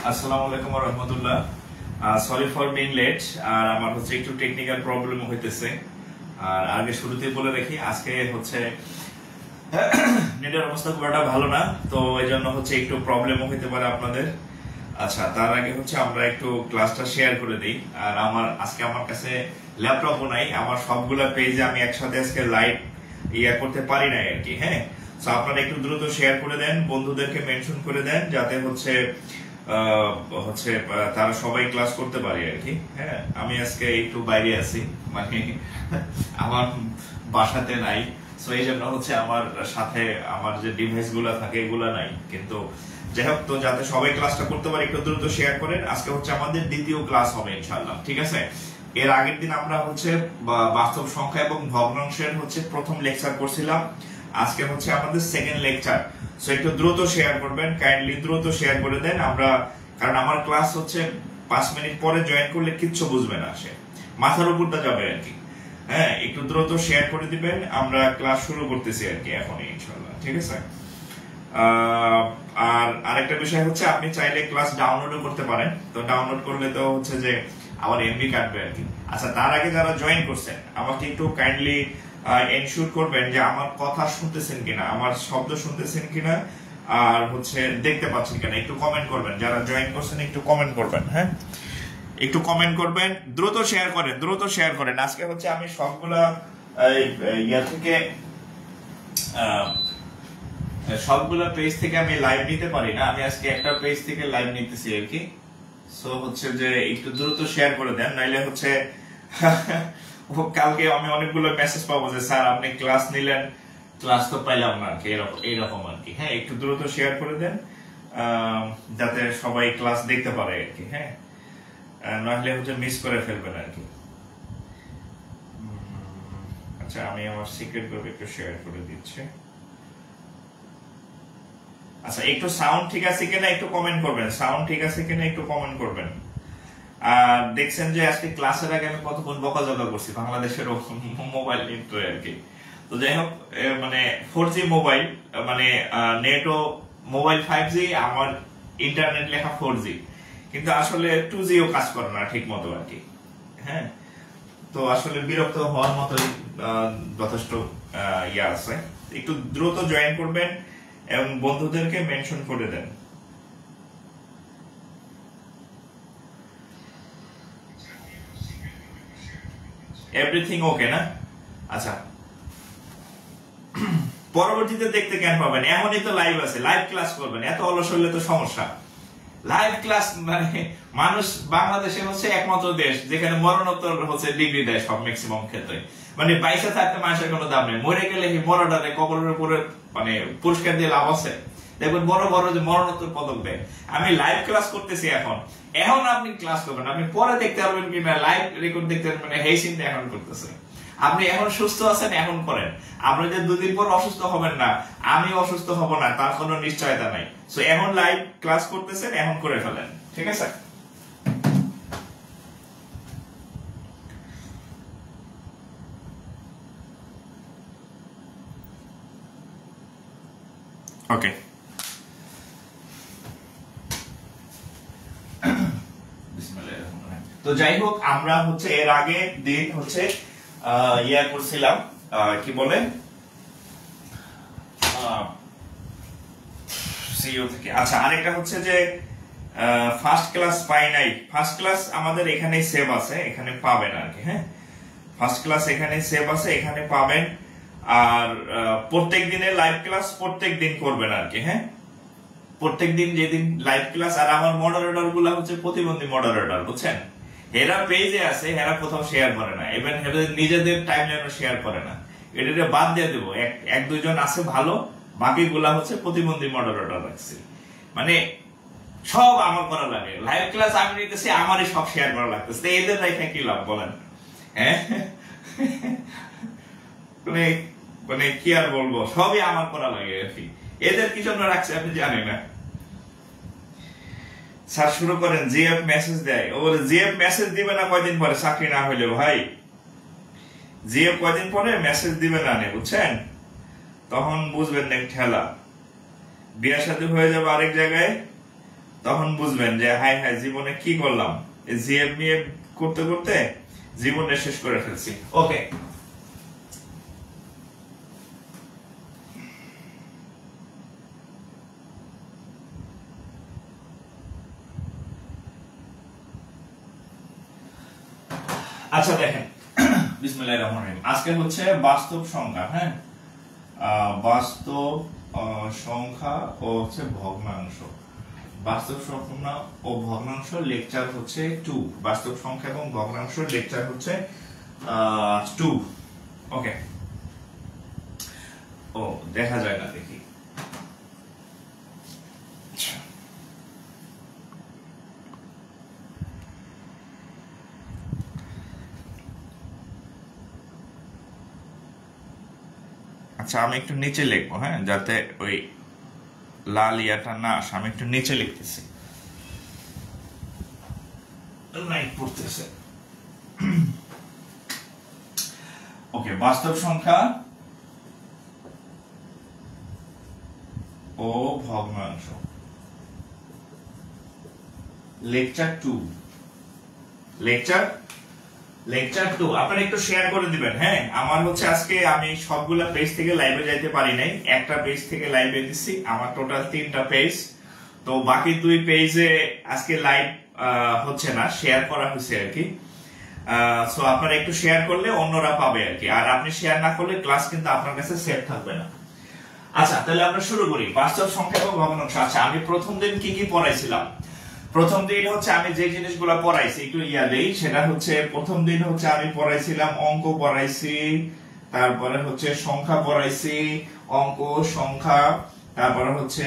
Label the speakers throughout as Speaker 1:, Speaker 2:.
Speaker 1: আসসালামু আলাইকুম ওয়া রাহমাতুল্লাহ। Sorry for being late. আর আমার হচ্ছে একটু টেকনিক্যাল প্রবলেম হইতেছে। আর আগে শুরুতেই বলে রাখি, আজকে হচ্ছে নেটের অবস্থা খুব একটা ভালো না, তো এই জন্য হচ্ছে একটু প্রবলেমও হইতে পারে আপনাদের। আচ্ছা, তার আগে হচ্ছে আমরা একটু ক্লাসটা শেয়ার করে দিই। আর আজকে আমার কাছে ল্যাপটপও নাই, আমার সবগুলা পেজে আমি একসাথে আজকে লাইভ করতে পারি নাই আর কি। হ্যাঁ, তো আপনারা একটু দ্রুত শেয়ার করে দেন, বন্ধুদেরকে মেনশন করে দেন, যাতে হচ্ছে তারা সবাই ক্লাস করতে পারে আর কি। হ্যাঁ, আমি আজকে একটু বাইরে আছি, মানে আমার বাসাতে নাই, তো এই জন্য হচ্ছে আমার সাথে আমার যে ডিভাইস গুলা থাকে এগুলা নাই। কিন্তু যাই হোক, তো যাতে সবাই ক্লাসটা করতে পারে একটু দ্রুত শেয়ার করেন। আজকে হচ্ছে আমাদের দ্বিতীয় ক্লাস হবে ইনশাআল্লাহ, ঠিক আছে? এর আগের দিন আমরা হচ্ছে বাস্তব সংখ্যা এবং ভগ্নাংশের হচ্ছে প্রথম লেকচার করছিলাম, আজকে হচ্ছে আমাদের সেকেন্ড লেকচার। সো একটু দ্রুত শেয়ার করবেন, কাইন্ডলি দ্রুত শেয়ার করে দেন। কারণ আমার ক্লাস হচ্ছে 5 মিনিট পরে জয়েন করলে কিচ্ছু বুঝবে না, সে মাথার উপরটা যাবে আর কি। হ্যাঁ, একটু দ্রুত শেয়ার করে দিবেন, আমরা ক্লাস শুরু করতেছি আর কি এখনই ইনশাআল্লাহ, ঠিক আছে? আর আরেকটা বিষয় হচ্ছে, আপনি চাইলে ক্লাস ডাউনলোডও করতে পারেন। তো ডাউনলোড করলে তো হচ্ছে যে আমার এমবি কাটবে আর কি। আচ্ছা, তার আগে যারা জয়েন করছেন আমাকে একটু কাইন্ডলি এনশিওর করবেন যে আমার কথা শুনতেছেন কিনা, আমার শব্দ শুনতেছেন কিনা, আর হচ্ছে দেখতে পাচ্ছেন কিনা। একটু কমেন্ট করবেন, যারা জয়েন করছেন একটু কমেন্ট করবেন। হ্যাঁ, একটু কমেন্ট করবেন, দ্রুত শেয়ার করেন, দ্রুত শেয়ার করেন। আজকে হচ্ছে আমি সবগুলা সবগুলা পেজ থেকে আমি লাইভ নিতে পারি না, আমি আজকে একটা পেজ থেকে লাইভ নিতেছি আর কি। সো হচ্ছে যে একটু দ্রুত শেয়ার করে দেন, নাইলে হচ্ছে কালকে আমি অনেকগুলো মেসেজ পাবো যে স্যার আপনি ক্লাস নিলেন, ক্লাস তো পাইলাম না আর কি, এইরকম আর কি। হ্যাঁ, একটু দ্রুত শেয়ার করে দেন যাতে সবাই ক্লাস দেখতে পারে আর কি। হ্যাঁ, নাহলে হচ্ছে মিস করে ফেলবেন আর কি। আচ্ছা, আমি আমার সিক্রেট গ্রুপে একটু শেয়ার করে দিচ্ছি। আচ্ছা, একটু সাউন্ড ঠিক আছে কিনা একটু কমেন্ট করবেন, সাউন্ড ঠিক আছে কিনা একটু কমেন্ট করবেন। আর দেখছেন যে আজকে ক্লাসের আগে আমি কতক্ষণ বকাঝকা করছি বাংলাদেশের মোবাইল নেট আর কি। তো যাই হোক, মানে 4G মোবাইল, মানে নেটও মোবাইল 5G, আমার ইন্টারনেট লেখা 4G, কিন্তু আসলে 2Gও কাজ করে না ঠিক মতো আর কি। হ্যাঁ, তো আসলে বিরক্ত হওয়ার মতো যথেষ্ট আছে। একটু দ্রুত জয়েন করবেন এবং বন্ধুদেরকে মেনশন করে দেন। এভরিথিং ওকে না? আচ্ছা, পরবর্তীতে দেখতে কেন পাবেন, এমনই তো লাইভ আছে, লাইভ ক্লাস করবেন। এত অলস হলে তো সমস্যা। লাইভ ক্লাস মানে মানুষ, বাংলাদেশে হচ্ছে একমাত্র দেশ যেখানে মরণোত্তর হচ্ছে ডিগ্রি দেয় সব ম্যাক্সিমাম ক্ষেত্রে। মানে বাইসে থাকতে মানুষের কোনো দাম নেই, মরে গেলে মরাটারে কবরের উপরে মানে পুরস্কার দিয়ে লাভ আছে। দেখবেন বড় বড় যে মরণোত্তর পদক দেয়। আমি লাইভ ক্লাস করতেছি এখন আপনি ক্লাস করবেন, আপনি পরে দেখতে পারবেন কিনা, লাইভ রেকর্ড দেখতে পারবেন, মানে এই চিন্তা এখন করতেছে। আপনি এখন সুস্থ আছেন, এখন করেন। আপনি যে 2 দিন পর অসুস্থ হবেন না, আমি অসুস্থ হব না, তার কোনো নিশ্চয়তা নাই। সো এখন লাইভ ক্লাস করতেছেন, এখন করে ফেলেন, ঠিক আছে? ওকে, তো যাই হোক, আমরা হচ্ছে এর আগে দিন হচ্ছে করছিলাম, কি বলে, সিইও থেকে। আচ্ছা, আরেকটা হচ্ছে যে ফার্স্ট ক্লাস পাই নাই, ফার্স্ট ক্লাস আমাদের এখানে সেভ আছে, এখানে পাবেন আর কি। হ্যাঁ, ফার্স্ট ক্লাস এখানে সেভ আছে, এখানে পাবেন। আর প্রত্যেক দিনের লাইভ ক্লাস প্রত্যেক দিন করবেন আর কি। হ্যাঁ, প্রত্যেকদিন যেদিন লাইভ ক্লাস, আর আমার মডারেটর গুলা হচ্ছে প্রতিবন্ধী মডারেটর, বুঝছেন? এরা পেজে আছে, এরা কোথাও শেয়ার করে না, এবং নিজেদের টাইমলাইনও শেয়ার করে না। এটা বাদ দিয়ে দেবো, এক দুইজন আছে ভালো, বাকিগুলা হচ্ছে প্রতিবন্ধী মডারেটর রাখছি। মানে সব আমার করা লাগে, লাইভ ক্লাস আমি নিতেছি, আমারই সব শেয়ার করা লাগতেছে, এদের রেখে কি লাভ বলেন? হ্যাঁ, মানে কি আর বলবো, সবই আমার করা লাগে আর কি। এদের কি জন্য রাখছে আপনি জানেন না। স্যার শুরু করেন, জিএফ মেসেজ দেয়, ও বলে জিএফ মেসেজ দিবে না কয়দিন পরে, চাকরি না হইলে ভাই জিএফ কয়দিন পরে মেসেজ দিবে না, বুঝছেন? তখন বুঝবেন না ঠেলা, বিয়ের সাথে হয়ে যাবে আরেক জায়গায়, তখন বুঝবেন যে হাই হাই জীবনে কি করলাম, জিএফ মিএফ করতে করতে জীবনটা শেষ করে ফেলছি। ওকে, আচ্ছা দেখেন, বিসমিল্লাহির রহমানির রহিম। আজকে হচ্ছে বাস্তব সংখ্যা, হ্যাঁ, বাস্তব সংখ্যা ও হচ্ছে ভগ্নাংশ। বাস্তব সংখ্যা ও ভগ্নাংশ লেকচার হচ্ছে 2। বাস্তব সংখ্যা এবং ভগ্নাংশ লেকচার হচ্ছে 2। ওকে, ও দেখা যায় না, দেখি। আচ্ছা, আমি একটু নিচে লিখবো, হ্যাঁ, যাতে ওই লাল ইয়াটা না আসে। আমি একটু নিচে লিখতেছি, লাইট পড়তেছে। ওকে, বাস্তব সংখ্যা ও ভগ্নাংশ লেকচার 2। লেকচার 2 আপনারা একটু শেয়ার করে দিবেন। হ্যাঁ, আমার হচ্ছে আজকে আমি সবগুলা পেজ থেকে লাইভে যাইতে পারি নাই, একটা পেজ থেকে লাইভে দিছি, আমার টোটাল 3টা পেজ। তো বাকি 2 পেজে আজকে লাইভ হচ্ছে না, শেয়ার করা হয়েছে আর কি। সো আপনারা একটু শেয়ার করলে অন্যরা পাবে আর কি, আর আপনি শেয়ার না করলে ক্লাস কিন্তু আপনার কাছে সেভ থাকবে না। আচ্ছা, তাহলে আমরা শুরু করি, বাস্তব সংখ্যা এবং ভগ্নাংশ। আচ্ছা, আমি প্রথম দিন কি কি পড়াইছিলাম? প্রথম দিন হচ্ছে আমি যে জিনিসগুলো পড়াইছি একটু দেই, সেটা হচ্ছে প্রথম দিন হচ্ছে আমি পড়াইছিলাম অঙ্ক পড়াইছি, তারপরে হচ্ছে সংখ্যা পড়াইছি, অঙ্ক সংখ্যা, তারপরে হচ্ছে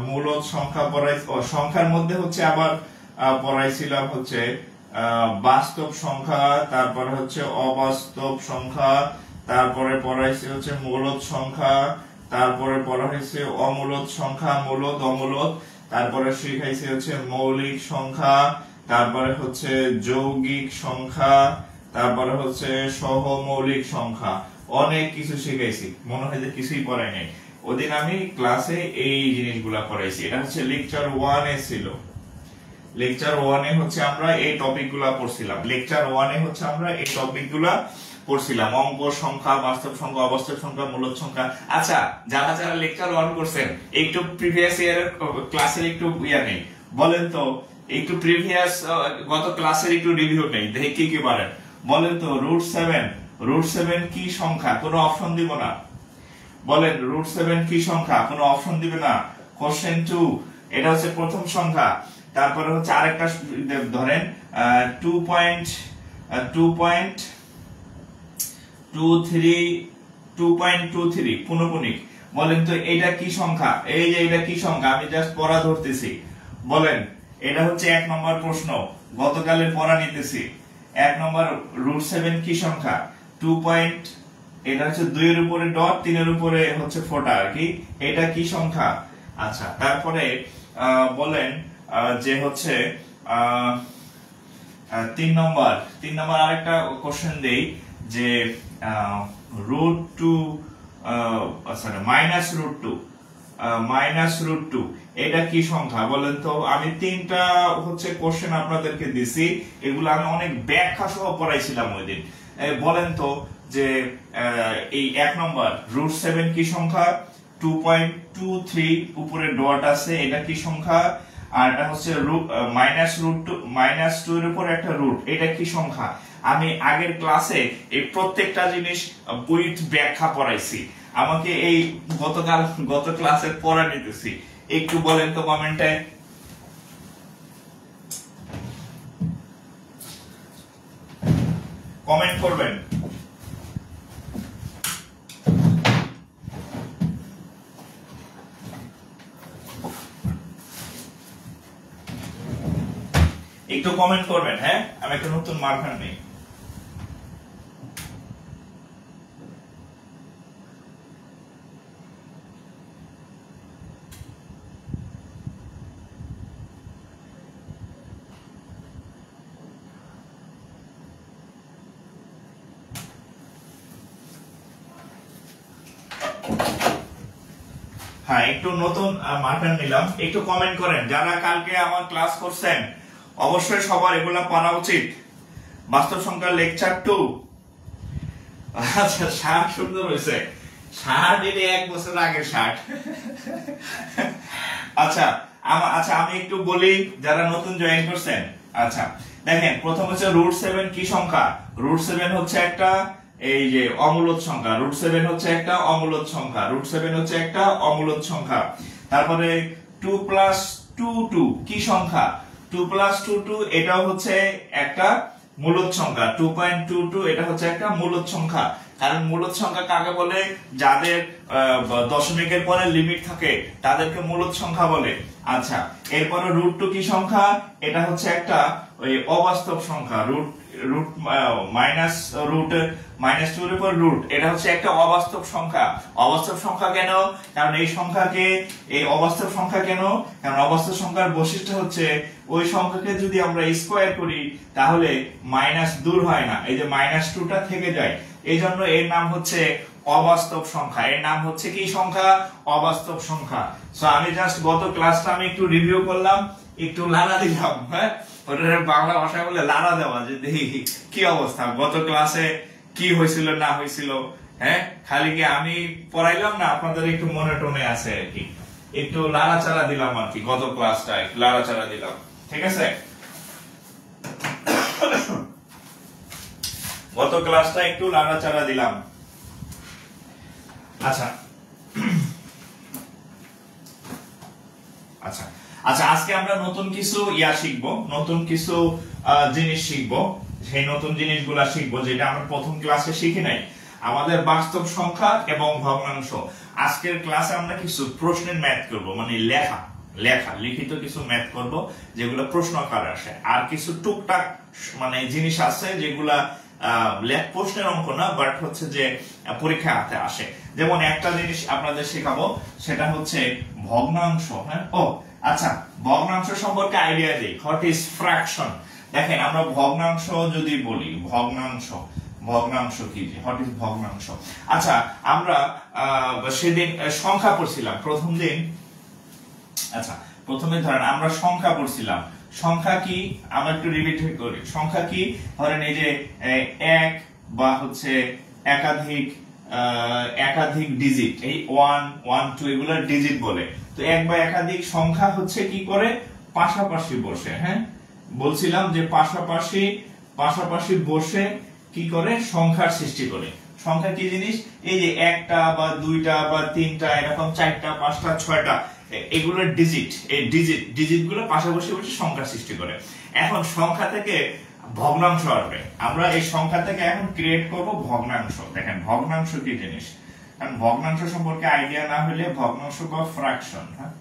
Speaker 1: মূলদ সংখ্যা পড়াইছি, সংখ্যার মধ্যে হচ্ছে আবার পড়াইছিলাম হচ্ছে বাস্তব সংখ্যা, তারপরে হচ্ছে অবাস্তব সংখ্যা, তারপরে পড়াইছি হচ্ছে মূলদ সংখ্যা, তারপরে পড়া হয়েছে অমূলদ সংখ্যা, মূলদ অমূলদ, তারপরে শিখাইছি হচ্ছে মৌলিক সংখ্যা, তারপরে হচ্ছে যৌগিক সংখ্যা, তারপরে হচ্ছে সহমৌলিক সংখ্যা। অনেক কিছু শিখাইছি, মনে হয় যে কিছুই পড়াই নাই। ওদিন আমি ক্লাসে এই জিনিসগুলা পড়াইছি। এটা হচ্ছে লেকচার 1 এ ছিল। লেকচার 1 এ হচ্ছে আমরা এই টপিকগুলা পড়ছিলাম। লেকচার 1 এ হচ্ছে আমরা এই টপিকগুলা পড়ছিলাম, অঙ্ক, সংখ্যা, বাস্তব সংখ্যা, অবাস্তব সংখ্যা, মূলদ সংখ্যা। আচ্ছা, যারা যারা লেকচার 1 করছেন একটু প্রিভিয়াস ইয়ারের ক্লাসের একটু নেই, বলেন তো একটু প্রিভিয়াস গত ক্লাসের একটু রিভিউ নেই, দেখি কি কি পারেন। বলেন তো √7 কি সংখ্যা? কোনো অপশন দিব না। বলেন √7 কি সংখ্যা? কোনো অপশন দিবে না। কোশ্চেন 2, এটা হচ্ছে প্রথম সংখ্যা। তারপরে হচ্ছে আরেকটা ধরেন 2.23 পুনঃপুনিক। বলেন তো এটা কি সংখ্যা? এই যে এটা কি সংখ্যা, আমি জাস্ট পড়া ধরতেছি। বলেন এটা হচ্ছে 1 নম্বর প্রশ্ন, গতকালের পড়া নিতেছি। 1 নম্বর √7 কি সংখ্যা? 2. এটা হচ্ছে 2 এর উপরে ডট, 3 এর উপরে হচ্ছে ফোঁটা আর কি। এটা কি সংখ্যা? আচ্ছা, তারপরে বলেন যে হচ্ছে 3 নম্বর আরেকটা কোশ্চেন দেই যে -√2 এটা কি সংখ্যা? বলেন তো। আমি 3টা হচ্ছে কোশ্চেন আপনাদেরকে দিছি, এগুলো আমি অনেক ব্যাখ্যা সহ পড়াইছিলাম ওই দিন। বলেন তো যে এই 1 নম্বর √7 কি সংখ্যা? 2.23 উপরে ডট আছে, এটা কি সংখ্যা? আর এটা হচ্ছে -√2 এর উপর একটা রুট, এটা কি সংখ্যা? আমি আগের ক্লাসে এই প্রত্যেকটা জিনিস উইথ ব্যাখ্যা পড়াইছি। আমাকে এই গত ক্লাসে পড়া নিতেছি, একটু বলেন তো কমেন্টে। কমেন্ট করবেন। একটু কমেন্ট করবেন। হ্যাঁ, আমি একটা নতুন মার্কার নেই। হ্যাঁ, একটু নতুন মার্কার নিলাম। একটু কমেন্ট করেন যারা কালকে আমার ক্লাস করছেন, অবশ্যই সবার এগুলা পড়া উচিত। বাস্তব সংখ্যার লেকচার 2। আচ্ছা, শার্ট সুন্দর হয়েছে। শার্ট এলে 1 বছর আগে শার্ট। আচ্ছা আমি একটু বলি যারা নতুন জয়েন করছেন। আচ্ছা দেখেন, প্রথম হচ্ছে √7 কি সংখ্যা? √7 হচ্ছে একটা এই যে অমূলদ সংখ্যা। √7 হচ্ছে একটা অমূলদ সংখ্যা। √7 হচ্ছে একটা অমূলদ সংখ্যা। তারপরে 2 + 2 কি সংখ্যা? 2 + 2 এটাও হচ্ছে একটা মূলদ সংখ্যা। 2.22 এটা হচ্ছে একটা মূলদ সংখ্যা। কারণ মূলদ সংখ্যা কাকে বলে? যাদের দশমিকের পরে লিমিট থাকে তাদেরকে মূলদ সংখ্যা বলে। আচ্ছা, এরপরে √2 কি সংখ্যা? এটা হচ্ছে একটা ওই অবাস্তব সংখ্যা। -2 এর উপর রুট, এটা হচ্ছে একটা অবাস্তব সংখ্যা। অবাস্তব সংখ্যা কেন? কারণ এই সংখ্যাকে অবাস্তব সংখ্যা কেন? কারণ অবাস্তব সংখ্যার বৈশিষ্ট্য হচ্ছে ওই সংখ্যাকে যদি আমরা স্কয়ার করি তাহলে মাইনাস দূর হয় না, এই যে -2টা থেকে যায়। এই জন্য এর নাম হচ্ছে অবাস্তব সংখ্যা। এর নাম হচ্ছে কি সংখ্যা? অবাস্তব সংখ্যা। সো আমি জাস্ট গত ক্লাসটা আমি একটু রিভিউ করলাম, একটু লাড়া দিলাম। হ্যাঁ, ওটার বাংলা ভাষায় বলে লাড়া দেওয়া, যে দেখি কি অবস্থা, গত ক্লাসে কি হয়েছিল না হয়েছিল। হ্যাঁ, খালি কি আমি পড়াইলাম না, আপনাদের একটু মনে টনে আছে আর কি, একটু লাড়াচাড়া দিলাম আর কি। গত ক্লাসটা একটু লাড়াচাড়া দিলাম, ঠিক আছে? গত ক্লাসটা একটু লাড়াচাড়া দিলাম। আচ্ছা আচ্ছা আচ্ছা আজকে আমরা নতুন কিছু শিখবো, নতুন কিছু জিনিস শিখবো। সেই নতুন জিনিসগুলা শিখবো যেটা আমরা প্রথম ক্লাসে শিখি নাই। আমাদের বাস্তব সংখ্যা এবং ভগ্নাংশ। আজকের ক্লাসে আমরা কিছু প্রশ্নের ম্যাথ করব, মানে লিখিত কিছু ম্যাথ করব যেগুলো প্রশ্ন আকারে আসে। আর কিছু টুকটাক মানে জিনিস আছে যেগুলা প্রশ্নের অঙ্ক না, বাট হচ্ছে যে পরীক্ষাতে আসে। যেমন একটা জিনিস আপনাদের শেখাবো, সেটা হচ্ছে ভগ্নাংশ। হ্যাঁ, আচ্ছা, ভগ্নাংশ সম্পর্কে আইডিয়া দেই। What is fraction? দেখেন, আমরা ভগ্নাংশ যদি বলি, ভগ্নাংশ কি, হোয়াট ইজ ভগ্নাংশ? আচ্ছা, আমরা সেদিন সংখ্যা পড়ছিলাম প্রথম দিন। আচ্ছা, প্রথমে ধরেন আমরা সংখ্যা পড়ছিলাম। সংখ্যা কি? আমরা একটু রিপিট করি। সংখ্যা কি? ধরেন এই যে এক বা হচ্ছে একাধিক ডিজিট, এই 1 1 2 এগুলোর ডিজিট বলে। তো এক বা একাধিক সংখ্যা হচ্ছে কি করে? পাশাপাশি বসে। হ্যাঁ, বলছিলাম যে পাশাপাশি বসে কি করে? সংখ্যার সৃষ্টি করে। সংখ্যা কি জিনিস? এই যে একটা বা দুইটা বা তিনটা, এরকম 4টা 5টা 6টা, এগুলোর ডিজিট, এই ডিজিট গুলো পাশাপাশি বসে সংখ্যার সৃষ্টি করে। এখন সংখ্যা থেকে ভগ্নাংশ আসবে। আমরা এই সংখ্যা থেকে এখন ক্রিয়েট করব ভগ্নাংশ। দেখেন, ভগ্নাংশ কি জিনিস? কারণ ভগ্নাংশ সম্পর্কে আইডিয়া না হলে ভগ্নাংশ বা ফ্র্যাকশন, হ্যাঁ,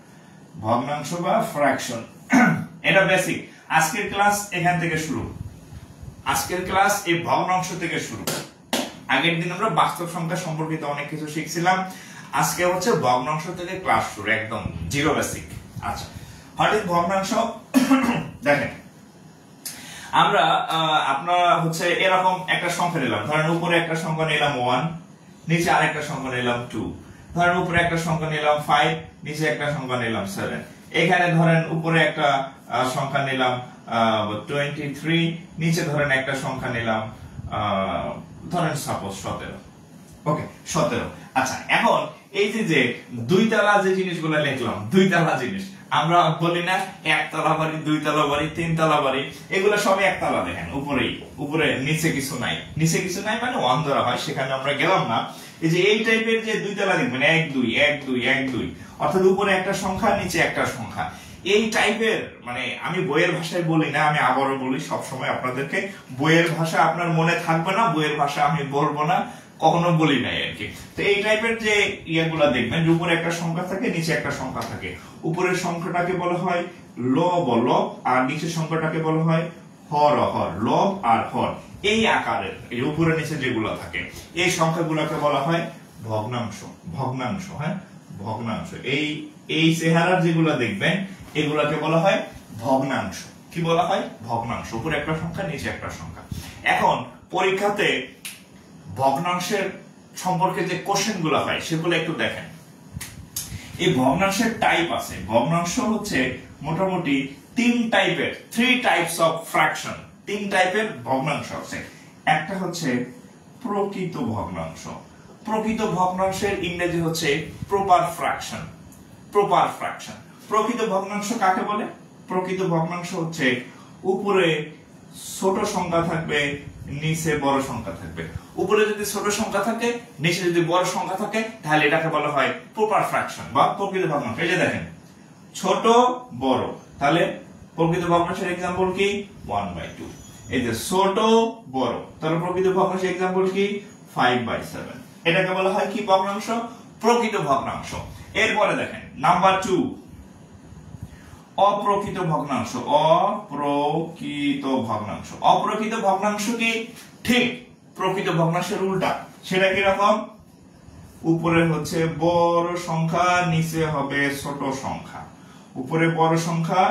Speaker 1: ভগ্নাংশ বা ফ্র্যাকশন এটা বেসিক। আজকের ক্লাস এখান থেকে শুরু। আজকের ক্লাস এই ভগ্নাংশ থেকে শুরু। আগের দিন আমরা বাস্তব সংখ্যা সম্পর্কিত অনেক কিছু শিখছিলাম। আজকে হচ্ছে ভগ্নাংশ থেকে ক্লাস শুরু, একদম জিরো বেসিক। আচ্ছা, হোয়াট ইজ ভগ্নাংশ? দেখেন, আপনারা হচ্ছে এরকম একটা সংখ্যা নিলাম। ধরেন উপরে একটা সংখ্যা নিলাম 1, নিচে আরেকটা সংখ্যা নিলাম 2। ধরেন উপরে একটা সংখ্যা নিলাম 5, নিচে একটা সংখ্যা নিলাম 7। এখানে ধরেন উপরে একটা সংখ্যা নিলাম 23, নিচে ধরেন একটা সংখ্যা নিলাম ধরেন সাপোজ 17। ওকে, 17। আচ্ছা, এখন এই যে দুই তলা যে জিনিসগুলো লিখলাম, দুই তলা জিনিস, আমরা বলি না একতলা বাড়ি, দুই তলা বাড়ি, তিন তলা বাড়ি, এগুলো সবই একতলা। দেখেন, উপরে নিচে কিছু নাই। নিচে কিছু নাই মানে 1 ধরা হয়, সেখানে আমরা গেলাম না। এই যে এই টাইপের যে দুই তালা দেখবেন 1 2 1 2 1 2, অর্থাৎ উপরে একটা সংখ্যা নিচে একটা সংখ্যা, এই টাইপের মানে আমি বইয়ের ভাষায় বলি না, আমি আবারও বলি সব সময় আপনাদেরকে, বইয়ের ভাষা আপনার মনে থাকবে না, বইয়ের ভাষা আমি বলবো না, কখনো বলি নাই আর কি। তো এই টাইপের যে ইয়েগুলা দেখবেন যে উপরে একটা সংখ্যা থাকে নিচে একটা সংখ্যা থাকে, উপরের সংখ্যাটাকে বলা হয় লব লব, আর নিচের সংখ্যাটাকে বলা হয় হর হর, লব আর হর। এই আকারের এই উপরে নিচে যেগুলো থাকে এই সংখ্যাগুলোকে বলা হয় ভগ্নাংশ। ভগ্নাংশ, হ্যাঁ ভগ্নাংশ। এই চেহারার যেগুলো দেখবেন এগুলাকে বলা হয় ভগ্নাংশ। কি বলা হয়? ভগ্নাংশ। উপরে একটা সংখ্যা নিচে একটা সংখ্যা। এখন পরীক্ষাতে ভগ্নাংশের সম্পর্কে যে কোশ্চেন গুলো হয় সেগুলো একটু দেখেন। এই ভগ্নাংশের টাইপ আছে। ভগ্নাংশ হচ্ছে মোটামুটি 3 টাইপের, 3 টাইপস অফ ফ্র্যাকশন। 3 টাইপের ভগ্নাংশ আছে। একটা হচ্ছে প্রকৃত ভগ্নাংশ। প্রকৃত ভগ্নাংশের ইংরেজি হচ্ছে প্রপার ফ্র্যাকশন। Proper fraction. প্রকৃত ভগ্নাংশ কাকে বলে? প্রকৃত ভগ্নাংশ হচ্ছে উপরে ছোট সংখ্যা থাকবে, নিচে বড় সংখ্যা থাকবে। উপরে যদি ছোট সংখ্যা থাকে, নিচে যদি বড় সংখ্যা থাকে, তাহলে এটাকে বলা হয় প্রপার ফ্র্যাকশন বা প্রকৃত ভগ্নাংশ। এই যে দেখেন ছোট বড়, তাহলে প্রকৃত ভগ্নাংশের एग्जांपल কি 1/2। এই যে ছোট বড়, তাহলে প্রকৃত ভগ্নাংশের एग्जांपल কি 5/7। এটাকে বলা হয় কি ভগ্নাংশ? প্রকৃত ভগ্নাংশ। এরপরে দেখেন নাম্বার 2 অপ্রকৃত ভগ্নাংশ। অপ্রকৃত ভগ্নাংশ। অপ্রকৃত ভগ্নাংশ কি ঠিক প্রকৃত ভগ্নাংশের উল্টা। সেটা কি রকম? উপরে হচ্ছে বড় সংখ্যা, নিচে হবে ছোট সংখ্যা। উপরে বড় সংখ্যা,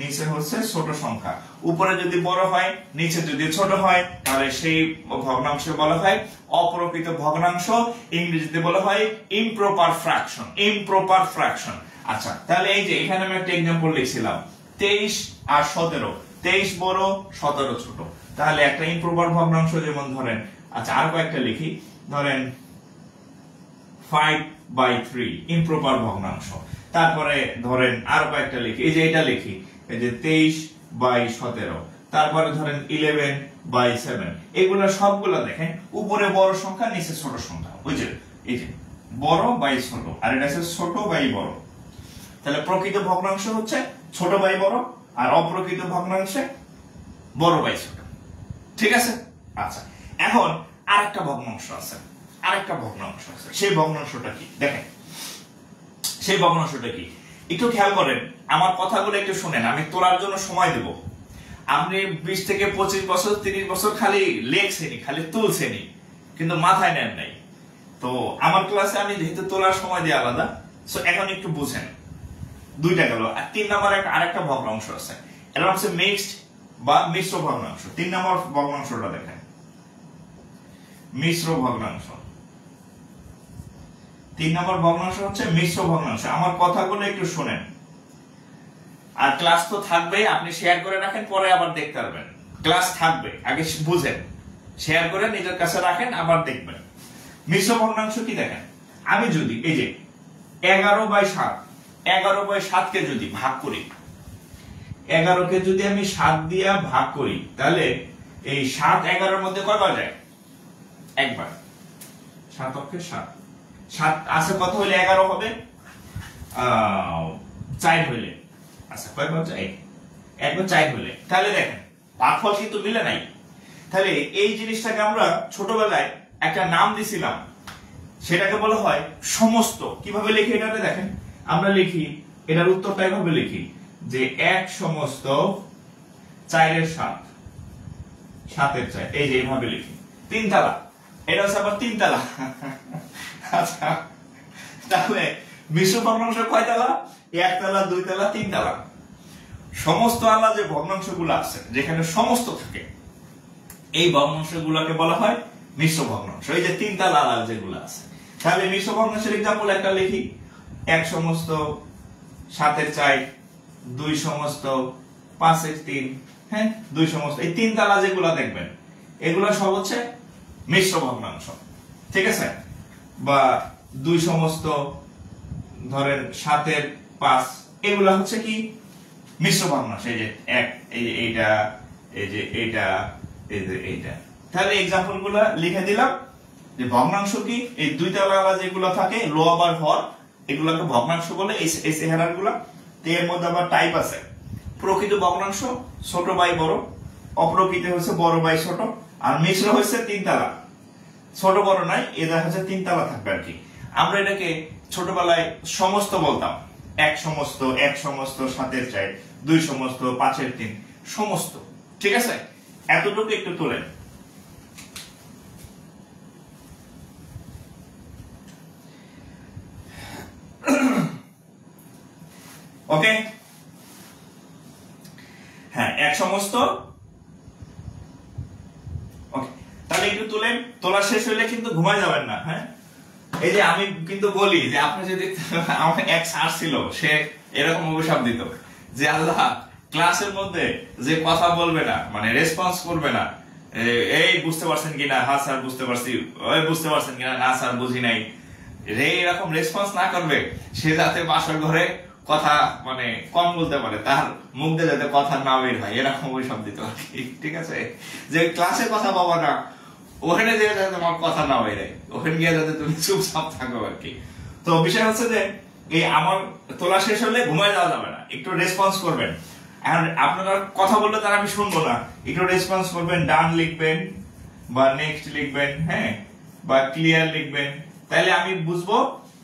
Speaker 1: নিচে হচ্ছে ছোট সংখ্যা। উপরে যদি বড় হয়, নিচে যদি ছোট হয়, তাহলে সেই ভগ্নাংশ বলা হয় অপ্রকৃত ভগ্নাংশ। ইংরেজিতে বলা হয় ইমপ্রপার ফ্র্যাকশন। Improper fraction. আচ্ছা, তাহলে এই যে এখানে আমি একটা एग्जांपल লিখছিলাম 23 আর 17। 23 বড়, 17 ছোট। তাহলে একটা ইমপ্রপার ভগ্নাংশ যেমন ধরেন, আচ্ছা আর কয়েকটা লিখি, ধরেন 5/3 ইমপ্রপার ভগ্নাংশ। তারপরে ধরেন আর কয়েকটা লিখি, এই যে এটা লিখি, এই যে 23/17। তারপরে ধরেন 11/7। এগুলা সবগুলা দেখেন উপরে বড় সংখ্যা, নিচে ছোট সংখ্যা। ওই যে এই যে বড় বাই ছোট, আর এটা হচ্ছে ছোট বাই বড়। তাহলে প্রকৃত ভগ্নাংশ হচ্ছে ছোট বাই বড়, আর অপ্রকৃত ভগ্নাংশে বড় বাই ছোট। ঠিক আছে? আচ্ছা, এখন আরেকটা ভগ্নাংশ আছে। আরেকটা ভগ্নাংশ আছে। সেই ভগ্নাংশটা কি দেখেন। সেই ভগ্নাংশটা কি একটু খেয়াল করেন, আমার কথাগুলো একটু শুনেন, আমি তোলার জন্য সময় দেব। আপনি 20 থেকে 25 বছর 30 বছর খালি লেখছেনি, খালি তুলছেনি, কিন্তু মাথায় নেন নাই। তো আমার ক্লাসে আমি যেহেতু তোলার সময় দিয়ে আলাদা, সো এখন একটু বুঝেন। দুইটা গেল, আর 3 নম্বর আরেকটা ভগ্নাংশ আছে। এটা হচ্ছে মিক্সড বা মিশ্র ভগ্নাংশ। 3 নম্বর ভগ্নাংশটা দেখেন, মিশ্র ভগ্নাংশ। 3 নম্বর ভগ্নাংশ হচ্ছে মিশ্র ভগ্নাংশ। আমার কথাগুলো একটু শুনেন। আর ক্লাস তো থাকবেই, আপনি শেয়ার করে রাখেন, পরে আবার দেখতে পারবেন। ক্লাস থাকবে, আগে বুঝেন, শেয়ার করে নিজের কাছে রাখেন, আবার দেখবেন। মিশ্র ভগ্নাংশ কি দেখেন, আমি যদি এই যে 11/7, 11/7 কে যদি ভাগ করি, 11 কে যদি আমি 7 দিয়ে ভাগ করি, তাহলে এই 7 11 মধ্যে কয়বার যায়? একবার। 7 অক্ষে 7। 7 আছে কত হইলে 11 হবে? 4 হইলে। আচ্ছা কয়বার যায়? একবার 4 হইলে। তাহলে দেখেন ভাগফল কিন্তু মিলে নাই। তাহলে এই জিনিসটাকে আমরা ছোটবেলায় একটা নাম দিছিলাম, সেটাকে বলা হয় সমস্ত। কিভাবে লিখি এটাতে দেখেন, আমরা লিখি এটার উত্তরটা এভাবে লিখি যে 1 সমস্ত 4 এর 7, 7 এর 4। এই যে এইভাবে লিখি। 3 তালা, এটা হচ্ছে আবার 3 তালা। আচ্ছা, তাহলে মিশ্র ভগ্নাংশ কয় তালা? 1 তালা, 2 তালা, 3 তালা। সমস্ত আলা যে ভগ্নাংশগুলো আছে, যেখানে সমস্ত থাকে, এই ভগ্নাংশগুলোকে বলা হয় মিশ্র ভগ্নাংশ। এই যে 3 তালা আলা যেগুলো আছে, তাহলে মিশ্র ভগ্নাংশের एग्जांपल একটা লিখি, 1 সমস্ত 7 এর 4, 2 সমস্ত 5 এর 3, হ্যাঁ 2 সমস্ত। এই 3 তালা যেগুলো দেখবেন, এগুলো সব হচ্ছে মিশ্র ভগ্নাংশ। ঠিক আছে? বা 2 সমস্ত ধরেন 7 এর 5, এগুলো হচ্ছে কি মিশ্র ভগ্নাংশ। এই যে 1, এই যে এইটা, এই যে এইটা, এই যে এইটা। তাহলে एग्जांपल গুলো লিখে দিলাম। যে ভগ্নাংশ কি, এই দুই তলা যেগুলো থাকে লোয়ার হর, এগুলোকে ভগ্নাংশ বলে, এই চেহারার গুলা। এর মধ্যে আবার টাইপ আছে, প্রকৃত ভগ্নাংশ ছোট বাই বড়, অপ্রকৃত হচ্ছে বড় বাই ছোট, আর মিশ্র হচ্ছে তিন তলা, ছোট বড় নাই, এটা হচ্ছে তিন তলা থাকবে আর কি। আমরা এটাকে ছোটবেলায় সমস্ত বলতাম, এক সমস্ত, এক সমস্ত, সাতের চাই, দুই সমস্ত, পাঁচের তিন, সমস্ত। ঠিক আছে, এতটুকু একটু তোলেন। ওকে, হ্যাঁ, এক সমস্ত। ওকে, তাহলে একটু তুলেন। তোলা শেষ হইলে কিন্তু ঘুমায় যাবেন না। হ্যাঁ, এই যে আমি কিন্তু বলি যে আপনি যদি, আমার এক স্যার ছিল, সে এরকম অভিশাপ দিত যে আল্লাহ ক্লাসের মধ্যে যে কথা বলবে না, মানে রেসপন্স করবে না, এই বুঝতে পারছেন কিনা, হ্যাঁ স্যার বুঝতে পারছি, ওই বুঝতে পারছেন কিনা, না স্যার বুঝি নাই, রে এরকম রেসপন্স না করবে, সে যাতে বাসর ঘরে কথা মানে কম বলতে পারে, তার মুখ দিয়ে যাতে কথা না বের হয়, এরকম অভিশাপ দিত আর কি। ঠিক আছে, যে ক্লাসে কথা পাবো না, ওখানে যে যাতে তোমার কথা না বের হয়, ওখানে গিয়ে যাতে তুমি চুপচাপ থাকো আর কি। তো বিষয় হচ্ছে যে এই আমার তোলা শেষ হলে ঘুমায় যাওয়া যাবে না, একটু রেসপন্স করবেন। আর আপনারা কথা বললে তার আমি শুনবো না, একটু রেসপন্স করবেন, ডান লিখবেন বা নেক্সট লিখবেন, হ্যাঁ, বা ক্লিয়ার লিখবেন, তাহলে আমি বুঝবো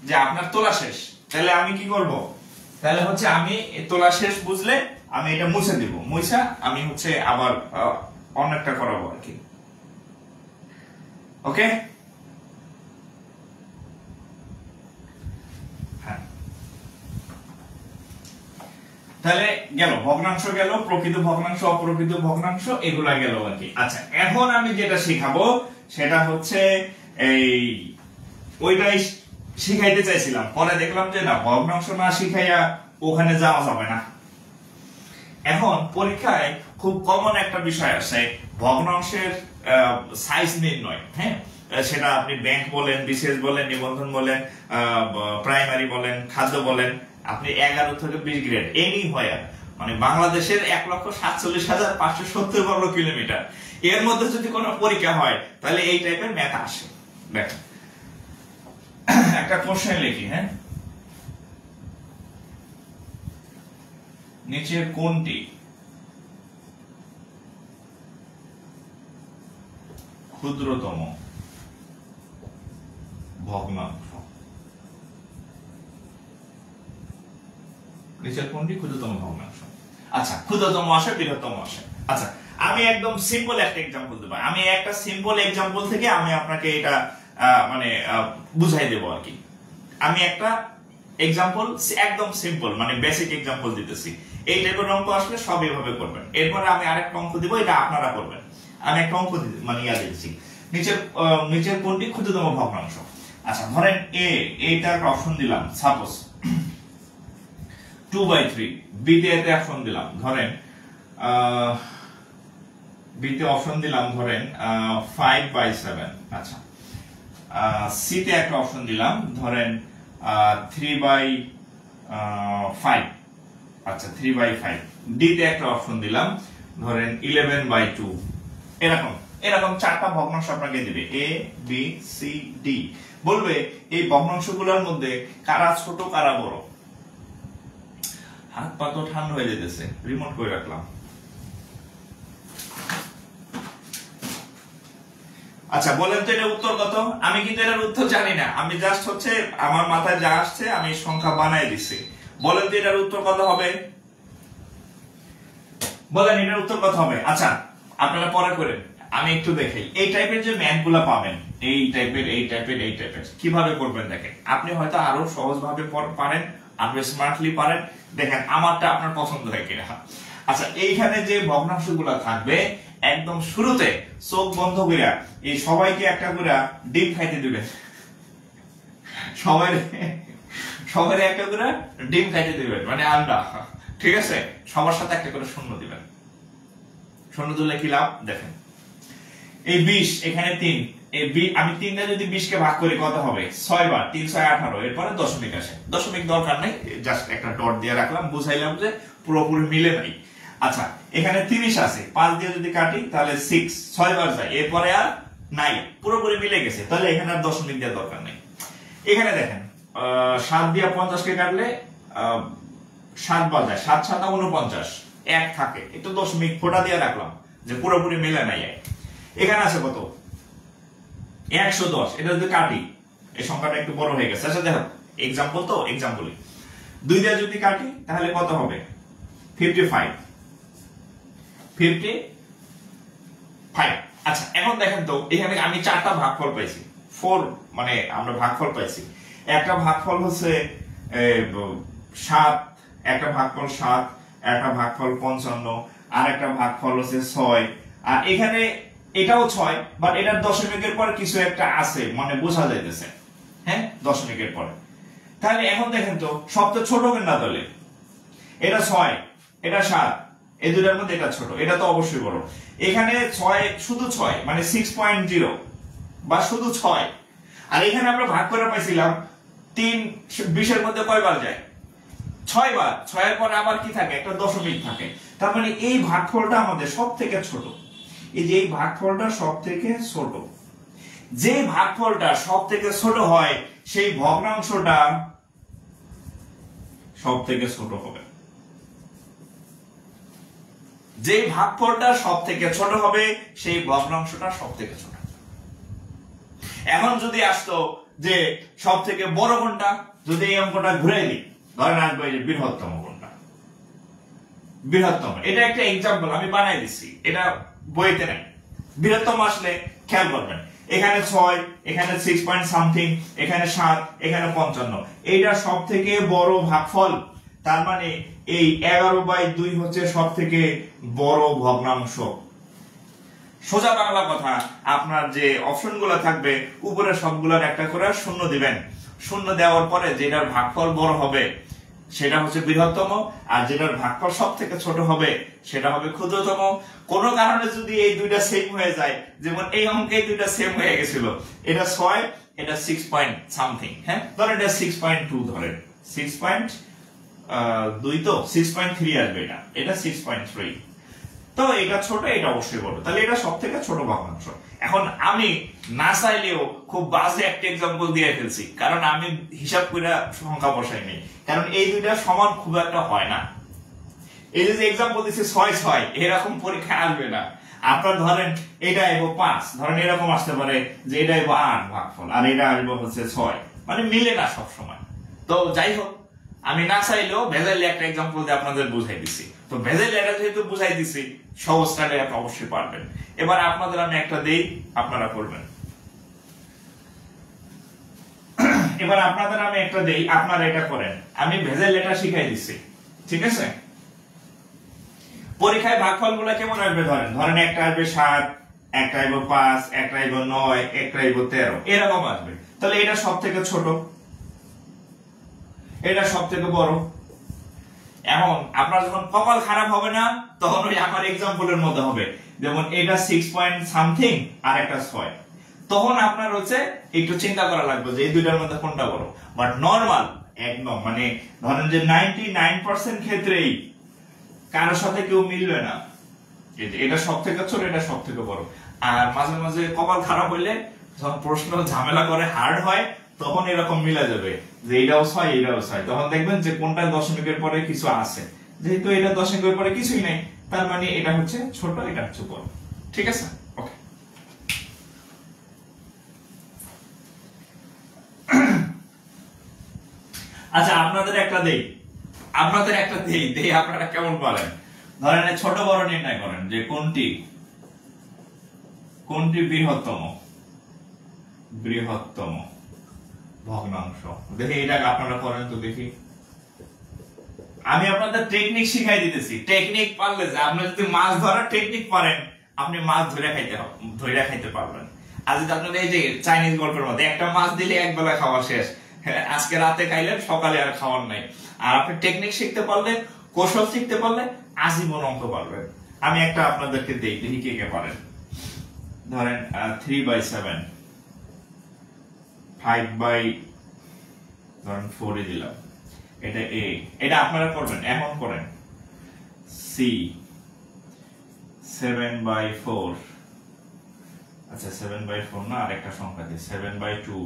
Speaker 1: যে আপনার তোলা শেষ। তাহলে আমি কি করব, তাহলে হচ্ছে আমি তোলা শেষ বুঝলে আমি এটা মুছে দিব, মুছা আমি হচ্ছে আবার অনেকটা করাবো আর কি। ওকে, হ্যাঁ, তাহলে গেল ভগ্নাংশ, গেল প্রকৃত ভগ্নাংশ, অপ্রকৃত ভগ্নাংশ, এগুলা গেল আর কি। আচ্ছা, এখন আমি যেটা শিখাবো সেটা হচ্ছে এই ওইটাই শিখাইতে চাইছিলাম, পরে দেখলাম যে না, ভগ্নাংশ না শিখাইয়া ওখানে যাওয়া যাবে না। এখন পরীক্ষায় খুব কমন একটা বিষয় আছে, ভগ্নাংশের সাইজ নির্ণয়। হ্যাঁ, সেটা আপনি ব্যাংক বলেন, বিশেষ বলেন, নিবন্ধন বলেন, প্রাইমারি বলেন, খাদ্য বলেন, আপনি 11 থেকে 20 গ্রেড এনি হয়, মানে বাংলাদেশের 1,47,570 বর্গ কিলোমিটার, এর মধ্যে যদি কোনো পরীক্ষা হয় তাহলে এই টাইপের ম্যাথ আসে। দেখেন, একটা কোশ্চেন লিখি। হ্যাঁ, নিচের কোনটি ক্ষুদ্রতম ভগ্নাংশ? নিচের কোনটি ক্ষুদ্রতম ভগ্নাংশ? আচ্ছা, ক্ষুদ্রতম আসে, বৃহত্তম আসে। আচ্ছা, আমি একদম সিম্পল একটা এক্সাম্পল দেব, আমি একটা সিম্পল এক্সাম্পল থেকে আমি আপনাকে এটা মানে বুঝাই দেব আর কি। আমি একটা এক্সাম্পল একদম সিম্পল মানে বেসিক এক্সাম্পল দিতেছি, এই টাইপের অঙ্ক আসলে সব এইভাবে করবেন। এরপরে আমি আরেকটা অঙ্ক দিব, এটা আপনারা করবেন। আমি একটা অঙ্ক মানে দিচ্ছি, নিচের কোনটি ক্ষুদ্রতম ভগ্নাংশ। আচ্ছা, ধরেন এইটা একটা অপশন দিলাম, সাপোজ 2/3, বি তে একটা অপশন দিলাম, ধরেন বি তে অপশন দিলাম ধরেন 5/7। আচ্ছা, সি তে একটা অপশন দিলাম ধরেন 3/5। আচ্ছা, 3/5। ডি তে একটা অপশন দিলাম ধরেন 11/2। এরকম চারটা ভগ্নাংশ আপনাকে দিবে, এ বি সি ডি। বলবে এই ভগ্নাংশগুলোর মধ্যে কারা ছোট কারা বড়। হাত পা তো ঠান্ডা হয়ে যেতেছে, রিমোট করে রাখলাম। আচ্ছা, বলেন তো এটা উত্তর কত? আমি কিন্তু এটার উত্তর জানি না, আমি জাস্ট হচ্ছে আমার মাথায় যা আসছে আমি সংখ্যা বানাই দিচ্ছি। বলেন তো এটার উত্তর কত হবে? বলেন এটার উত্তর কত হবে? আচ্ছা, আপনারা পরে করেন, আমি একটু দেখাই। এই টাইপের যে ম্যাথগুলো পাবেন, এই টাইপের কিভাবে করবেন দেখেন। আপনি হয়তো আরো সহজ ভাবে পারেন, আরো স্মার্টলি পারেন। দেখেন আমারটা আপনার পছন্দ হয় কিনা। আচ্ছা, এইখানে যে ভগ্নাংশগুলো থাকবে একদম শুরুতে চোখ বন্ধ কইরা এই সবাইকে একটা করে ডিম খাইতে দিবেন। সবাই একটা করে ডিম খাইতে দিবেন, মানে আন্ডা। ঠিক আছে, সবার সাথে একটা করে শূন্য দিবেন। শূন্য দিলে কি লাভ দেখেন, এই 20, এখানে 3, আমি 3টা যদি 20 কে ভাগ করি কত হবে? 6 বার, 3 6 18। এরপরে দশমিক আসে, দশমিক দরকার নাই, জাস্ট একটা ডট দিয়ে রাখলাম, বুঝাইলাম যে পুরোপুরি মিলে নাই। আচ্ছা, এখানে 30 আছে, 5 দিয়ে যদি কাটি তাহলে 6 বার যায়, এরপরে আর নাই, পুরোপুরি মিলে গেছে, তাহলে এখানে আর দশমিক দেওয়ার দরকার নেই। এখানে দেখেন 7 দিয়ে 50 কে কাটলে 7 বাজায়, 7 7 49, 1 থাকে, একটু দশমিক ফোঁটা দিয়ে রাখলাম যে পুরোপুরি মিলে নাই। এখানে আছে কত 110, এটা যদি কাটি এই সংখ্যাটা একটু বড় হয়ে গেছে। আচ্ছা দেখো এক্সাম্পল তো, এক্সাম্পলই 2 দিয়ে যদি কাটি তাহলে কত হবে 55। আচ্ছা এখন দেখেন তো এখানে আমি 4টা ভাগফল পাইছি, 4 মানে আমরা ভাগফল পাইছি। একটা ভাগফল হচ্ছে 7, একটা ভাগফল 7, একটা ভাগফল 55, আর একটা ভাগফল হচ্ছে 6, আর এখানে এটাও 6, বাট এটার দশমিকের পর কিছু একটা আছে মানে বোঝা যাইতেছে, হ্যাঁ দশমিকের পরে। তাহলে এখন দেখেন তো সবচেয়ে ছোট কোনটা, তাহলে এটা 6, এটা 7, এই দুটার মধ্যে এটা ছোট, এটা তো অবশ্যই বড়। এখানে 6 শুধু 6 মানে 6.0 বা শুধু 6, আর এখানে আমরা ভাগ করে পাইছিলাম 3 20 এর মধ্যে কয়বার যায় 6 বার, 6 এর পরে আবার কি থাকে একটা দশমিক থাকে, তার মানে এই ভাগফলটা আমাদের সবথেকে ছোট। এই যে এই ভাগফলটা সবথেকে ছোট, যে ভাগফলটা সবথেকে ছোট হয় সেই ভগ্নাংশটা সবথেকে ছোট হবে। যে ভাগফলটা সবথেকে ছোট হবে সেই ভগ্নাংশটা সবথেকে ছোট। এখন যদি আসতো যে সবথেকে বড় কোনটা, যদি এই অঙ্কটা ঘুরে দিই, ধরেন আসবে যে বৃহত্তম কোনটা, বৃহত্তম, এটা একটা এক্সাম্পল আমি বানাই দিচ্ছি, এটা বইতে নাই। বৃহত্তম আসলে খেয়াল করবেন এখানে 6, এখানে 6 পয়েন্ট সামথিং, এখানে 7, এখানে 55, এইটা সবথেকে বড় ভাগফল। তার মানে এই 11/2 হচ্ছে সবথেকে বড় ভগ্নাংশ। সোজা বাংলা কথা, আপনার যে অপশনগুলো থাকবে উপরে সবগুলোর একটা করে শূন্য দিবেন, শূন্য দেওয়ার পরে যেটার ভাগফল বড় হবে সেটা হচ্ছে বৃহত্তম, আর যেটার ভাগফল সবথেকে ছোট হবে সেটা হবে ক্ষুদ্রতম। কোন কারণে যদি এই দুইটা সেম হয়ে যায়, যেমন এই অঙ্কে দুইটা সেম হয়ে গেছিল, এটা 6, এটা 6 পয়েন্ট সামথিং, হ্যাঁ ধরেন এটা 6.2, ধরেন 6.2 তো 6.3 আসবে, এটা 6.3, তো এটা ছোট, এটা অবশ্যই বড়, তাহলে এটা সবথেকে ছোট ভগ্নাংশ। এখন আমি না চাইলেও খুব বাজে একটা এক্সাম্পল দিয়ে ফেলছি, কারণ আমি হিসাব করে সংখ্যা বসাইনি, কারণ এই দুইটা সমান খুব একটা হয় না। এই যে এক্সাম্পল দিচ্ছি 6 6, এরকম পরীক্ষা আসবে না। আপনার ধরেন এটা আইবো 5, ধরেন এরকম আসতে পারে যে এটা আইবো 8 ভাগফল, আর এটা আসবো হচ্ছে 6, মানে মিলে না সব সময়। তো যাই হোক, আমি না চাইলেও ভেজাইলে একটা এক্সাম্পল দিয়ে আপনাদের বুঝাই দিছি। তো ভেজাইলে এটা যেহেতু বুঝাই দিছি, সহজটাকে আপনি অবশ্যই পারবেন। এবার আপনাদের আমি একটা দেই, আপনারা করবেন। এবার আপনাদের আমি একটা দেই, আপনারা এটা করেন। আমি ভেজাইলেটা শিখাই দিছি, ঠিক আছে? পরীক্ষায় ভাগফলগুলো কেমন আসবে, ধরেন একটা আসবে 7, একটা আসবে 5, একটা আসবে 9, একটা আসবে 13, এরকম আসবে। তাহলে এটা সবথেকে ছোট, এটা সবথেকে বড়। এখন আপনার যখন কপাল খারাপ হবে না, তখন ওই আমার এক্সাম্পলের মধ্যে হবে, যেমন এটা 6 পয়েন্ট সামথিং আর একটা 6, তখন আপনার হচ্ছে একটু চিন্তা করা লাগবে যে এই দুইটার মধ্যে কোনটা বড়। বাট নরমাল একদম মানে ধরেন যে 99% ক্ষেত্রেই কারোর সাথে কেউ মিলবে না, এটা সবথেকে ছোট, এটা সবথেকে বড়। আর মাঝে মাঝে কপাল খারাপ হইলে যখন প্রশ্ন ঝামেলা করে হার্ড হয়, তখন এরকম মিলা যাবে যে এটাও 6, এটাও 6, তখন দেখবেন যে কোনটা দশমিকের পরে কিছু আছে, যেহেতু এটা দশমিকের পরে কিছুই নাই, তার মানে এটা হচ্ছে ছোট, এটা হচ্ছে বড়। ঠিক আছে, ওকে। আচ্ছা আপনাদের একটা দেই, আপনারা কেমন পারেন? ধরেন ছোট বড় নির্ণয় করেন যে কোনটি বৃহত্তম ভগ্নাংশ। দেখি এটা আপনারা করেন তো দেখি। আমি আপনাদের টেকনিক শিখাই দিতেছি, টেকনিক পারলে যে আপনি যদি মাছ ধরার টেকনিক পারেন, আপনি মাছ ধরে খাইতে পারবেন। আর যদি আপনাদের এই যে চাইনিজ গল্পের মধ্যে একটা মাছ দিলে এক বেলা খাওয়া শেষ, আজকে রাতে খাইলেন সকালে আর খাওয়ার নাই। আর আপনি টেকনিক শিখতে পারলে, কৌশল শিখতে পারলে আজীবন অঙ্ক পারবেন। আমি একটা আপনাদেরকে দেই, দেখি কে কে পারেন। ধরেন 3/7, 5/4 দিলাম, এটা A, এটা আপনারা করবেন, এখন করেন। C 7/4, আচ্ছা 7/4 না, আরেকটা সংখ্যা দিই 7/2।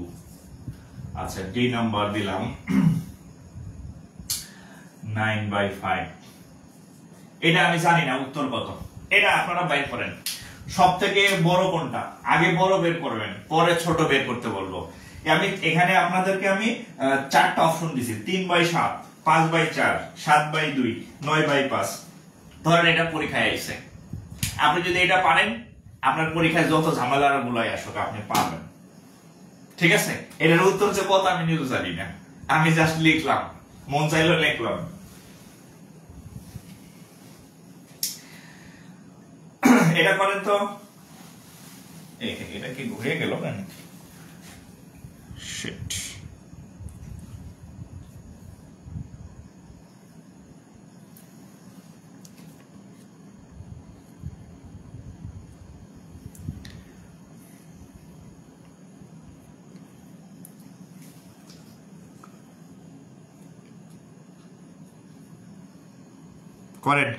Speaker 1: আচ্ছা ডি নাম্বার দিলাম 9/5। এটা আমি জানি না উত্তর কত, এটা আপনারা বাইর করেন। সব থেকে বড় কোনটা, আগে বড় বের করবেন, পরে ছোট বের করতে বলবো। আমি এখানে আপনাদেরকে আমি 4টা অপশন দিছি, 3/7, 5/4, 7/2, 9/5। ধরেন এটা পরীক্ষায় আইছে, আপনি যদি এটা পারেন, আপনার পরীক্ষায় যত ঝামেলার গুলাই আসুক আপনি পারবেন। ঠিক আছে, এটার উত্তর হচ্ছে কত আমি নিজে জানি না, আমি জাস্ট লিখলাম, মন চাইলো লিখলাম। এটা করেন তো, এটা কি ঘুরে গেল না? শিট। করেন।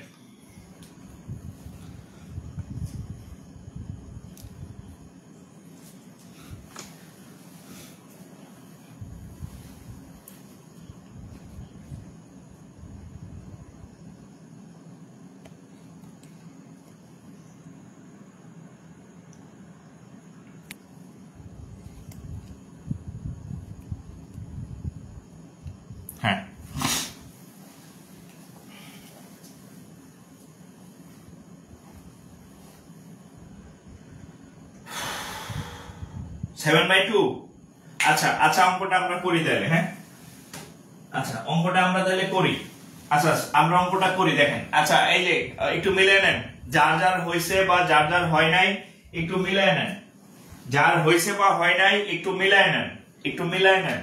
Speaker 1: হ্যাঁ 7/2। আচ্ছা আচ্ছা, অঙ্কটা আমরা করি তাহলে। হ্যাঁ আচ্ছা, অঙ্কটা আমরা তাহলে করি। আচ্ছা আমরা অঙ্কটা করি, দেখেন। আচ্ছা এই যে একটু মিলিয়ে নেন, যার যার হইছে বা যার যার হয় নাই একটু মিলিয়ে নেন, যার হইছে বা হয় নাই একটু মিলিয়ে নেন, একটু মিলিয়ে নেন।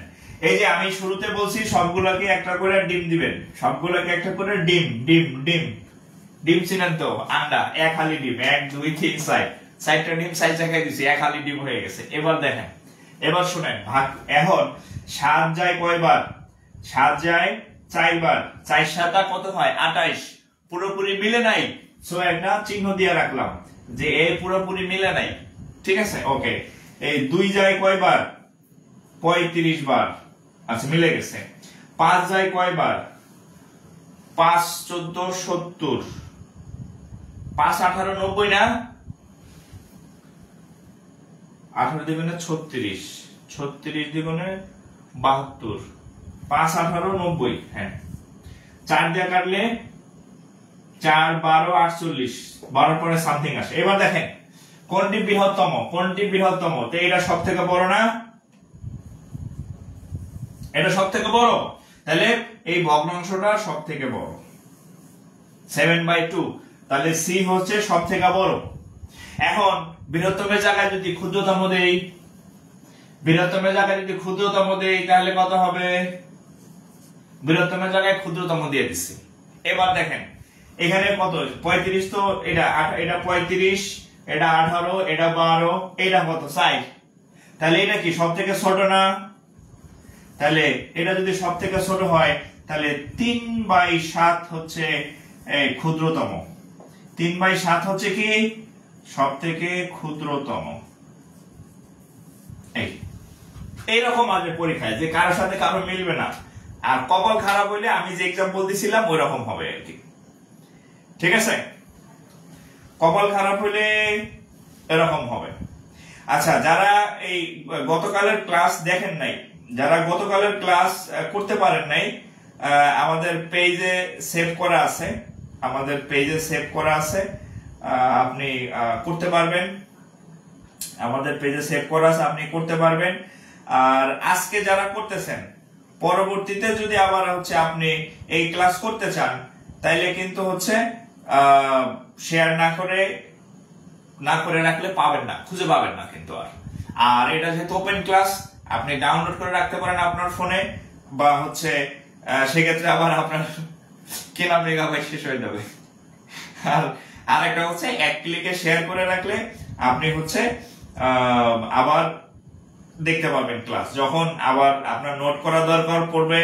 Speaker 1: এই যে আমি শুরুতে বলছি সবগুলোকে একটা করে ডিম দিবেন, সবগুলোকে একটা করে ডিম ডিম ডিম ডিম চিনেন তো, আন্ডা, এক হালি ডিম, 1 2 3 4টা ডিম সাইজ দেখাই দিছি, এক হালি ডিম হয়ে গেছে। এবার দেখেন, এবার শুনেন ভাগ। এখন 7 যায় কয়বার? 7 যায় 4 বার, 4 7 কত হয়? 28। পুরোপুরি মিলে নাই, সো একটা চিহ্ন দিয়ে রাখলাম যে এই পুরোপুরি মিলে নাই। ঠিক আছে, ওকে। এই 2 যায় কয়বার? 35 বার। আচ্ছা মিলে গেছে। 5 যায় কয়বার? 5 14 70, 5 18 90 না, 18 দ্বিগুণে 36, 36 দ্বিগুণে 72, 5 18 90। হ্যাঁ 4 দিয়ে কাটলে 4 12 48, 12 পরে সামথিং আসে। এবার দেখেন কোনটি বৃহত্তম, কোনটি বৃহত্তম? তো এটা সব থেকে বড় না, এটা সব থেকে বড়, তাহলে এই ভগ্নাংশটা সব থেকে বড় 7/2, তাহলে সি হচ্ছে সব থেকে বড়। এখন বৃহত্তমের জায়গায় যদি ক্ষুদ্রতম দেই, বৃহত্তমের জায়গায় যদি ক্ষুদ্রতম দেই তাহলে কত হবে? বৃহত্তমের জায়গায় ক্ষুদ্রতম দিয়ে দিচ্ছি। এবার দেখেন এখানে কত? 35, তো এটা 35, এটা 18, এটা 12, এটা কত? 4। তাহলে এটা কি সব থেকে ছোট না? তাহলে এটা যদি সব থেকে ছোট হয় তাহলে 3/7 হচ্ছে ক্ষুদ্রতম। 3/7 হচ্ছে কি সব থেকে ক্ষুদ্রতম। এইরকম আসবে পরীক্ষায়, যে কারোর সাথে কারো মিলবে না, আর কপাল খারাপ হইলে আমি যে এক্সাম্পল দিছিলাম ওই রকম হবে আর কি। ঠিক আছে, কপাল খারাপ হইলে এরকম হবে। আচ্ছা যারা এই গতকালের ক্লাস দেখেন নাই, যারা গতকালের ক্লাস করতে পারেন নাই, আমাদের পেজে সেভ করা আছে, আমাদের পেজে সেভ করা আছে, আপনি করতে পারবেন, আমাদের পেজে সেভ করা আছে, আপনি করতে পারবেন। আর আজকে যারা করতেছেন, পরবর্তীতে যদি আবার হচ্ছে আপনি এই ক্লাস করতে চান তাইলে কিন্তু হচ্ছে শেয়ার না করে রাখলে পাবেন না, খুঁজে পাবেন না কিন্তু। আর এটা যেহেতু ওপেন ক্লাস, আপনি ডাউনলোড করে রাখতে পারেন আপনার ফোনে, বা হচ্ছে সেক্ষেত্রে আবার আপনার কেনা মেগাবাইট শেষ হয়ে যাবে। আর একটা হচ্ছে এক ক্লিকে শেয়ার করে রাখলে আপনি হচ্ছে আবার দেখতে পারবেন ক্লাস, যখন আবার আপনার নোট করা দরকার পড়বে,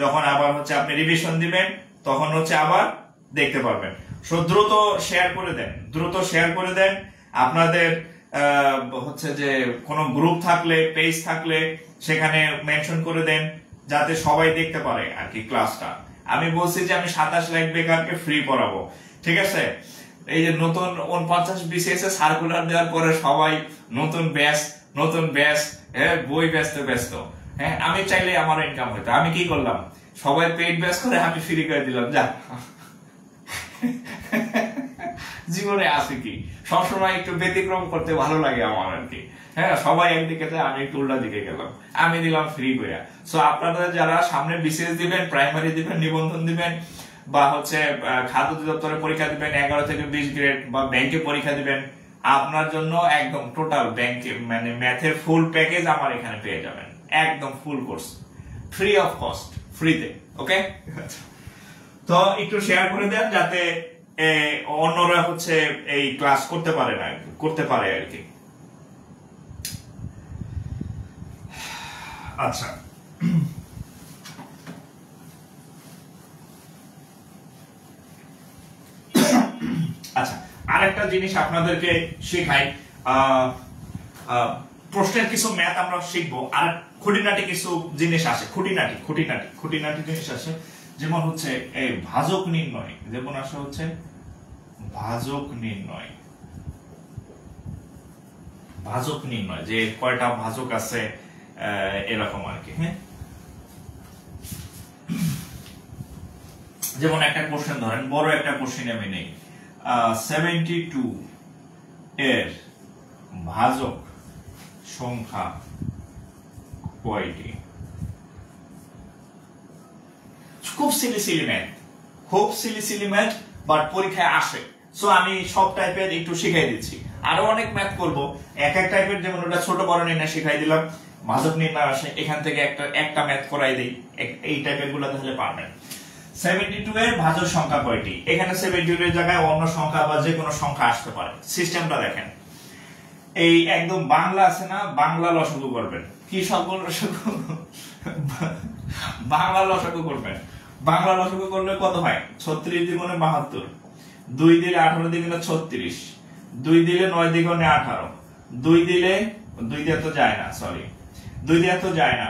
Speaker 1: যখন আবার হচ্ছে আপনি রিভিশন দিবেন, তখন হচ্ছে আবার দেখতে পারবেন। সো দ্রুত শেয়ার করে দেন, দ্রুত শেয়ার করে দেন। আপনাদের হচ্ছে যে কোনো গ্রুপ থাকলে, পেজ থাকলে সেখানে মেনশন করে দেন, যাতে সবাই দেখতে পারে আর কি ক্লাসটা। আমি বলছি যে আমি 27 লাখ বেকারকে ফ্রি পড়াবো, ঠিক আছে। এই যে নতুন 49 BCS এ সার্কুলার দেওয়ার পরে সবাই নতুন ব্যাচ, হ্যাঁ, বই ব্যস্ত, হ্যাঁ। আমি চাইলে আমার ইনকাম হইতো, আমি কি করলাম, সবাই পেইড ব্যাচ করে আমি ফ্রি করে দিলাম, যা। জীবনে আছে কি, সবসময় একটু ব্যতিক্রম করতে ভালো লাগে আমার আর কি, হ্যাঁ। সবাই একদিকে যায়, আমি একটু উল্টা দিকে গেলাম, আমি দিলাম ফ্রি করে। সো আপনারা যারা সামনে বিসিএস দিবেন, প্রাইমারি দিবেন, নিবন্ধন দিবেন, বা হচ্ছে খাদ্য অধিদপ্তরে পরীক্ষা দিবেন 11 থেকে 20 গ্রেড, বা ব্যাংকে পরীক্ষা দিবেন, আপনার জন্য একদম টোটাল ব্যাংকে মানে ম্যাথের ফুল প্যাকেজ আমার এখানে পেয়ে যাবেন, একদম full course, free of cost, ফ্রিতে। ওকে, তো একটু শেয়ার করে দেন যাতে অন্যরা হচ্ছে এই ক্লাস করতে পারে আর কি। আচ্ছা, আচ্ছা, আরেকটা জিনিস আপনাদেরকে শেখাই, প্রশ্নের কিছু ম্যাথ আমরা শিখবো, আর খুঁটিনাটি কিছু জিনিস আছে, খুঁটিনাটি জিনিস আছে, যেমন হচ্ছে এই ভাজক নির্ণয়, যেমন আসে হচ্ছে ভাজক নির্ণয়, যে কয়টা ভাজক আছে এরকম আর কি, হ্যাঁ। যেমন একটা কোশ্চেন ধরেন, বড় একটা কোশ্চেন আমি নেই, 72 এর ভাজক সংখ্যা কয়টি? খুব সিলি ম্যাথ, বাট পরীক্ষায় আসে। সো আমি সব টাইপের একটু শিখাই দিচ্ছি, আরো অনেক ম্যাথ করব, এক টাইপের, যেমন ওটা ছোট বড় নির্ণয় শিখাই দিলাম, ভাজক নির্ণয় আসে, এখান থেকে একটা ম্যাথ করাই দেই, এই টাইপের গুলো তাহলে পারবেন। 72 এর ভাজক সংখ্যা কয়টি? এখানে 72 এর জায়গায় অন্য সংখ্যা বা যে কোনো সংখ্যা আসতে পারে। সিস্টেমটা দেখেন, এই একদম বাংলা আছে না, বাংলা লসাগু করবেন। কি সকল লসাগু? বাংলা লসাগু করবেন। বাংলা লসাগু করলে কত হয়? 36 দ্বিগুণে 72, 2 দিলে 18 দ্বিগুণে 36, 2 দিলে 9 দ্বিগুণে 18, 2 দিয়ে তো যায় না, সরি, 2 দিয়ে তো যায় না,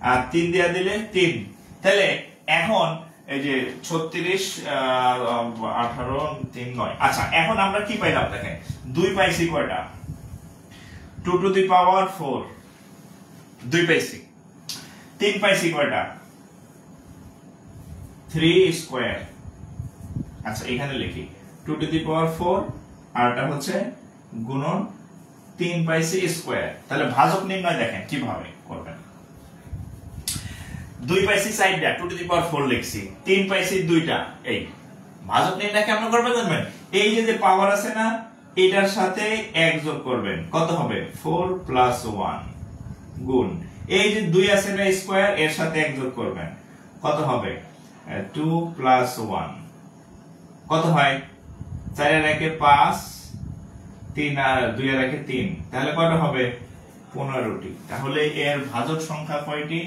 Speaker 1: আর 3 দিয়ে দিলে 3। তাহলে এখন এই যে 36, 18, 3, 9। আচ্ছা, এখন আমরা কি পাইলাম দেখেন, 2 পাইছি কয়টা? 2 টু দি পাওয়ার 4, 2 পাইছি। 3 পাইছি কয়টা? 3 স্কয়ার। আচ্ছা, এখানে লিখি 2 টু দি পাওয়ার 4, আর এটা হচ্ছে গুণন 3 পাইছি স্কয়ার। তাহলে ভাজক নির্ণয় দেখেন কিভাবে করবেন। 2 পাইছি সাইডটা, 2 টু দি পাওয়ার 4 লিখছি, 3 পাইছি দুইটা। এই ভাজক নির্ণয় কেমন করবেন জানেন? এই যে পাওয়ার আছে না, এটার সাথে 1 যোগ করবেন, কত হবে? 4 প্লাস 1 গুণ এই যে 2 আছে না স্কয়ার, এর সাথে 1 যোগ করবেন, কত হবে? 2 প্লাস 1, কত হয়? 4 এর 1 5, 3 আর 2 এর 1 3, তাহলে কত হবে? 15টি। তাহলে এর ভাজক সংখ্যা কয়টি?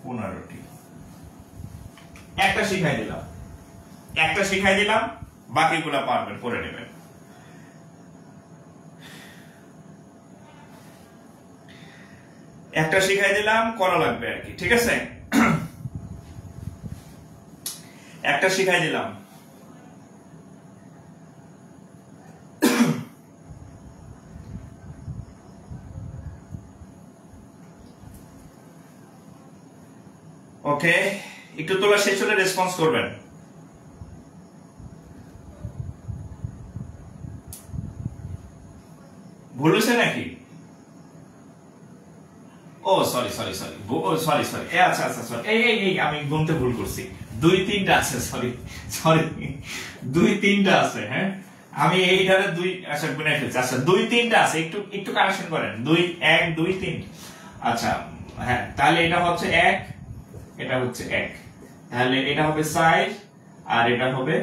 Speaker 1: 15টি। একটা শিখাই দিলাম, বাকিগুলো পারবেন, পড়ে নেবেন। একটা শিখাই দিলাম, করা লাগবে আর কি, ঠিক আছে? একটা শিখাই দিলাম। ওকে, একটু তোলা শেষ হলে রেসপন্স করবেন। ভুল হয়েছে নাকি? ও সরি, আচ্ছা, এই আমি গুনতে ভুল করছি, 2-3টা আছে, সরি 2-3টা আছে, হ্যাঁ। আমি এইটারে 2, আচ্ছা গুনে ফেলছি। আচ্ছা, 2-3টা আছে, একটু কারেকশন করেন। 1 2 3, আচ্ছা, হ্যাঁ। তাহলে এটা হচ্ছে 1, এটা হচ্ছে 1, তাহলে এটা হবে 4, আর এটা হবে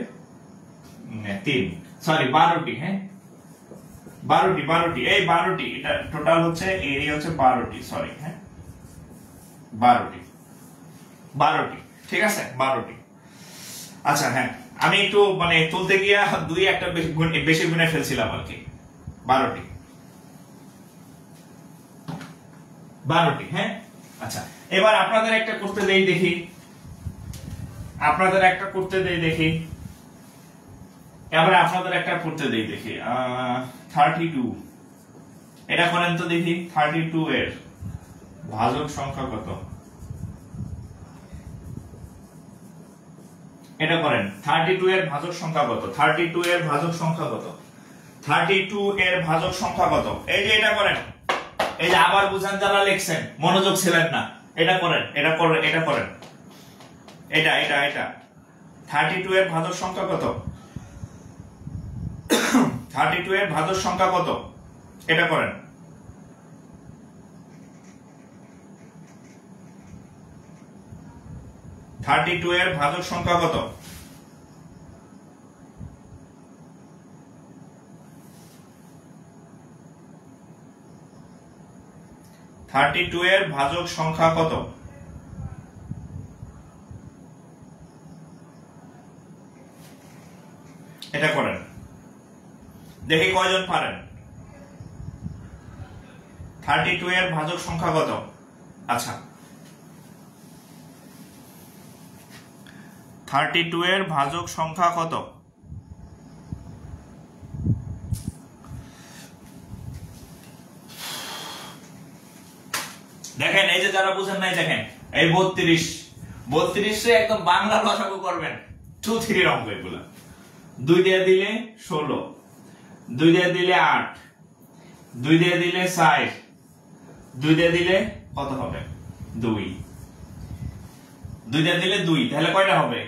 Speaker 1: 3, সরি 12টি, হ্যাঁ 12টি, এই 12টি, এটা টোটাল হচ্ছে এরিয়া হচ্ছে 12টি, সরি, হ্যাঁ 12টি, ঠিক আছে, 12টি। আচ্ছা, হ্যাঁ, আমি একটু মানে তুলতে গিয়া 2 একটা বেশি গুণে ফেলছিলাম আর কি। 12টি 12টি। হ্যাঁ, আচ্ছা এবার আপনাদের একটা করতে দেই দেখি, এবার আপনাদের একটা করতে দেই দেখি। 32, এটা করেন তো দেখি। 32 এর ভাজক সংখ্যা কত? এটা করেন। 32 এর ভাজক সংখ্যা কত? 32 এর ভাজক সংখ্যা কত? 32 এর ভাজক সংখ্যা কত? এই যে এটা করেন, এই যে আবার বুঝান যারা লিখছেন, মনোযোগ ছিলেন না, এটা করেন, এটা করেন, এটা 32 এর ভাজক সংখ্যা কত? 32 এর ভাজক সংখ্যা কত? এটা করেন। এর ভাজক সংখ্যা কত? এর ভাজক সংখ্যা কত? এটা করেন, দেখি কয়জন পারেন। 32 এর ভাজক সংখ্যা কত? আচ্ছা 32 এর ভাজক সংখ্যা কত? দেখেন, এই যে যারা বুঝেন নাই, দেখেন এই 32 রে একদম বাংলা লসাগু করবেন, 2 3 অঙ্ক এগুলা। 2 দিয়ে দিলে 16, 2 দিয়ে দিলে 8, 2 দিয়ে দিলে 4, 2 দিয়ে দিলে কত হবে? 2 দিয়ে দিলে 2, তাহলে কয়টা হবে?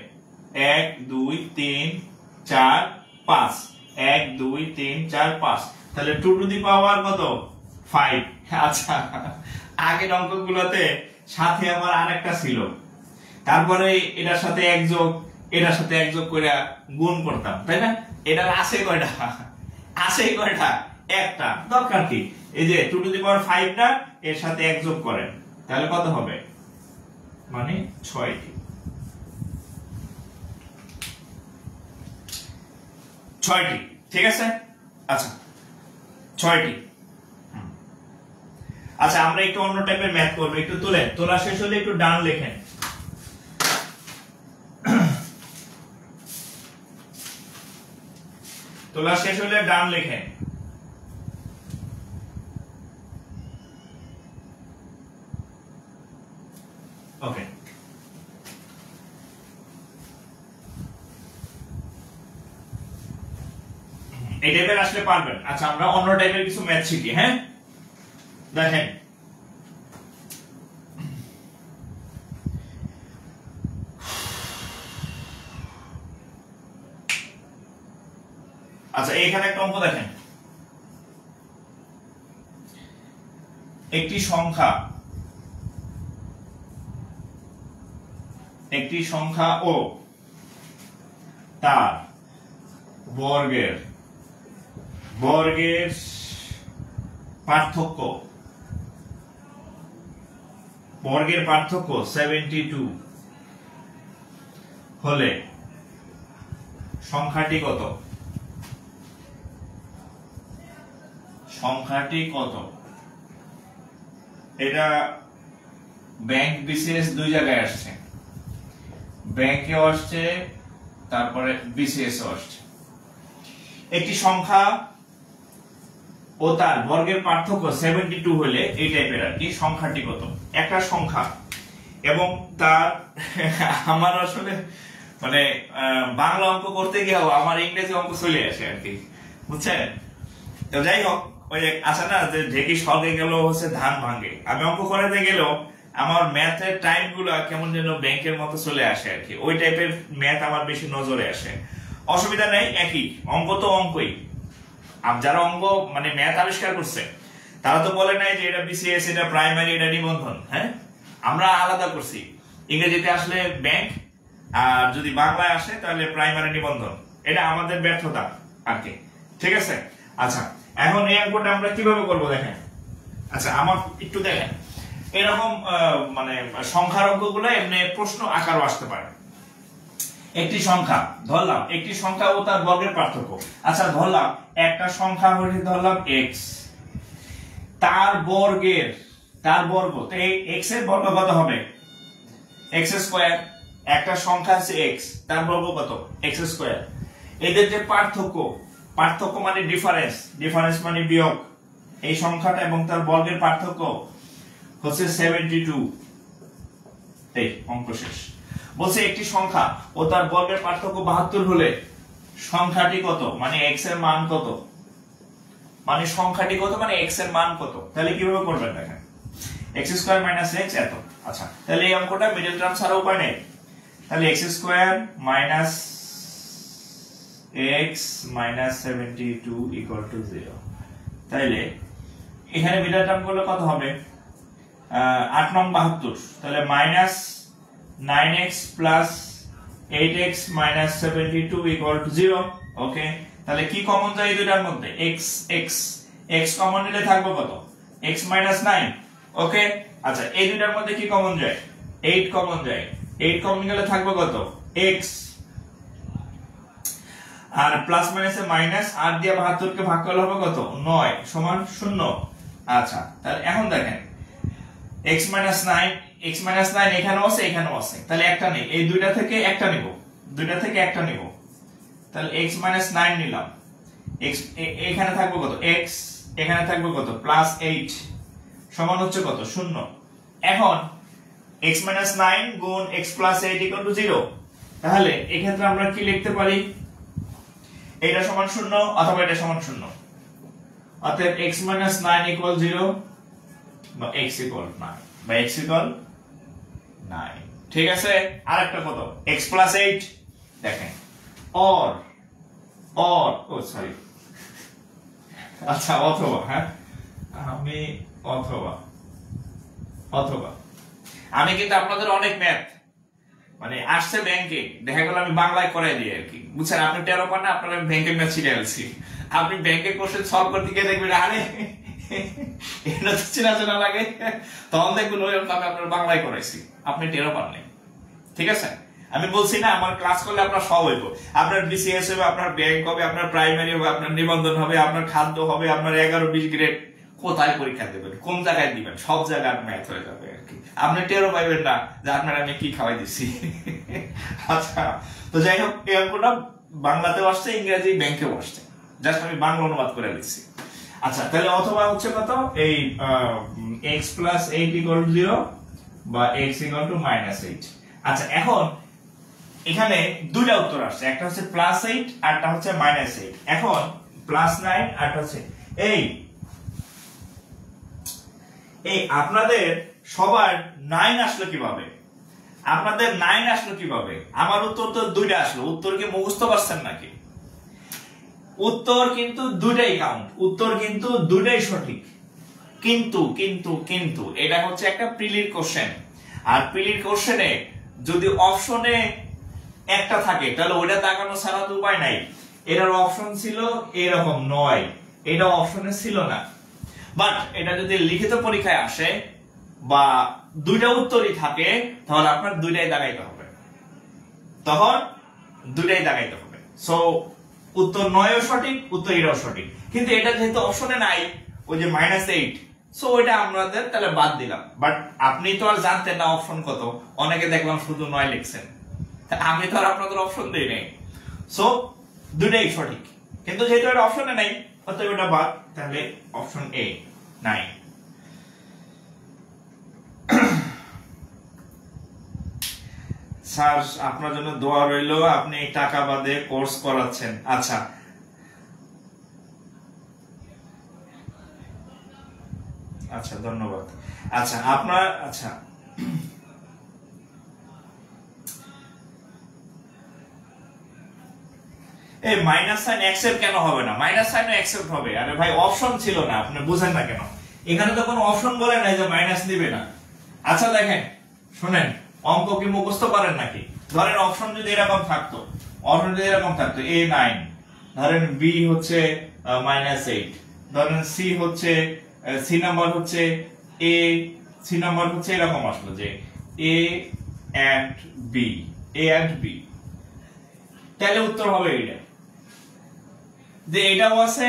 Speaker 1: 1 2 3 4 5, 1 2 3 4 5, তাহলে 2 টু দি পাওয়ার কত? 5। আচ্ছা, আগের অঙ্কগুলোতে সাথে আমার আরেকটা ছিল, তারপরে এটার সাথে এক যোগ, এটার সাথে এক যোগ করে গুণ করতাম, তাই না? এটার আছে কয়টা? একটা। দরকার কি? এই যে 2 টু দি পাওয়ার 5 টা এর সাথে এক যোগ করেন, তাহলে কত হবে? মানে 6টি। 6টি, ঠিক আছে? আচ্ছা 6টি। আচ্ছা, আমরা একটু অন্য টাইপের ম্যাথ করব। একটু তোলা শেষ হলে একটু ডান লেখেন। তোলা শেষ হলে ডান লেখেন। ওকে, এই টাইপের আসলে পারবেন। আচ্ছা, আমরা অন্য টাইপের কিছু ম্যাথ শিখি। হ্যাঁ, দেখেন আচ্ছা, এখানে একটা অঙ্ক দেখেন। একটি সংখ্যা ও তার বর্গের পার্থক্য 72 হলে সংখ্যাটি কত? এটা ব্যাংক বিসিএস দুই জায়গায় আসছে, ব্যাংকেও আসছে, তারপরে বিসিএস আসছে। একটি সংখ্যা ও তার বর্গের পার্থক্য 72 হলে এই টাইপের আর কি, সংখ্যাটি কত? একটা সংখ্যা এবং তার আমার আসলে মানে বাংলা অঙ্ক করতে গিয়েও আমার ইংরেজি অঙ্ক চলে আসে আর কি, বুঝছেন? তো যাই হোক, ওই আছে না যে ঢেকি সঙ্গে গেল হচ্ছে ধান ভাঙে, আমি অঙ্ক করাতে গেলেও আমার ম্যাথের টাইপ গুলা কেমন যেন ব্যাংকের মতো চলে আসে আর কি, ওই টাইপের ম্যাথ আমার বেশি নজরে আসে। অসুবিধা নেই, একই অঙ্ক তো অঙ্কই। যারা অঙ্ক মানে ম্যাথ আবিষ্কার করছে তারা তো বলে নাই যে এটা বিসিএস, এটা প্রাইমারি, এটা নিবন্ধন। হ্যাঁ, আমরা আলাদা করছি। ইংরেজিতে আসলে ব্যাংক, আর যদি বাংলায় আসে তাহলে প্রাইমারি নিবন্ধন। এটা আমাদের ব্যর্থতা আর কি, ঠিক আছে? আচ্ছা, এখন এই অঙ্কটা আমরা কিভাবে করবো দেখেন। আচ্ছা, আমার একটু দেখেন, এরকম মানে সংখ্যার অঙ্কগুলো এমনি প্রশ্ন আকারও আসতে পারে। একটি সংখ্যা ধরলাম, একটি সংখ্যা ও তার বর্গের পার্থক্য। আচ্ছা ধরলাম একটা সংখ্যা হচ্ছে ধরলাম x, তার বর্গ, তো এই x এর বর্গ কত হবে? x square. একটা সংখ্যা আছে x, তার বর্গ কত? x square. এদের যে পার্থক্য মানে ডিফারেন্স মানে বিয়োগ, এই সংখ্যাটা এবং তার বর্গের পার্থক্য হচ্ছে 72। এই অঙ্ক শেষ। বলছে একটি সংখ্যা ও তার বর্গের পার্থক্য 72 হলে সংখ্যাটি কত, মানে x এর মান কত, মানে সংখ্যাটি কত মানে x এর মান কত। তাহলে কিভাবে করবেন দেখেন, x স্কয়ার মাইনাস x এত। আচ্ছা তাহলে এই অঙ্কটা মিডল টার্ম ছাড়া উপায় নেই। তাহলে x square minus x minus 72 equal to 0। তাহলে এখানে মিডল টার্ম করলে কত হবে? 8 নং 72। তাহলে minus 9x plus 8x minus 72 equal to 0। ওকে, তাহলে কি কমন যায় এই দুটার মধ্যে? x কমন নিলে থাকবে কত? x minus 9। ওকে, আচ্ছা এই দুটার মধ্যে কি কমন যায়? 8 কমন যায়। 8 কমন গেলে থাকবে কত? x। আর প্লাস মাইনাসে মাইনাস, 8 দিয়ে 72 কে ভাগ করলে হবে কত? 9 সমান 0। আচ্ছা তাহলে এখন দেখেন x মাইনাস 9 এখানেও আছে, তাহলে একটা নেই, এই দুইটা থেকে একটা নিব, তাহলে x মাইনাস 9 নিলাম। x এখানে থাকবে কত? x, এখানে থাকবে কত? প্লাস 8 সমান হচ্ছে কত? 0। এখন x মাইনাস 9 গুণ x প্লাস 8 ইকুয়াল টু 0। তাহলে এক্ষেত্রে আমরা কি লিখতে পারি? এটা সমান 0 অথবা এটা সমান 0। অতএব x মাইনাস 9 ইকুয়াল 0 বা x ইকুয়াল 9 বা x ইকুয়াল 9। ঠিক আছে, আরেকটা কত? x plus 8। দেখেন অর ও সরি, আচ্ছা অথবা, হ্যাঁ আমি অথবা আমি কিন্তু আপনাদের অনেক ম্যাথ মানে আসছে ব্যাংকে, দেখা গেল আমি বাংলায় করাই দিই আর কি, বুঝছেন? আপনি 13 পান না, আপনার আমি ব্যাংকের ম্যাথ শিখাইছি। আপনি ব্যাংকের কোশ্চেন সলভ করতে গিয়ে দেখবেন আরে এটা তো চেনা লাগে, তখন দেখবেন ওই আমি আপনার বাংলায় করাইছি, আপনি 13 পান নাই। ঠিক আছে, আমি বলছি না আমার ক্লাস করলে আপনার সব হইব, আপনার বিসিএস হবে, আপনার ব্যাংক হবে, আপনার প্রাইমারি হবে, আপনার নিবন্ধন হবে, আপনার খাদ্য হবে, আপনার 11-20 গ্রেড কোথায় পরীক্ষা দেবেন, কোন জায়গায় দিবেন, সব জায়গায় ম্যাথ হয়ে যাবে আর কি। আপনি টেরও পাইবেন না যে আপনার আমি কি খাওয়াই দিচ্ছি। আচ্ছা তো যাই হোক, এই অঙ্কটা বাংলাতেও আসছে, ইংরেজি ব্যাংকেও আসছে, জাস্ট আমি বাংলা অনুবাদ করে লিখছি। আচ্ছা তাহলে অথবা হচ্ছে কত? এই x প্লাস 8 ইকুয়াল টু 0 বা x ইকুয়াল টু মাইনাস 8। আচ্ছা এখন এখানে দুইটা উত্তর আসছে, একটা হচ্ছে প্লাস 8 আর একটা হচ্ছে মাইনাস 8। এখন প্লাস 9 আর একটা হচ্ছে এই আপনাদের সবার 9 আসলো কিভাবে? আপনাদের 9 আসলো কিভাবে? আমার উত্তর তো দুইটা আসলো। উত্তর কি মুখস্থ করছেন নাকি? উত্তর কিন্তু দুইটাই কাউন্ট, উত্তর কিন্তু দুইটাই সঠিক। কিন্তু এটা হচ্ছে একটা প্রিলির কোশ্চেন, আর প্রিলির কোশ্চেনে যদি অপশনে একটা থাকে তাহলে ওইটা তাকানো ছাড়া তো উপায় নাই। এটার অপশন ছিল এরকম 9, এটা অপশনে ছিল না। বাট এটা যদি লিখিত পরীক্ষায় আসে বা দুইটা উত্তরই থাকে তাহলে আপনার দুইটাই দাগাইতে হবে, সো উত্তর 9ও সঠিক, উত্তর এটাও সঠিক। কিন্তু এটা যেহেতু অপশনে নাই, ওই যে -8, সো ওইটা আমাদের তাহলে বাদ দিলাম। বাট আপনি তো আর জানতেন না অপশন কত, অনেকে দেখলাম শুধু 9 লিখছেন, আমি তো আর আপনাদের অপশন দেই নাই, সো দুইটাই সঠিক। কিন্তু যেহেতু এটা অপশনে নাই অতএব এটা বাদ, তাহলে অপশন এ 9। স্যার আপনার জন্য দোয়া রইল, আপনি টাকা বাদে কোর্স করাচ্ছেন। আচ্ছা ধন্যবাদ। আচ্ছা আপনার এই মাইনাস সাইন অ্যাকসেপ্ট কেন হবে না? মাইনাস সাইন অ্যাকসেপ্ট হবে। আরে ভাই অপশন ছিল না, আপনি বুঝেন না কেন? এখানে তো কোনো অপশন বলে নাই যে মাইনাস দিবে না। আচ্ছা দেখেন শুনেন, অঙ্ক কি মুখস্থ পারেন নাকি? ধরেন অপশন যদি এরকম থাকতো, A9, ধরেন B হচ্ছে -8, ধরেন C হচ্ছে C নাম্বার হচ্ছে এরকম আসলো যে A and B, তাহলে উত্তর হবে এইটা, যে এটাও আছে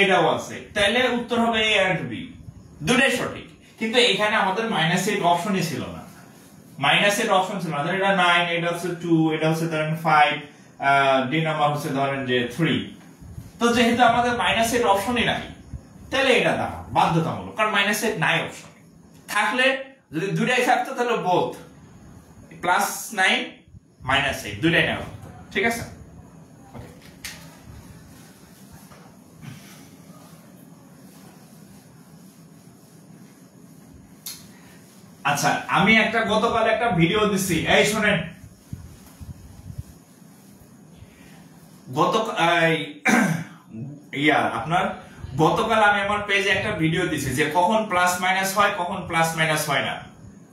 Speaker 1: এটাও আছে, তাহলে উত্তর হবে এ এন্ড বি, দুটোই সঠিক। কিন্তু এখানে আমাদের -8 অপশনই ছিল না, -8 অপশন ছিল না, এটা 9, এটা হচ্ছে 2, এটা হচ্ছে ধরেন 5, ডি নাম্বার হচ্ছে ধরেন যে 3। তো যেহেতু আমাদের -8 অপশনই নাই, তাহলে এটা দাঁড়া বাধ্যতামূলক, কারণ -8 নাই অপশন। থাকলে যদি দুটাই থাকতো তাহলে বোথ +9 -8 দুটাই নেওয়া হতো, ঠিক আছে। আচ্ছা, আমি গতকাল একটা ভিডিও দিছি, এই শুনেন, গতকাল আমি আমার পেজে একটা ভিডিও দিছি যে কখন প্লাস মাইনাস হয়, কখন প্লাস মাইনাস হয় না।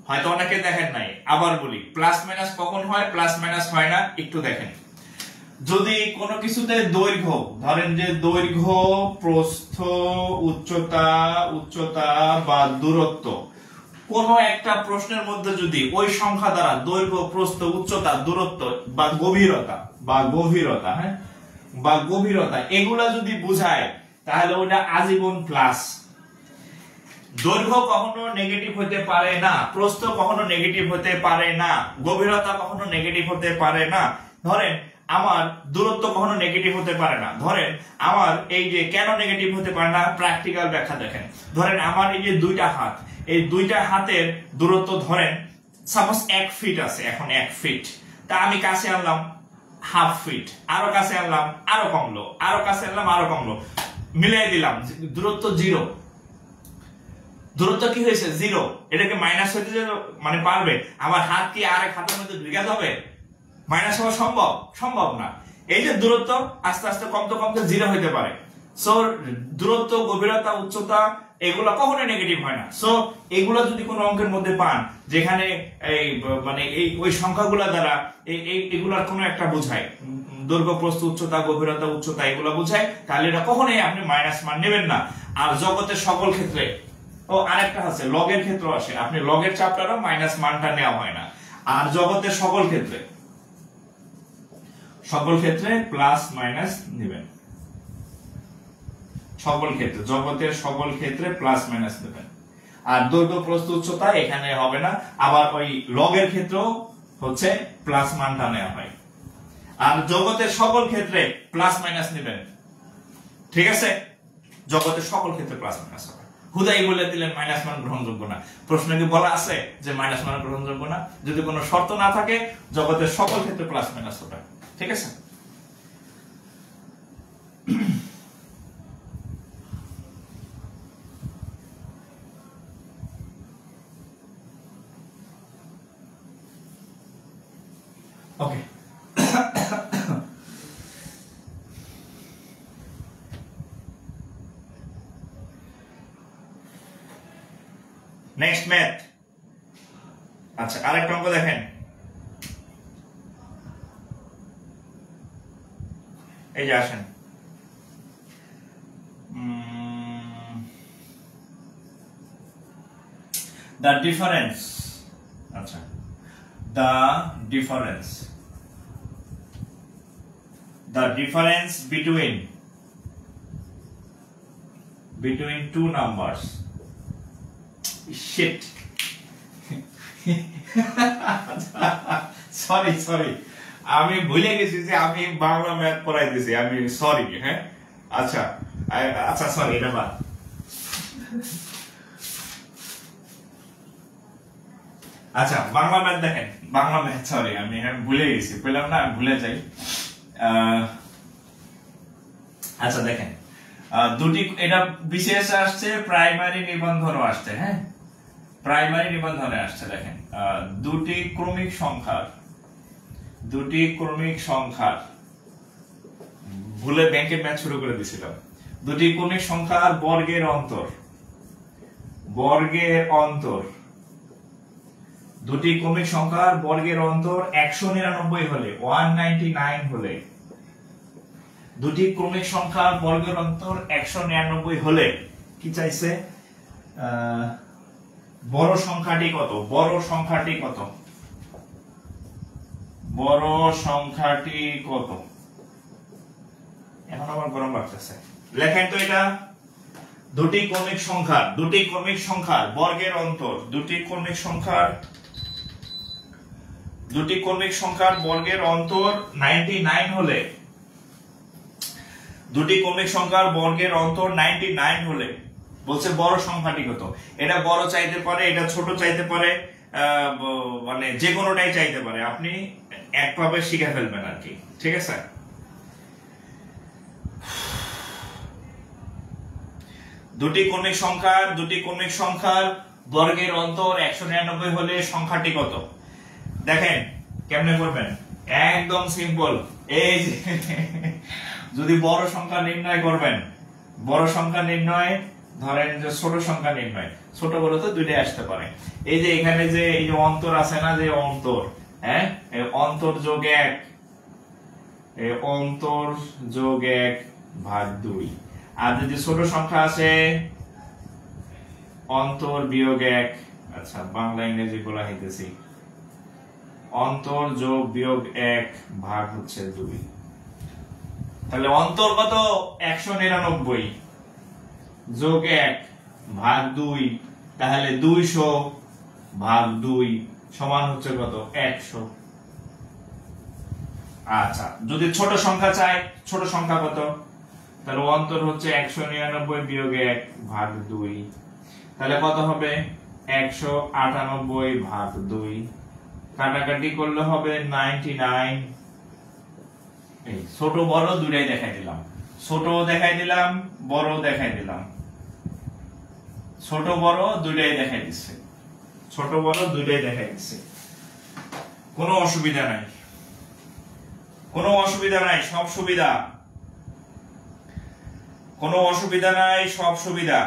Speaker 1: হয়তো অনেকে দেখেন নাই, আবার বলি, প্লাস মাইনাস কখন হয়, প্লাস মাইনাস হয় না, একটু দেখেন। যদি কোনো কিছুতে দৈর্ঘ্য, ধরেন যে দৈর্ঘ্য, প্রস্থ, উচ্চতা, উচ্চতা বা দূরত্ব, কোন একটা প্রশ্নের মধ্যে যদি ওই সংখ্যা দ্বারা দৈর্ঘ্য, প্রস্থ, উচ্চতা, দূরত্ব বা গভীরতা হ্যাঁ বা গভীরতা এগুলা যদি বোঝায়, তাহলে ওটা আজীবন প্লাস। দৈর্ঘ্য কখনো নেগেটিভ হতে পারে না, প্রস্থ কখনো নেগেটিভ হতে পারে না, গভীরতা কখনো নেগেটিভ হতে পারে না। ধরেন আমার দূরত্ব কখনো নেগেটিভ হতে পারে না। ধরেন আমার এই যে কেন নেগেটিভ হতে পারে না, প্র্যাকটিক্যাল ব্যাখ্যা দেখেন। ধরেন আমার এই যে দুইটা হাত, এই দুইটা হাতের দূরত্ব ধরেন সাপোজ 1 ফিট আছে, এখন 1 ফিট, তা আমি কাছে আনলাম হাফ ফিট, আরো কাছে আনলাম আরো কমলো, আরো কাছে আনলাম আরো কমলো, মিলাই দিলাম, দূরত্ব 0। দূরত্ব কি হয়েছে 0, এটাকে মাইনাস হইতে মানে পারবে? আমার হাত কি আরেক হাতের মধ্যে ঢুকে যাবে? মাইনাস হওয়া সম্ভব না। এই যে দূরত্ব আস্তে আস্তে কমতে কমতে 0 হইতে পারে। সো দূরত্ব, গভীরতা, উচ্চতা এগুলা কখনো নেগেটিভ হয় না। সো এগুলা যদি কোনো অঙ্কের মধ্যে পান যেখানে এই মানে এই ওই সংখ্যাগুলা দ্বারা এগুলার কোনো একটা বোঝায়, দৈর্ঘ্য, প্রস্থ, উচ্চতা, গভীরতা, উচ্চতা এগুলা বোঝায়, তাহলে এটা কখনোই আপনি মাইনাস মান নেবেন না। আর জগতের সকল ক্ষেত্রে, ও আরেকটা আছে লগের ক্ষেত্র আসে, আপনি লগের চাপটারও মাইনাস মানটা নেওয়া হয় না। আর জগতের সকল ক্ষেত্রে প্লাস মাইনাস নেবেন, জগতের সকল ক্ষেত্রে প্লাস মাইনাস নেবেন। আর দৈর্ঘ্য, প্রস্থ, উচ্চতা এখানে হবে না। আবার ওই লগের ক্ষেত্রেও হচ্ছে প্লাস মানটা নেওয়া হয়। আর জগতের সকল ক্ষেত্রে প্লাস মাইনাস নেবেন, ঠিক আছে। জগতের সকল ক্ষেত্রে প্লাস মাইনাস হবে। হুদাই বলে দিলেন মাইনাস মান গ্রহণযোগ্য না, প্রশ্ন কি বলা আছে যে মাইনাস মান গ্রহণযোগ্য না? যদি কোনো শর্ত না থাকে, জগতের সকল ক্ষেত্রে প্লাস মাইনাস হবে, ঠিক আছে। ওকে, নেক্সট ম্যাথ। আচ্ছা, আরেকটা অঙ্ক দেখেন, এই যে আসেন, the difference, আচ্ছা, the difference between two numbers. Shit. Sorry, আমি ভুলে গেছি যে আমি বাংলা ম্যাথ পড়াইতেছি, আমি সরি। হ্যাঁ, আচ্ছা সরি, এটা বাদ। আচ্ছা, বাংলা ম্যাথ দেখেন, বাংলা ম্যাথ, সরি আমি ভুলে গেছি, পেলাম না, ভুলে যাই। আচ্ছা দেখেন, দুটি, এটা বিশেষ আসছে, প্রাইমারি নিবন্ধনও আসছে। হ্যাঁ, প্রাইমারি নিবন্ধনে আসছে। দেখেন, দুটি ক্রমিক সংখ্যার ভুলে ব্যাংকের ম্যাথ শুরু করে দিয়েছিলাম। দুটি ক্রমিক সংখ্যার বর্গের অন্তর, দুটি ক্রমিক সংখ্যার বর্গের অন্তর 199 হলে, 199 হলে, দুটি ক্রমিক সংখ্যার বর্গের অন্তর 199 হলে কি চাইছে? বড় সংখ্যাটি কত? বড় সংখ্যাটি কত? এখন আমার গরম লাগতেছে, লেখেন তো এটা। দুটি ক্রমিক সংখ্যার বর্গের অন্তর, দুটি ক্রমিক সংখ্যার বর্গের অন্তর 99 হলে, দুটি ক্রমিক সংখ্যার বর্গের অন্তর 99 হলে বলছে বড় সংখ্যাটি কত। এটা বড় চাইতে পারে, এটা ছোট চাইতে পারে, মানে যে কোনোটাই চাইতে পারে, আপনি একভাবে শিখে ফেলবেন আর কি, ঠিক আছে। দুটি ক্রমিক সংখ্যার বর্গের অন্তর 199 হলে সংখ্যাটি কত? দেখেন কেমনে করবেন, একদম সিম্পল। এই যে যদি বড় সংখ্যা নির্ণয় করবেন, বড় সংখ্যা নির্ণয়, ধরেন যে ছোট সংখ্যা নির্ণয়, ছোট বড় তো দুইটাই আসতে পারে। এই যে এখানে যে এই যে অন্তর আছে না, যে অন্তর, হ্যাঁ, অন্তর যোগ 1, অন্তর যোগ 1 ভাগ 2। আর যদি ছোট সংখ্যা আছে অন্তর বিয়োগ 1, আচ্ছা বাংলা ইংরেজি বলা হইতেছি, অন্তর যোগ বিয়োগ 1 ভাগ হচ্ছে 2। তাহলে অন্তর কত? 199 যোগ 1 ভাগ 2, তাহলে 200 ভাগ 2 সমান হচ্ছে কত? 100। আচ্ছা যদি ছোট সংখ্যা চাই, ছোট সংখ্যা কত? তাহলে অন্তর হচ্ছে 199 বিয়োগ 1 ভাগ 2, তাহলে কত হবে? 198 ভাগ 2, কাটাকাটি করলে হবে 99। এই ছোট বড় দুটাই দেখাই দিলাম, ছোট দেখাই দিলাম, বড় দেখাই দিলাম, ছোট বড় দুটাই দেখাই দিচ্ছে, ছোট বড় দুটাই দেখাই দিচ্ছে। কোনো অসুবিধা নাই, কোনো অসুবিধা নাই, সব সুবিধা, কোনো অসুবিধা নাই, সব সুবিধা।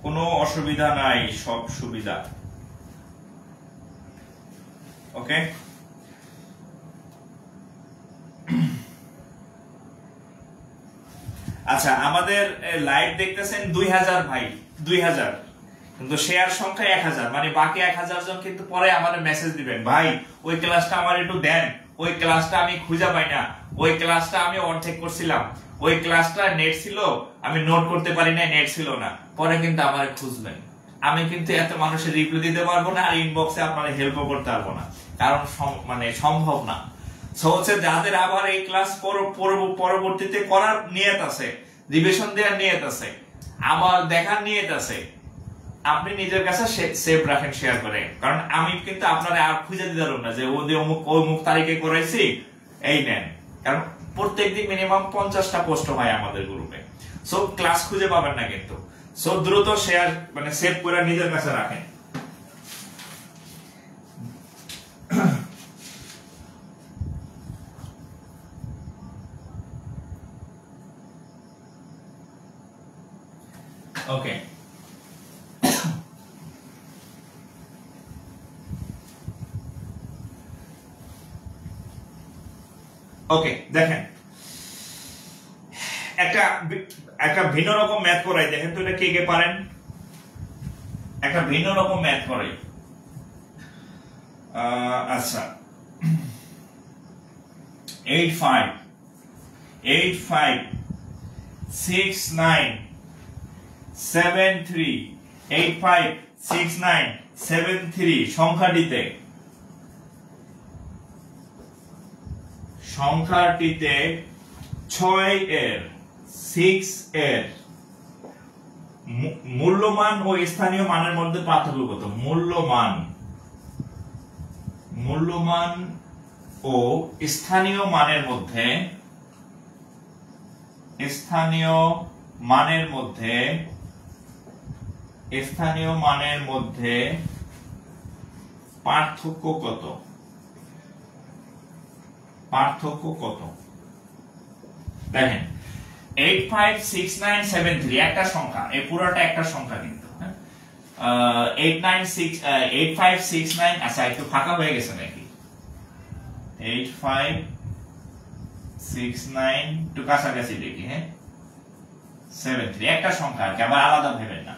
Speaker 1: কোনো অসুবিধা নাই, সব সুবিধা। ওকে, আচ্ছা আমাদের লাইভ দেখতেছেন 2000 ভাই, 2000, কিন্তু শেয়ার সংখ্যা 1000, মানে বাকি 1000 জন কিন্তু পরে আমাদের মেসেজ দিবেন, ভাই ওই ক্লাসটা আমার একটু দেন, ওই ক্লাসটা আমি খুঁজে পাই না, ওই ক্লাসটা আমি অর্ধেক করছিলাম, ওই ক্লাসটা নেট ছিল আমি নোট করতে পারি না, নেট ছিল না, পরে কিন্তু আমার খুঁজবেন। আমি কিন্তু এত মানুষের রিপ্লাই দিতে পারবো না, আর ইনবক্সে আপনারা হেল্পও করতে পারবো না, কারণ মানে সম্ভব না। সো হচ্ছে যাদের আবার এই ক্লাস পরবর্তীতে করার নিয়ত আছে, রিভিশন দেওয়ার নিয়ত আছে, আবার দেখার নিয়ত আছে, আপনি নিজের কাছে সেভ রাখেন, শেয়ার করেন, কারণ আমি কিন্তু আপনারা আর খুঁজে দিতে পারবো না যে ওই অমুক তারিখে করাইছি, এই নেন, কারণ প্রত্যেকদিন মিনিমাম 50টা পোস্ট হয় আমাদের গ্রুপে, সো ক্লাস খুঁজে পাবেন না কিন্তু। সো দ্রুত শেয়ার মানে সেভ করে নিজের কাছে রাখেন। ওকে, ওকে দেখেন একটা ভিন্ন রকম ম্যাথ করাই, দেখেন তো এটা কে কে পারেন, একটা ভিন্ন রকম ম্যাথ করাই। আচ্ছা 856973 সংখ্যাটিতে 6 এর 6 এর মূল্যমান ও স্থানীয় মানের মধ্যে পার্থক্য কত? মূল্যমান ও স্থানীয় মানের মধ্যে পার্থক্য কত? দেখেন 856973 একটা সংখ্যা, এই পুরোটা একটা সংখ্যা কিন্তু 8569, আচ্ছা একটু ফাঁকা হয়ে গেছে নাকি? 8569 একটু কাছাকাছি দেখি, হ্যাঁ 73 একটা সংখ্যা, আবার আলাদা ভেবেন না।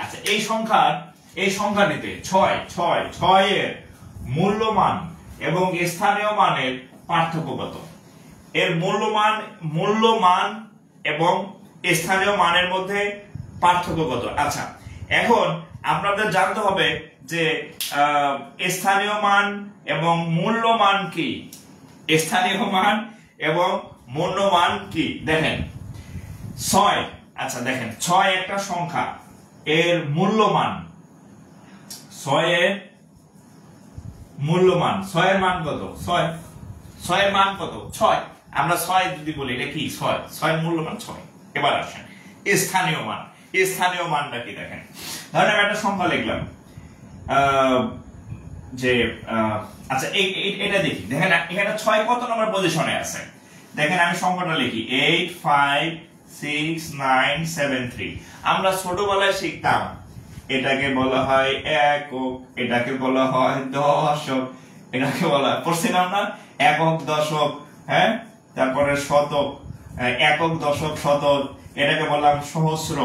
Speaker 1: আচ্ছা এই সংখ্যাটিতে 6 এর মূল্যমান এবং স্থানীয় মানের পার্থক্য কত? এর মূল্যমান এবং স্থানীয় মানের মধ্যে পার্থক্য কত? আচ্ছা, এখন আপনাদের জানতে হবে যে স্থানীয় মান এবং মূল্যমান কি। স্থানীয় মান এবং মূল্যমান কি দেখেন 6। আচ্ছা দেখেন 6 একটা সংখ্যা, এর মূল্যমান 6 এর মূল্যমান 6 এর মান কত? 6 এর মান কত? 6। আমরা 6 যদি বলি এটা কি 6 এর মূল্যমান 6। এবার আসেন স্থানীয় মানটা কি দেখেন। ধরেন আমি একটা সংখ্যা লিখলাম যে আচ্ছা এটা দেখি, দেখেন এখানে 6 কত নম্বর পজিশনে আছে দেখেন। আমি সংখ্যাটা লিখি 85697 আমরা ছোটবেলায় শিখতাম এটাকে বলা হয় একক, এটাকে বলা হয় দশক, এটাকে বলা হয় পড়ছিলাম না একক দশক, হ্যাঁ, তারপরে শতক, একক দশক শতক, এটাকে বললাম সহস্র।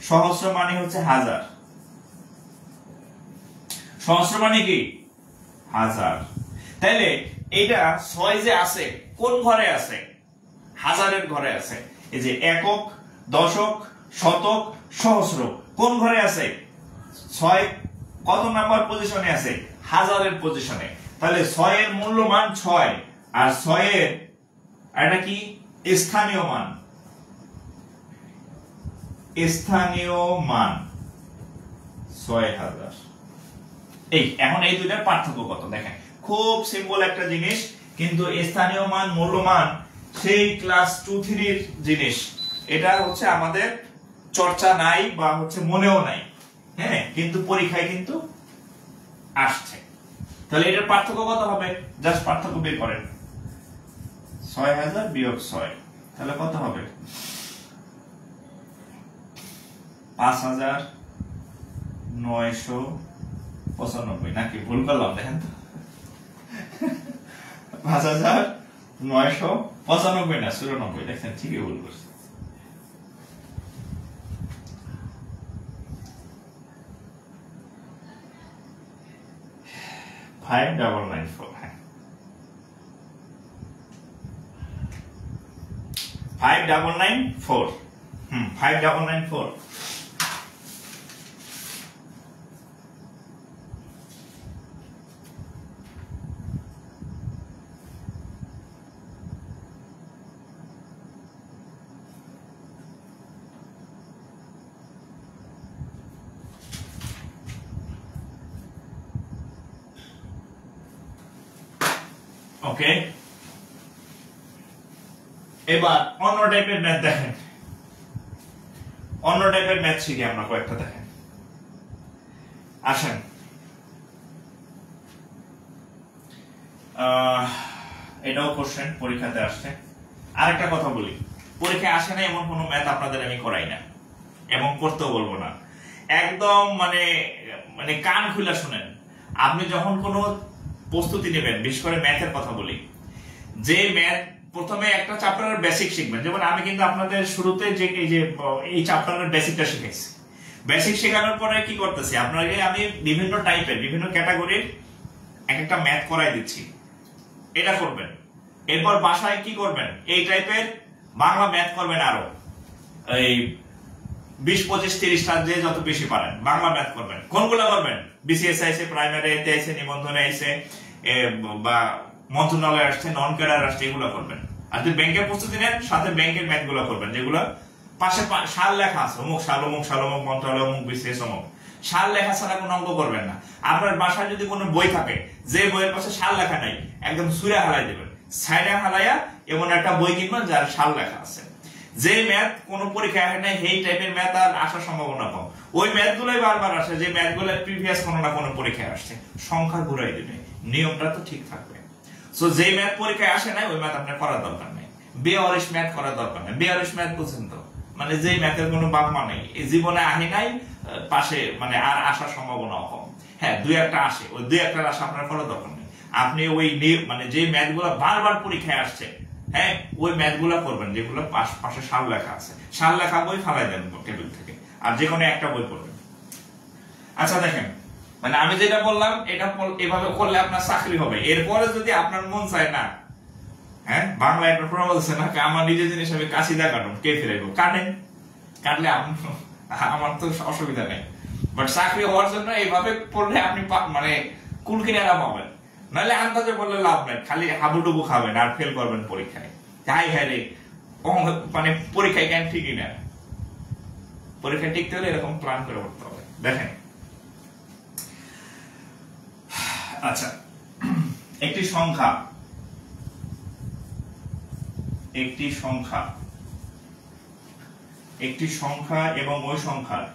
Speaker 1: সহস্র মানে হচ্ছে হাজার, সহস্র মানে কি হাজার। তাইলে এটা 6 যে আছে কোন ঘরে আছে? হাজারের ঘরে আছে। এই যে একক, দশক, শতক, সহস্র কোন ঘরে আছে? 6 কত নাম্বার পজিশনে আছে? হাজারের পজিশনে। তাহলে 6 এর মূল্যমান 6 আর 6 এর এটা কি স্থানীয় মান, স্থানীয় মান 6000। এখন এই দুইটার পার্থক্য কত দেখেন, খুব সিম্পল একটা জিনিস, কিন্তু স্থানীয় মান মূল্যমান সেই ক্লাস 2-3 এর জিনিস। এটা হচ্ছে আমাদের চর্চা নাই বা হচ্ছে মনেও নাই, হ্যাঁ, কিন্তু পরীক্ষায় কিন্তু আসছে। তাহলে এটার পার্থক্য কত হবে? জাস্ট পার্থক্য বের করেন, 6000 বিয়োগ 6 তাহলে কত হবে? 5995 নাকি ভুল করলাম দেখেন তো? 5995 না 94, দেখেন ঠিকই ভুল করছি। 5994, হ্যাঁ 5994, 5994। ওকে, এবার অন্য টাইপের ম্যাথ দেখেন, অন্য টাইপের ম্যাথ শিখি আমরা কয়েকটা দেখেন। আসেন এটাও কোশ্চেন পরীক্ষাতে আসছে। আরেকটা কথা বলি, পরীক্ষায় আসে না এমন কোনো ম্যাথ আপনাদের আমি করাই না এবং করতেও বলবো না। একদম মানে কান খুলে শুনেন। আপনি যখন কোনো প্রস্তুতি নেবেন, বিশেষ করে ম্যাথের কথা বলি, যে ম্যাথ প্রথমে একটা চ্যাপ্টারের বেসিক শিখবেন। যেমন আমি কিন্তু আপনাদের শুরুতে যে এই চ্যাপ্টারের বেসিকটা শিখাইছি। বেসিক শেখানোর পরে কি করতেছি, আপনাকে আমি বিভিন্ন টাইপের বিভিন্ন ক্যাটাগরির এক একটা ম্যাথ করাই দিচ্ছি, এটা করবেন। এরপর বাসায় কি করবেন, এই টাইপের বাংলা ম্যাথ করবেন আরো এই 20-25-30টা যে যত বেশি পারেন বাংলা ম্যাথ করবেন। কোনগুলো করবেন? বিসিএস আইসে, প্রাইমারি এতে আইসে, নিবন্ধনে আইসে বা মন্ত্রণালয় আসছে, নন ক্যাডার আসছে, এগুলো করবেন। আর যদি ব্যাংকের প্রস্তুতি নেন সাথে ব্যাংকের ম্যাথ গুলো করবেন, যেগুলো পাশে সাল লেখা আছে, অমুক সাল, অমুক সাল, অমুক মন্ত্রণালয়, অমুক বিসিএস, অমুক। সাল লেখা ছাড়া কোনো অঙ্ক করবেন না। আপনার বাসায় যদি কোনো বই থাকে যে বইয়ের পাশে সাল লেখা নাই, একদম সুরে হালাই দেবেন, সাইডে হালাইয়া এমন একটা বই কিনবেন যার সাল লেখা আছে। যে ম্যাথ কোন পরীক্ষায় আসে নাই সেই টাইপের ম্যাথ আর আসার সম্ভাবনা কম। ওই ম্যাথ গুলোই বারবার আসে যে ম্যাথ গুলো প্রিভিয়াস কোনো না কোনো পরীক্ষায় আসছে, সংখ্যা ঘুরাই দিবে, নিয়মটা তো ঠিক থাকবে। সো যে ম্যাথ পরীক্ষায় আসে নাই ওই ম্যাথ আপনার করার দরকার নেই, বেয়ারিশ ম্যাথ করার দরকার নেই। বেয়ারিশ ম্যাথ বুঝছেন তো, মানে যে ম্যাথের কোনো বাপ মা নেই, এই জীবনে আহে নাই, পাশে মানে আর আসার সম্ভাবনা কম। হ্যাঁ, দুই একটা আসে, ওই দুই একটা আসা আপনার করার দরকার নেই। আপনি ওই মানে যে ম্যাথ গুলো বারবার পরীক্ষায় আসছে, হ্যাঁ, ওই ম্যাথ গুলা করবেন যেগুলো পাশে সাল লেখা আছে। সাল লেখা বই ফালাই দেন টেবিল থেকে, আর যে কোনো একটা বই পড়বেন। আচ্ছা দেখেন, মানে আমি যেটা বললাম এটা এভাবে করলে আপনার চাকরি হবে। এরপরে যদি আপনার মন চায় না, হ্যাঁ, বাংলা একটা প্রবাদ আছে না, আমার নিজের জিনিস আমি কাশি দা কাটুন, কে ফিরাইবো, কাটেন, কাটলে আমার তো অসুবিধা নেই। বাট চাকরি হওয়ার জন্য এইভাবে পড়লে আপনি মানে কুল কিনারা পাবেন, নাহলে আন্দাজে বললে লাভ নাই, খালি হাবুডুবু খাবেন আর ফেল করবেন পরীক্ষায়। হাই হ্যাঁ রে, মানে পরীক্ষায় কেন ঠিকই না, পরীক্ষায় টিকতে হলে এরকম প্ল্যান করে করতে হবে। দেখেন, আচ্ছা, একটি সংখ্যা এবং ওই সংখ্যার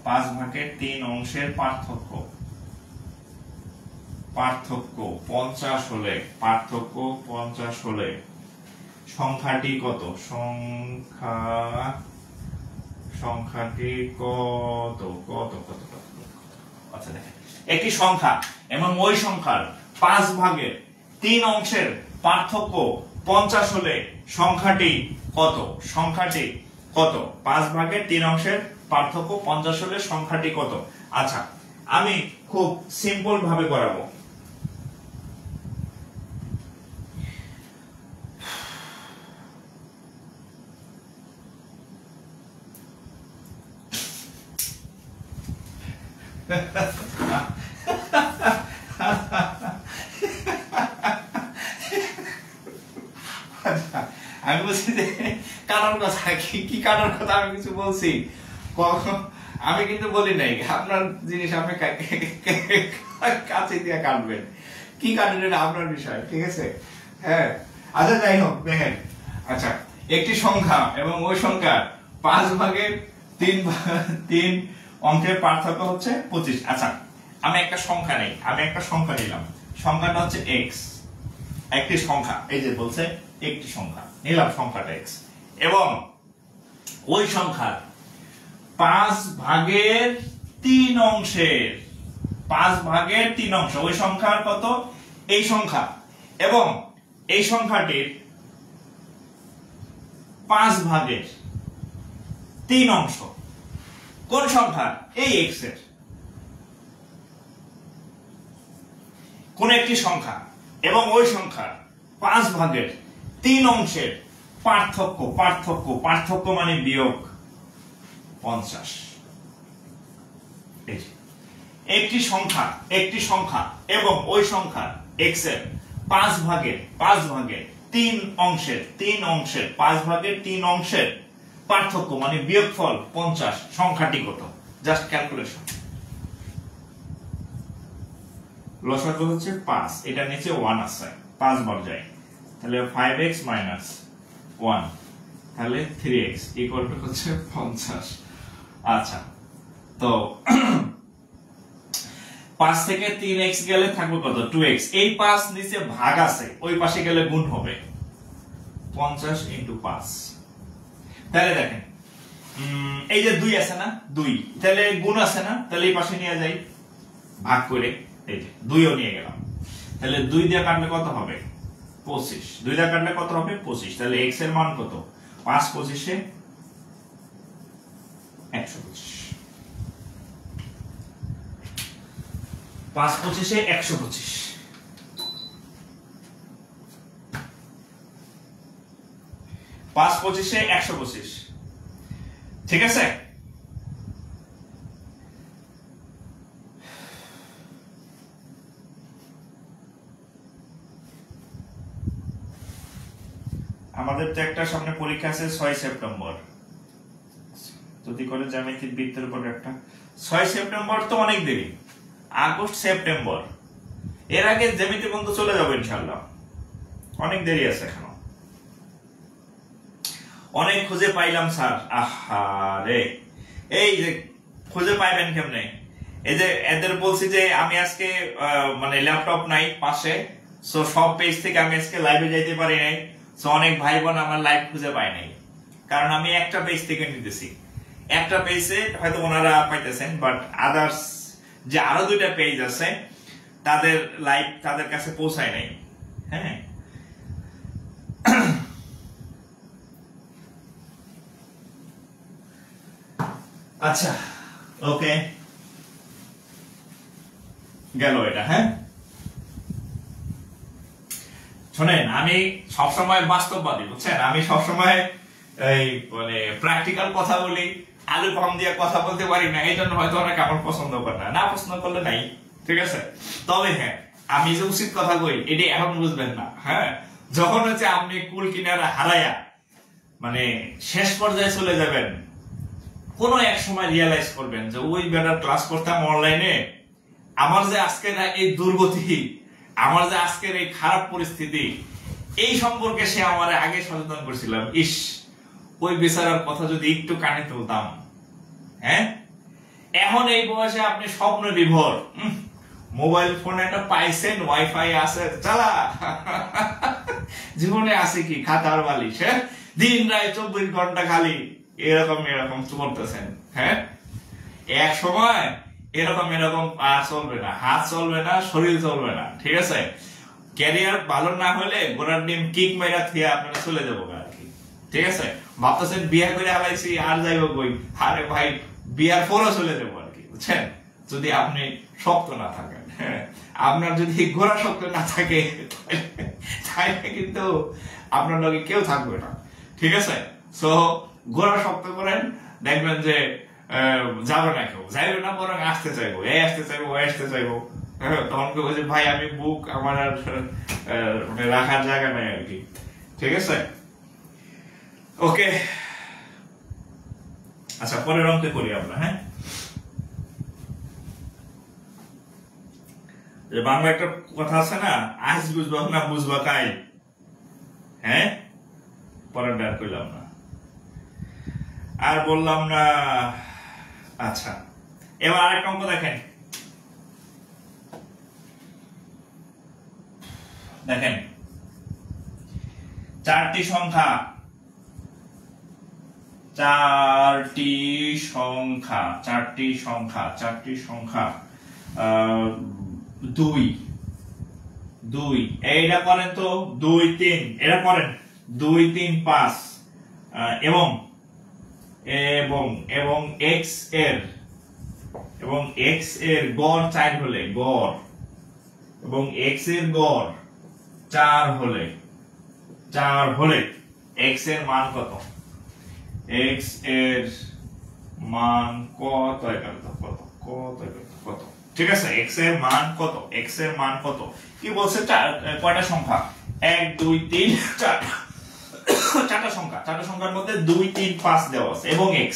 Speaker 1: পাঁচ ভাগের তিন অংশের, পার্থক্য 50 হলে, সংখ্যাটি কত? আচ্ছা দেখেন, একটি সংখ্যা এবং ওই সংখ্যার 5 ভাগের 3 অংশের পার্থক্য 50 হলে সংখ্যাটি কত? 5 ভাগের 3 অংশের পার্থক্য 50 হলে সংখ্যাটি কত? আচ্ছা, আমি খুব সিম্পল ভাবে করাবো। আমি বলছি যে কাটার কথা, কি কাটার কথা আমি কিছু বলছি? আমি কিন্তু বলি নাই আপনার জিনিস আপনি কাছে দিয়ে কাটবেন, কি কাটবেন এটা আপনার বিষয়, ঠিক আছে? হ্যাঁ, আচ্ছা যাই হোক, দেখেন, আচ্ছা, একটি সংখ্যা এবং ওই সংখ্যার 5 ভাগের 3 অংশের পার্থক্য হচ্ছে 25। আচ্ছা, আমি একটা সংখ্যা নিলাম, সংখ্যাটা হচ্ছে x, একটি সংখ্যা, এই যে বলছে একটি সংখ্যা নিলাম, সংখ্যাটা x, এবং ওই সংখ্যার 5 ভাগের 3 অংশের, ওই সংখ্যার কত? এই সংখ্যা, এবং এই সংখ্যাটির 5 ভাগের 3 অংশ কোন সংখ্যা? এই x এর কোন একটি সংখ্যা, এবং ওই সংখ্যার 5 ভাগের 3 অংশের পার্থক্য মানে বিয়োগ 50। একটি সংখ্যা এবং ওই সংখ্যার x এর 5 ভাগের 3 অংশের 5 ভাগের 3 অংশের পার্থক্য মানে বিয়োগফল 50, সংখ্যাটি কত? Just calculation. লসাগু হচ্ছে 5, এটা নিচে 1 আছে, 5 বার যায়, তাহলে 5x - 1, তাহলে 3x ইকুয়াল টু হচ্ছে 50। আচ্ছা, তো 5 থেকে 3x গেলে থাকবে কত? 2x। এই 5 নিচে ভাগ আছে, ওই পাশে গেলে গুণ হবে 50 × 5। তাহলে দেখেন, এই যে 2 আছে না, 2, তাহলে গুণ আছে না, তাহলে এই পাশে নিয়ে যাই ভাগ করে, এই যে 2ও নিয়ে গেলাম, তাহলে 2 দিয়ে কাটলে কত হবে? 25। 2 দিয়ে কাটলে কত হবে? 25। তাহলে x এর মান কত? 5 × 25 = 125। 5 × 25 = 125। 5 × 25 = 125, ঠিক আছে? আমাদের তো একটা সামনে পরীক্ষা আছে 6 সেপ্টেম্বর, যদি করে জ্যামিতিক বৃত্তের উপর একটা। 6 সেপ্টেম্বর তো অনেক দেরি, আগস্ট সেপ্টেম্বর, এর আগে জ্যামিতি বন্ধ চলে যাবে ইনশাআল্লাহ, অনেক দেরি আছে এখনো। অনেক খুঁজে পাইলাম স্যার, আহারে, এই যে খুঁজে পাইবেন কেমনে? এই যে এদের বলছি যে আমি আজকে মানে ল্যাপটপ নাই পাশে, সো সব পেজ থেকে আমি আজকে লাইভে যাইতে পারি নাই, সো অনেক ভাই বোন আমার লাইভ খুঁজে পায় নাই, কারণ আমি একটা পেজ থেকে নিতেছি। একটা পেজে হয়তো ওনারা পাইতেছেন, বাট আদার্স যে আরো 2টা পেজ আছে তাদের লাইভ তাদের কাছে পৌঁছায় নাই। হ্যাঁ, আচ্ছা ওকে, গেল এটা। হ্যাঁ, শোনেন, আমি সবসময় বাস্তববাদী, বুঝছেন? আমি সবসময় এই মানে প্র্যাকটিক্যাল কথা বলি, আলু কম দিয়ে কথা বলতে পারি না, এই জন্য হয়তো অনেকে আমার পছন্দ করে না, পছন্দ করলে নাই, ঠিক আছে? তবে হ্যাঁ, আমি যে উচিত কথা কই এটি এখন বুঝবেন না। হ্যাঁ, যখন হচ্ছে আপনি কুল কিনারা হারায়া মানে শেষ পর্যায়ে চলে যাবেন, কোন এক সময় রিয়েলাইজ করবেন যে ওই বেটার ক্লাস করতাম অনলাইনে, আমার যে আজকের এই দুর্গতি, আমার যে আজকের এই খারাপ পরিস্থিতি, এই সম্পর্কে সে আমার আগে সচেতন করছিলাম। ইস, ওই বেচারার কথা যদি একটু কানে তুলতাম। হ্যাঁ, এখন এই বয়সে আপনি স্বপ্ন বিভোর, মোবাইল ফোনে একটা পাইছেন, ওয়াইফাই আছে, চালা জীবনে আছে কি খাতার বালিশ, হ্যাঁ, দিন রাত 24 ঘন্টা খালি এরকম এরকম চলতেছেন। হ্যাঁ, এক সময় এরকম পা চলবে না, হাত চলবে না, শরীর চলবে না, ঠিক আছে? ক্যারিয়ার ভালো না হলে গোড়ার ডিম কিক মেরা থিয়া আপনারা চলে যাবো আর কি, ঠিক আছে? ভাবতেছেন বিয়ে করে হালাইছি আর যাইবো কই? আরে ভাই, বিয়ার পরও চলে যাবো আর কি, বুঝছেন? যদি আপনি শক্ত না থাকেন, আপনার যদি গোড়া শক্ত না থাকে তাহলে কিন্তু আপনার লগে কেউ থাকবে না, ঠিক আছে? সো গোড়া শক্ত করেন, দেখবেন যে যাবে না, কেউ যাইবে না, বরং আসতে চাইবো, এই আসতে চাইবো, ওই আসতে চাইবো। তখন কেউ বলছে ভাই আমি বুক, আমার আর রাখার জায়গা নাই আর কি, ঠিক আছে? ওকে, আচ্ছা পরের অঙ্কে করি আমরা। হ্যাঁ, বাংলা একটা কথা আছে না, আজ বুঝবা না বুঝবা কাই। হ্যাঁ, পরের ডার কইলাম না আর বললাম না। আচ্ছা, এবার আরেকটা অঙ্ক দেখেন, দেখেন 4টি সংখ্যা, 4টি সংখ্যা, 4টি সংখ্যা, 4টি সংখ্যা 2 2, এইটা করেন তো 2 3, এটা করেন 2 3 5, এবং এবং এবং x এর গড় 4 হলে, গড় এবং x এর গড় 4 হলে x এর মান কত? x এর মান কত? কত? ঠিক আছে, x এর মান কত? x এর মান কত? কি বলছে? কয়টা সংখ্যা? 1 2 3 4, 4টা সংখ্যা, 4টা সংখ্যার মধ্যে 2 3 5 দেওয়া আছে এবং x,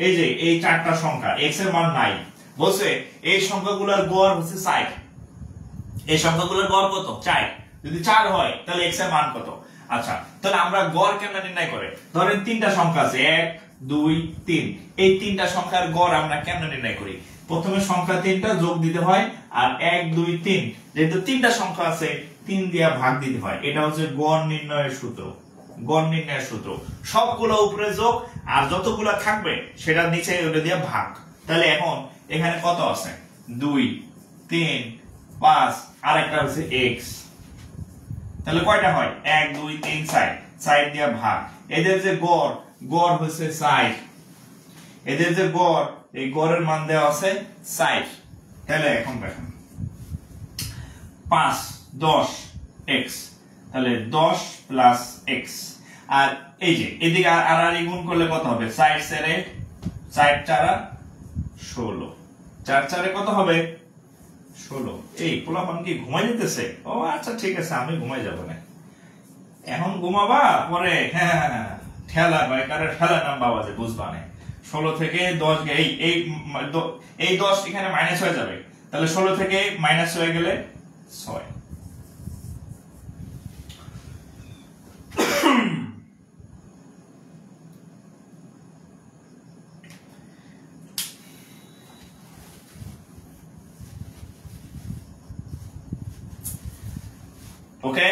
Speaker 1: এই যে এই 4টা সংখ্যা, x এর মান নাই, বলছে এই সংখ্যাগুলোর গড় হচ্ছে 4, এই সংখ্যাগুলোর গড় কত? 4, যদি 4 হয় তাহলে x এর মান কত? আচ্ছা, তাহলে আমরা গড় কেমনে নির্ণয় করে? ধরেন 3টা সংখ্যা আছে, 1 2 3, এই 3টা সংখ্যার গড় আমরা কেমনে নির্ণয় করি? প্রথমে সংখ্যা 3টা যোগ দিতে হয়, আর 1 2 3, যেহেতু 3টা সংখ্যা আছে 3 দিয়ে ভাগ দিতে হয়, এটা হচ্ছে গড় নির্ণয়ের সূত্র। গড় নির্ণয়ের সূত্র, সবগুলো উপরে যোগ আর যতগুলো থাকবে সেটা নিচে ওটা দিয়ে ভাগ। তাহলে এখন এখানে কত আছে? 2 3 5, আর একটা হচ্ছে x, তাহলে কয়টা হয়? 1 2 3 4, 4 দিয়ে ভাগ। এদের যে গড় হচ্ছে 4, এদের যে গড়, এই গড়ের মান দেওয়া আছে 4। তাহলে এখন দেখেন 5 10 x, তাহলে 10 প্লাস x, আর এই যে এদিকে আর গুণ করলে কত হবে? 4 4 4 4 16, 4 4 কত হবে? 16। এই পোলাপান কি ঘুমাই যেতেছে? ও আচ্ছা ঠিক আছে, আমি ঘুমাই যাব না, এখন ঘুমাবা পরে। হ্যাঁ, ঠেলা ভাই, কারে ঠেলা নাম বাবা যে বুঝবা না। 16 থেকে 10, এই 10 এখানে মাইনাস হয়ে যাবে, তাহলে 16 থেকে মাইনাস হয়ে গেলে 6। ওকে,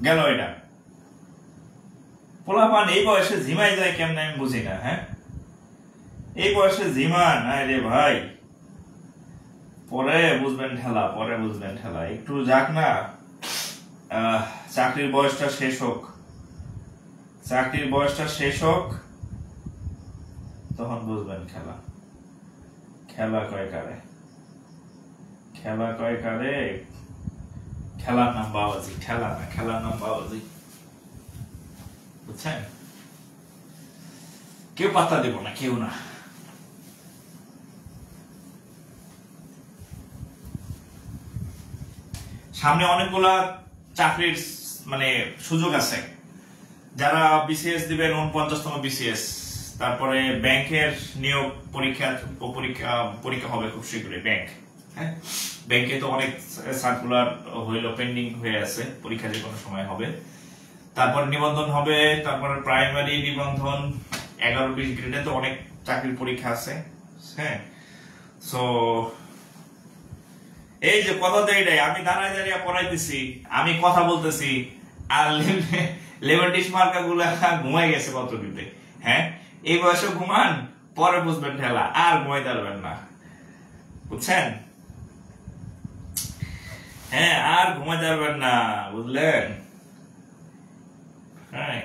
Speaker 1: গেল এটা। পোলাপান এই বয়সে ঝিমাই যায় কেমন আমি বুঝি না। হ্যাঁ, এই বয়সে ঝিমান, আরে ভাই পরে বুঝবেন ঠেলা, পরে বুঝবেন ঠেলা। একটু যাক না, চাকরির বয়সটা শেষ হোক, চাকরির বয়সটা শেষ হোক, তখন বুঝবেন খেলা। খেলা কয় কারে, খেলা কয় কারে, খেলার নাম বাবাজি, খেলা না, খেলার নাম বাবাজি, বুঝছেন? কেউ পাত্তা দেব না, কেউ না। সামনে অনেকগুলা চাকরির মানে সুযোগ আছে। যারা বিসিএস দিবেন 49তম বিসিএস, তারপরে ব্যাংকের নিয়োগ পরীক্ষা হবে খুব শীঘ্রই। ব্যাংক, হ্যাঁ, ব্যাংকে তো অনেক সার্কুলার হইলো, পেন্ডিং হয়ে আছে, পরীক্ষা যে কোনো সময় হবে। তারপর নিবন্ধন হবে, তারপরে প্রাইমারি নিবন্ধন, 11-20 গ্রেডে তো অনেক চাকরির পরীক্ষা আছে। হ্যাঁ, সো এই যে কথা তো এটাই, আমি দাঁড়ায় দাঁড়িয়ে পড়াইতেছি, আমি কথা বলতেছি, আর লেভেন্টিস মার্কা গুলা ঘুমাই গেছে কত দিতে। হ্যাঁ, এই বয়সে ঘুমান, পরে বুঝবেন ঠেলা, আর ঘুমাইতে পারবেন না, বুঝছেন? হ্যাঁ, আর ঘুমাইতে পারবেন না, বুঝলেন? হ্যাঁ,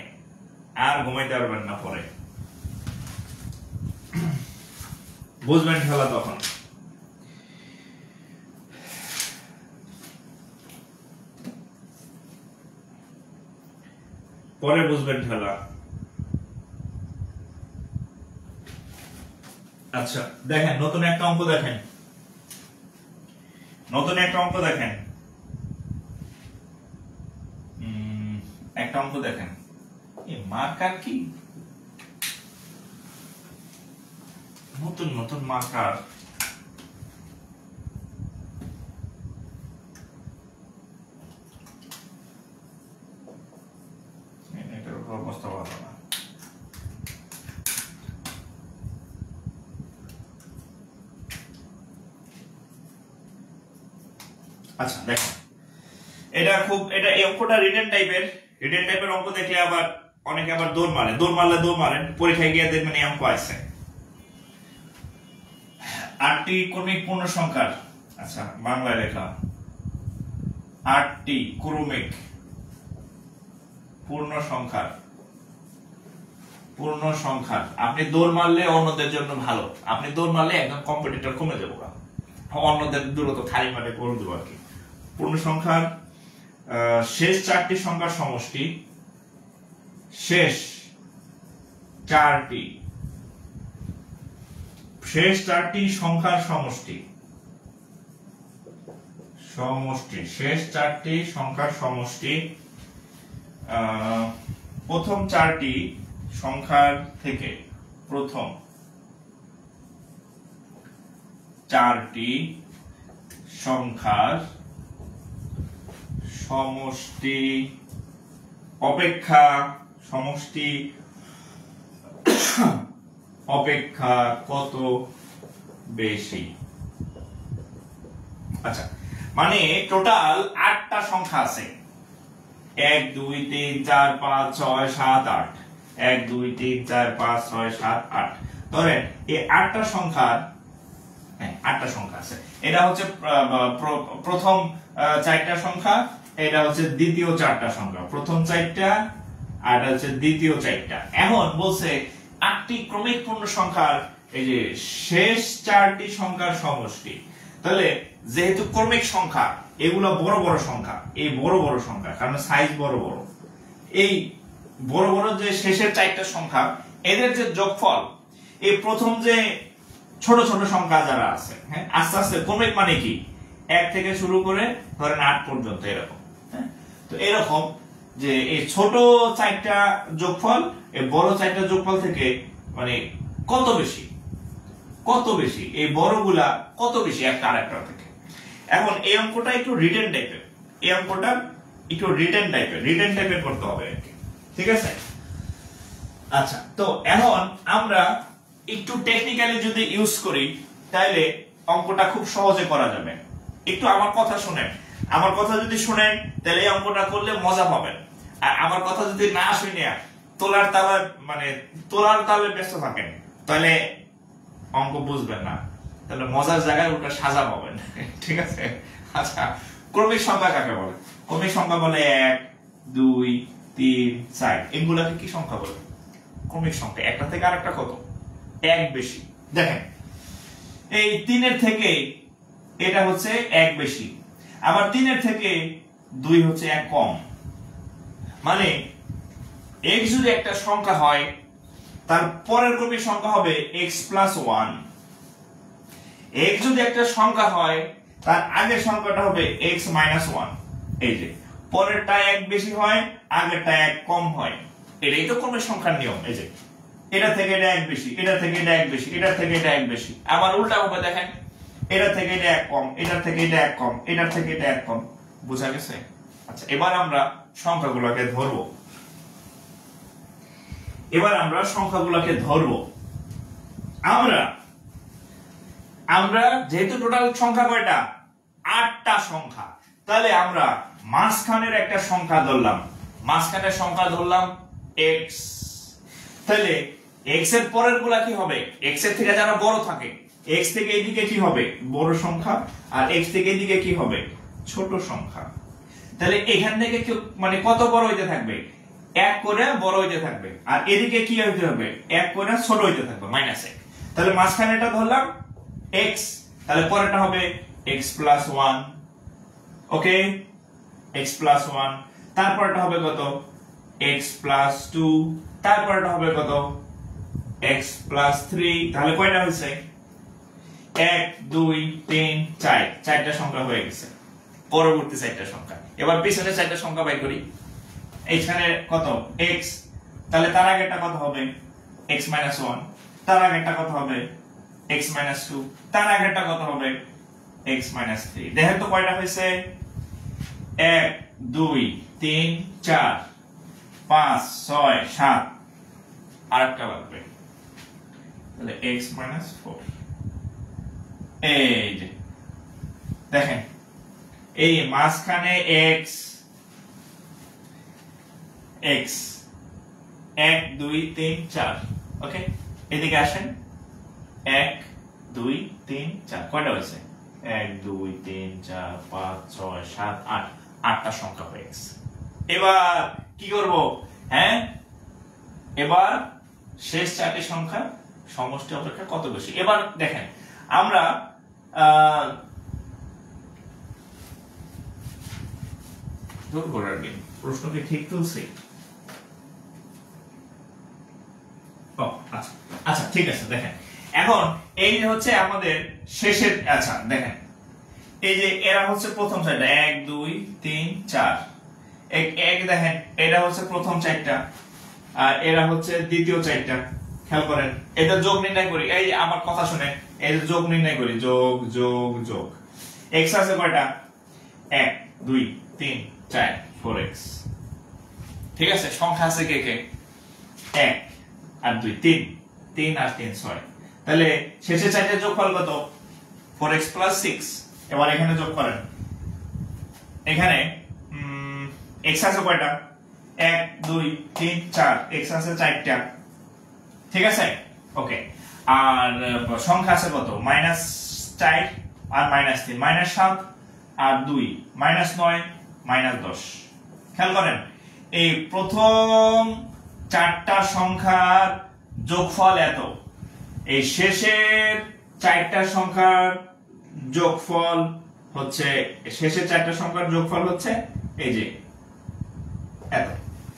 Speaker 1: আর ঘুমাইতে পারবেন না, পরে বুঝবেন ঠেলা, তখন। পরে বুঝবেন ঠেলা। আচ্ছা দেখেন, নতুন একটা অঙ্ক দেখেন, নতুন একটা অঙ্ক দেখেন, একটা অঙ্ক দেখেন। মার্কার কি নতুন নতুন মার্কার, এটার অবস্থা ভালো না। আচ্ছা দেখেন, এটা খুব, এটা এই অঙ্কটা রিটেন টাইপের অঙ্ক দেখলে আবার অনেকে আবার দৌড় মারেন, পরীক্ষায় গিয়ে দেখবেন এই অঙ্ক আছে। 8টি ক্রমিক পূর্ণ সংখ্যার, আচ্ছা বাংলায় লেখা, 8টি ক্রমিক পূর্ণ সংখ্যার, আপনি দৌড় মারলে অন্যদের জন্য ভালো, আপনি দৌড় মারলে একদম কম্পিটিটর কমে যাবো, অন্যদের দূরত্ব খালি মাঠে করে দেবো আর কি। পূর্ণ সংখ্যার শেষ 4টি সংখ্যার সমষ্টি, শেষ 4টি সংখ্যার সমষ্টি, শেষ 4টি সংখ্যার সমষ্টি, প্রথম 4টি সংখ্যার থেকে প্রথম 4টি সংখ্যার সমষ্টি অপেক্ষা কত বেশি। আচ্ছা, মানে টোটাল 8টা সংখ্যা আছে, 1 2 3 4 5 6 7 8, 1 2 3 4 5 6 7 8, ধরেন এই 8টা সংখ্যার, হ্যাঁ 8টা সংখ্যা আছে। এটা হচ্ছে প্রথম 4টা সংখ্যা, এটা হচ্ছে দ্বিতীয় 4টা সংখ্যা, প্রথম 4টা আর এটা হচ্ছে দ্বিতীয় 4টা। এখন বলছে 8টি ক্রমিক পূর্ণ সংখ্যার এই যে শেষ 4টি সংখ্যার সমষ্টি। তাহলে যেহেতু ক্রমিক সংখ্যা, এগুলো বড় বড় সংখ্যা, এই বড় বড় সংখ্যা কারণ সাইজ বড় বড়, এই বড় বড় যে শেষের 4টা সংখ্যা, এদের যে যোগফল, এই প্রথম যে ছোট ছোট সংখ্যা যারা আছে, হ্যাঁ আস্তে আস্তে ক্রমিক মানে কি 1 থেকে শুরু করে ধরেন 8 পর্যন্ত, এরকম। হ্যাঁ, তো এরকম যে এই ছোট 4টা যোগফল এই বড় 4টা যোগফল থেকে মানে কত বেশি এই বড়গুলা কত বেশি একটা আরেকটা থেকে। এখন এই অঙ্কটা একটু রিটেন টাইপের, করতে হবে, ঠিক আছে? আচ্ছা, তো এখন আমরা একটু টেকনিক্যালি যদি ইউজ করি তাহলে অঙ্কটা খুব সহজে করা যাবে। একটু আমার কথা শুনেন, আমার কথা যদি শুনেন তাহলে এই অঙ্কটা করলে মজা পাবেন, আর আমার কথা যদি না শুনে তোলার তালে ব্যস্ত থাকেন তাহলে অঙ্ক বুঝবেন না, তাহলে মজার জায়গায় ওটা সাজা পাবেন। ঠিক আছে? আচ্ছা, ক্রমিক সংখ্যা কাকে বলে? ক্রমিক সংখ্যা বলে 1 2 3 4, এগুলাকে কি সংখ্যা বলে? ক্রমিক সংখ্যা। একটা থেকে আরেকটা কত? 1 বেশি। দেখেন, এই 3 এর থেকে এটা হচ্ছে 1 বেশি, আবার 3 এর থেকে 2 হচ্ছে 1 কম। মানে x যদি একটা সংখ্যা হয় তার পরের ক্রমিক সংখ্যা হবে x প্লাস 1। x যদি একটা সংখ্যা হয় তার আগের সংখ্যাটা হবে x মাইনাস 1। এই যে পরেরটা 1 বেশি হয়, আগেরটা 1 কম হয়। এটাই তো ক্রমিক সংখ্যার নিয়ম। এই যে এটা থেকে এটা 1 বেশি, এটা থেকে এটা 1 বেশি, এটা থেকে এটা 1 বেশি। আবার উল্টা হবে, দেখেন এটা থেকে এটা 1 কম, এটা থেকে এটা 1 কম, এটা থেকে এটা 1 কম। বুঝা গেছে? আচ্ছা, এবার আমরা সংখ্যাগুলোকে ধরবো। আমরা যেহেতু টোটাল সংখ্যা কয়টা? 8টা সংখ্যা। তাহলে আমরা মাঝখানের একটা সংখ্যা ধরলাম, মাঝখানের সংখ্যা ধরলাম x। তাহলে x এর পরের গুলা কি হবে? x এর থেকে যারা বড় থাকে, x থেকে এদিকে কি হবে? বড় সংখ্যা, আর x থেকে এদিকে কি হবে? ছোট সংখ্যা। তাহলে এখান থেকে কত বড় হইতে থাকবে? 1 করে বড় হইতে থাকবে, আর এদিকে কি হইতে হবে? 1 করে ছোট হইতে থাকবে, -1। তাহলে মাঝখানে এটা ধরলাম x, তাহলে পরেরটা হবে x প্লাস 1। ওকে, x প্লাস 1। তারপরটা হবে কত? x plus 2। তারপরটা হবে কত? x plus 3। তাহলে কয়টা হইছে? 1 2 3 4, 4টা সংখ্যা হয়ে গেছে। পরবর্তী 4টা সংখ্যা। এবার পিছনে 4টা সংখ্যা বাই করি। এইখানে কত? x, তাহলে তার আগেরটা কত হবে? x minus 1। তার আগেরটা কত হবে? x minus 2। তার আগেরটা কত হবে? x minus 3। দেখেন তো কয়টা হয়েছে? 1 2 3 4 5 6 7, আরেকটা লাগবে, তাহলে x মাইনাস 4। এই যে দেখেন, এই মাঝখানে x 1 2 3 4। ওকে, এদিকে আসেন। 1 2 3 4, কয়টা হয়েছে? 1 2 3 4 5 6 7 8, 8টা সংখ্যা হয়ে গেছে। এবার কি করব? হ্যাঁ, এবার শেষ 4টি সংখ্যা সমষ্টি অপেক্ষা কত বেশি। এবার দেখেন, আমরা দূর করার দিন প্রশ্ন কি ঠিক তুলছি? আচ্ছা ঠিক আছে। দেখেন, এখন এই যে হচ্ছে আমাদের শেষের। আচ্ছা দেখেন, এই যে এরা হচ্ছে প্রথম 4টা, 1 2 3 4। এক দেখেন, এটা হচ্ছে প্রথম 4টা, আর এরা হচ্ছে দ্বিতীয় 4টা। খেয়াল করেন, এটা যোগ নির্ণয় করি। এই আমার কথা শুনে, এই যে যোগ নির্ণয় করি, যোগ যোগ যোগ। x আছে কয়টা? 1 2 3 4 4x। ঠিক আছে, সংখ্যা আছে কে কে? 1 আর 2 3, 3 আর 3 6। তাহলে শেষে 4টার যোগফল কত? 4x plus 6। এবার এখানে যোগ করেন। এখানে x আছে কয়টা? 1 2 3 4, x আছে 4টা। ঠিক আছে, ওকে। আর সংখ্যা আছে কত? -4 আর -3, -7 আর 2, -9 -10। খেয়াল করেন, এই প্রথম 4টা সংখ্যার যোগফল এত, এই শেষের 4টা সংখ্যার যোগফল হচ্ছে, শেষের 4টা সংখ্যার যোগফল হচ্ছে এই যে এত।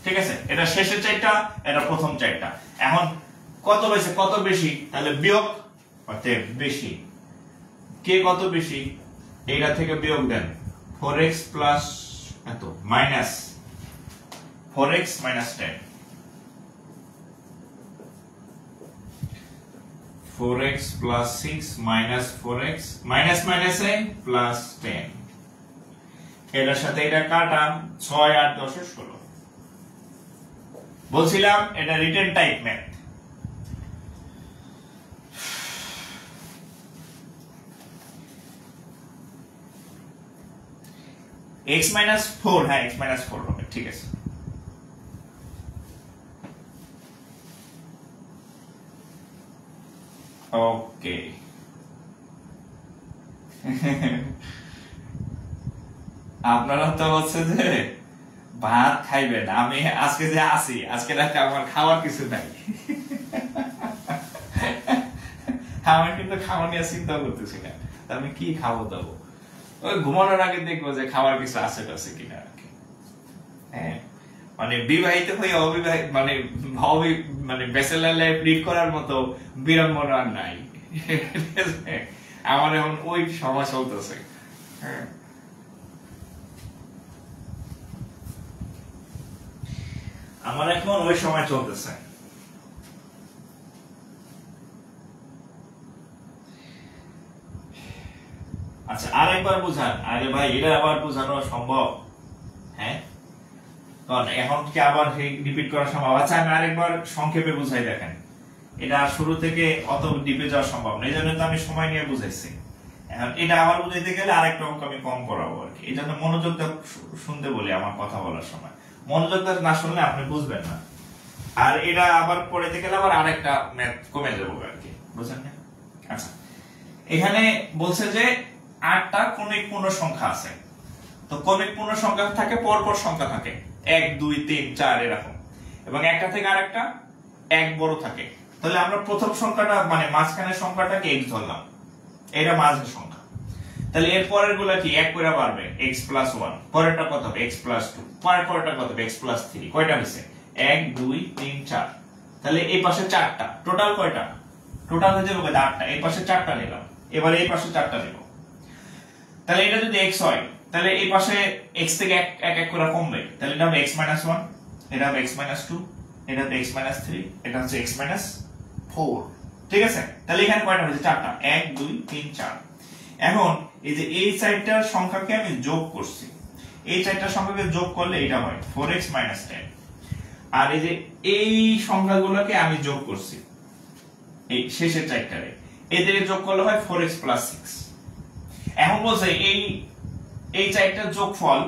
Speaker 1: ঠিক আছে, এটা শেষের 4টা, এটা প্রথম 4টা। এখন কত হয়েছে? কত বেশি? তাহলে বিয়োগ, অর্থাৎ বেশি। কে কত বেশি? এইটা থেকে বিয়োগ দেন। 4x প্লাস এত minus 4x minus 10। 4x plus 6 minus 4x minus minus a plus 10। এটার সাথে এটা কাটা, 6 আর 10 16। বলছিলাম এটা রিটেন টাইপ ম্যাথ। x-4, হ্যাঁ x-4 হবে, ঠিক আছে। ওকে আপনারা তো হচ্ছে যে ভাত খাইবেন, আমি আজকে যে আসি, আজকে রাতে আমার খাওয়ার কিছু নাই। আমি কিন্তু খাওয়া নিয়ে চিন্তা করতেছি না, আমি কি খাবো দাবো, ওই ঘুমানোর আগে দেখবো যে খাওয়ার কিছু আছে টাছে কিনা আর কি। হ্যাঁ মানে বিবাহিত হয়ে অবিবাহিত মানে মানে ব্যাচেলর লাইফ লিড করার মতো বিড়ম্বনা নাই। আমার এখন ওই সময় চলতেছে। হ্যাঁ আমার এখন ওই সময় চলতেছে। আচ্ছা আরেকবার বুঝান। আরে ভাই এটা আবার বোঝানো সম্ভব? হ্যাঁ কারণ এখন কি আবার রিপিট করা সম্ভব? আচ্ছা আমি আরেকবার সংক্ষেপে বুঝাই, দেখেন এটা শুরু থেকে অত ডিপে যাওয়া সম্ভব না, এই জন্য তো আমি সময় নিয়ে বুঝাইছি। এখন এটা আবার বুঝাইতে গেলে আরেকটা অঙ্ক আমি কম করাবো আর কি। এই জন্য মনোযোগ শুনতে বলি আমার কথা বলার সময়, মনোযোগ না শুনলে আপনি বুঝবেন না। আর এটা আবার পড়াইতে গেলে আবার আরেকটা ম্যাথ কমে যাবো আর কি, বুঝলেন না? আচ্ছা এখানে বলছে যে 8টা কৌণিক পূর্ণ সংখ্যা আছে। তো কৌণিক পূর্ণ সংখ্যা থাকে, পরপর সংখ্যা থাকে 1 2 3 4 এরকম, এবং একটা থেকে আরেকটা এক বড় থাকে। তাহলে আমরা প্রথম সংখ্যাটা মানে মাঝখানের সংখ্যাটাকে x ধরলাম, এটা মাঝের সংখ্যা। তাহলে এর পরের গুলা কি এক করে বাড়বে, x + 1, পরেরটা কত হবে x + 2, পরেরটা কত হবে x + 3। কয়টা হইছে 1 2 3 4। তাহলে এই পাশে 4টা, টোটাল কয়টা? টোটাল হয়ে যাবে 8টা। এই পাশে 4টা নিলাম, এবার এই পাশে 4টা নিব। তাহলে এটা যদি x হয় তাহলে এই পাশে x থেকে এক এক করে কমবে, তাহলে এটা হবে x - 1, এটা হবে x - 2, এটা হবে x - 3, এটা হচ্ছে x - 4। ঠিক আছে, তাহলে এখানে কয়টা হয়েছে? 4টা, 1 2 3 4। এখন এই যে এই চারটার সংখ্যাকে আমি যোগ করছি, এই চারটার সংখ্যাকে যোগ করলে এটা হয় 4x - 10। আর এই যে এই সংখ্যাগুলোকে আমি যোগ করছি এই শেষের চারটারে, এদের যোগ করলে হয় 4x + 6। এখন বলছে এই চারটার যোগফল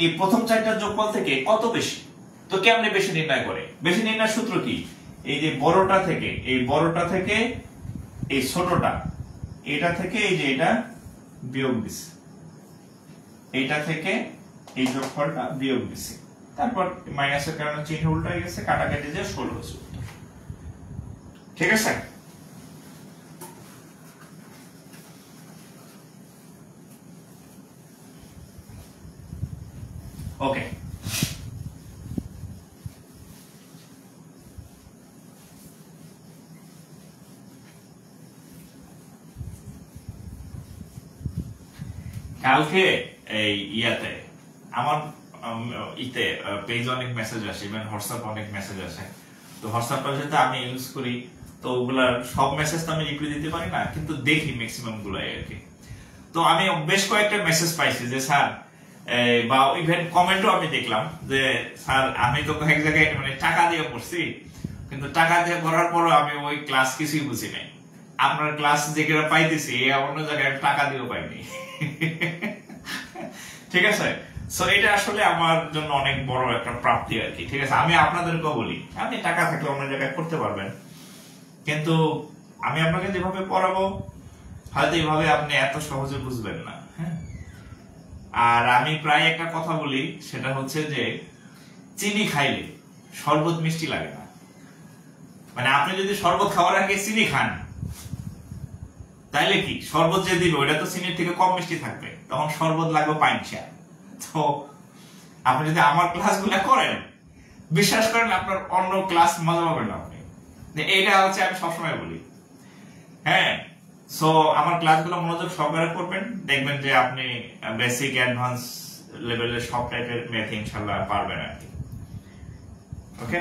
Speaker 1: এই প্রথম চারটার যোগফল থেকে কত বেশি। তো কেমনে বেশি নির্ণয় করে? বেশি নির্ণয়ের সূত্র কি? এই যে বড়টা থেকে এই ছোটটা, এটা থেকে এই যে এটা বিয়োগ দিছে, এইটা থেকে এই যোগফলটা বিয়োগ দিছে, তারপর মাইনাসের কারণে চিহ্ন উল্টা হয়ে গেছে, কাটাকাটি দিয়ে 16 হয়েছে। ঠিক আছে, ওকে। কালকে এই ইয়াতে আমার পেজ অনেক মেসেজ আসে, ইভেন হোয়াটসঅ্যাপ অনেক মেসেজ আসে। তো হোয়াটসঅ্যাপটা যেটা আমি ইউজ করি, তো ওগুলার সব মেসেজ তো আমি রিপ্লাই দিতে পারি না, কিন্তু দেখি ম্যাক্সিমাম গুলাই আর কি। তো আমি বেশ কয়েকটা মেসেজ পাইছি যে স্যার, বা ইভেন কমেন্টও আমি দেখলাম যে স্যার আমি তো কয়েক জায়গায় মানে টাকা দিয়ে পড়ছি, কিন্তু টাকা দিয়ে পড়ার পরও আমি ওই ক্লাস কিছুই বুঝি নাই। আপনার ক্লাস যেগুলো পাইতেছি অন্য জায়গায় টাকা দিয়েও পাইনি। ঠিক আছে, সো এটা আসলে আমার জন্য অনেক বড় একটা প্রাপ্তি আর কি। ঠিক আছে, আমি আপনাদেরকেও বলি, আপনি টাকা থাকলে অন্য জায়গায় করতে পারবেন, কিন্তু আমি আপনাকে যেভাবে পড়াবো হয়তো এইভাবে আপনি এত সহজে বুঝবেন না। হ্যাঁ, আর আমি প্রায় একটা কথা বলি, সেটা হচ্ছে যে চিনি খাইলে শরবত মিষ্টি লাগে না। মানে আপনি যদি শরবত খাওয়ার আগে চিনি খান, তাইলে কি শরবত যে দিল ওটা তো চিনির থেকে কম মিষ্টি থাকবে, তখন শরবত লাগবে পাইনচা। তো আপনি যদি আমার ক্লাসগুলো করেন, বিশ্বাস করেন আপনার অন্য ক্লাস মজা পাবেন না আপনি। এইটা হচ্ছে আমি সবসময় বলি। হ্যাঁ, সো আমার ক্লাসগুলো মনোযোগ সহকারে করবেন, দেখবেন যে আপনি বেসিক অ্যাডভান্স লেভেলের সব টাইপের ম্যাথ ইনশাআল্লাহ পারবেন আর কি। ওকে,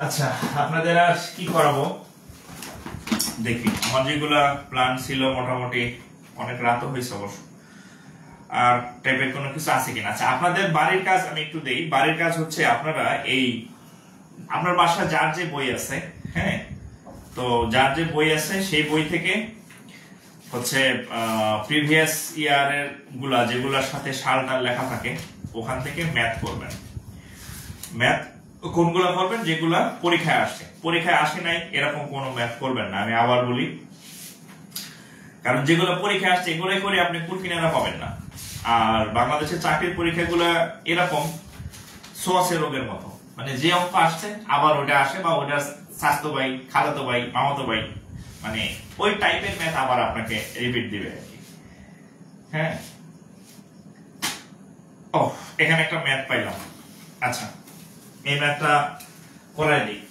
Speaker 1: আচ্ছা আপনাদের আর কি করাবো দেখি। আমার যেগুলা প্ল্যান ছিল মোটামুটি অনেক রাত হয়েছে অবশ্য, আর টাইপের কোনো কিছু আছে কিনা। আচ্ছা আপনাদের বাড়ির কাজ আমি একটু দেই। বাড়ির কাজ হচ্ছে আপনারা এই আপনার বাসা যার যে বই আছে, হ্যাঁ, তো যার যে বই আছে সেই বই থেকে হচ্ছে প্রিভিয়াস ইয়ারের গুলা যেগুলোর সাথে সালটা লেখা থাকে ওখান থেকে ম্যাথ করবেন। ম্যাথ কোনগুলা করবেন? যেগুলা পরীক্ষায় আসে। পরীক্ষায় আসে নাই এরকম কোনো ম্যাথ করবেন না, আমি আবার বলি, কারণ যেগুলো পরীক্ষায় আসছে এগুলোই করে আপনি কুল কিনারা পাবেন না। আর বাংলাদেশের চাকরির পরীক্ষাগুলো এরকম সোয়াসে রোগের মতো, মানে যে অঙ্ক আসছে আবার ওটা আসে, বা ওটা স্বাস্থ্য ভাই, খালাতো ভাই, মামাতো ভাই, মানে ওই টাইপের ম্যাথ আবার আপনাকে রিপিট দিবে আর কি। হ্যাঁ, ও এখানে একটা ম্যাথ পাইলাম। আচ্ছা, এই ম্যাথটা করাই দিই।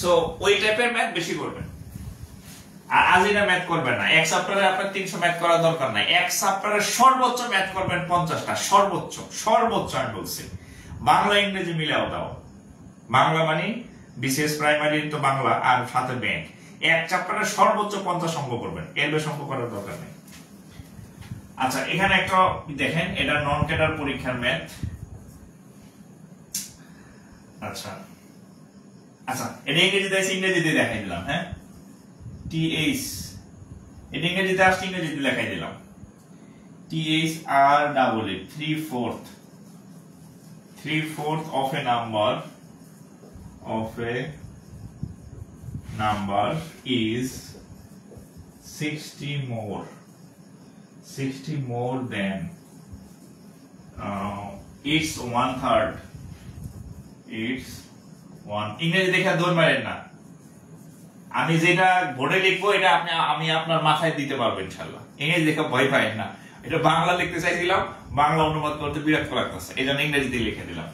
Speaker 1: সো ওই টাইপের ম্যাথ বেশি করবেন, আর আজিনা ম্যাথ করবেন না। এক সপ্তাহে আপনার 300 ম্যাথ করার দরকার নাই। এক সপ্তাহে সর্বোচ্চ ম্যাথ করবেন 50টা, সর্বোচ্চ সর্বোচ্চ আমি বলছি। বাংলা ইংরেজি মিলাও দাও, বাংলা মানে বিসিএস প্রাইমারি তো বাংলা আর সাথে ব্যাংক। এক চ্যাপ্টারে সর্বোচ্চ 50 অঙ্ক করবেন, এর বেশি অঙ্ক করার দরকার নেই। আচ্ছা, এখানে একটা দেখেন, এটা নন ক্যাডার পরীক্ষার ম্যাথ। আচ্ছা আচ্ছা, এটা ইংরেজিতে আছে, ইংরেজিতে দেখাই দিলাম। হ্যাঁ, TH, এটা ইংরেজিতে আসছে, ইংরেজিতে দেখাই দিলাম। THR 3/4 of a number is 60 more than its 1/3. ইংরেজি দেখে দৌড় মারেন না, আমি যেটা বোর্ডে লিখবো এটা আমি আপনার মাথায় দিতে পারবো ইনশাআল্লাহ। ইংরেজি দেখে ভয় পাইেন না। এটা বাংলা লিখতে চাইছিলাম, বাংলা অনুবাদ করতে বিরক্ত লাগতেছে, এই জন্য ইংরেজিতে লিখে দিলাম।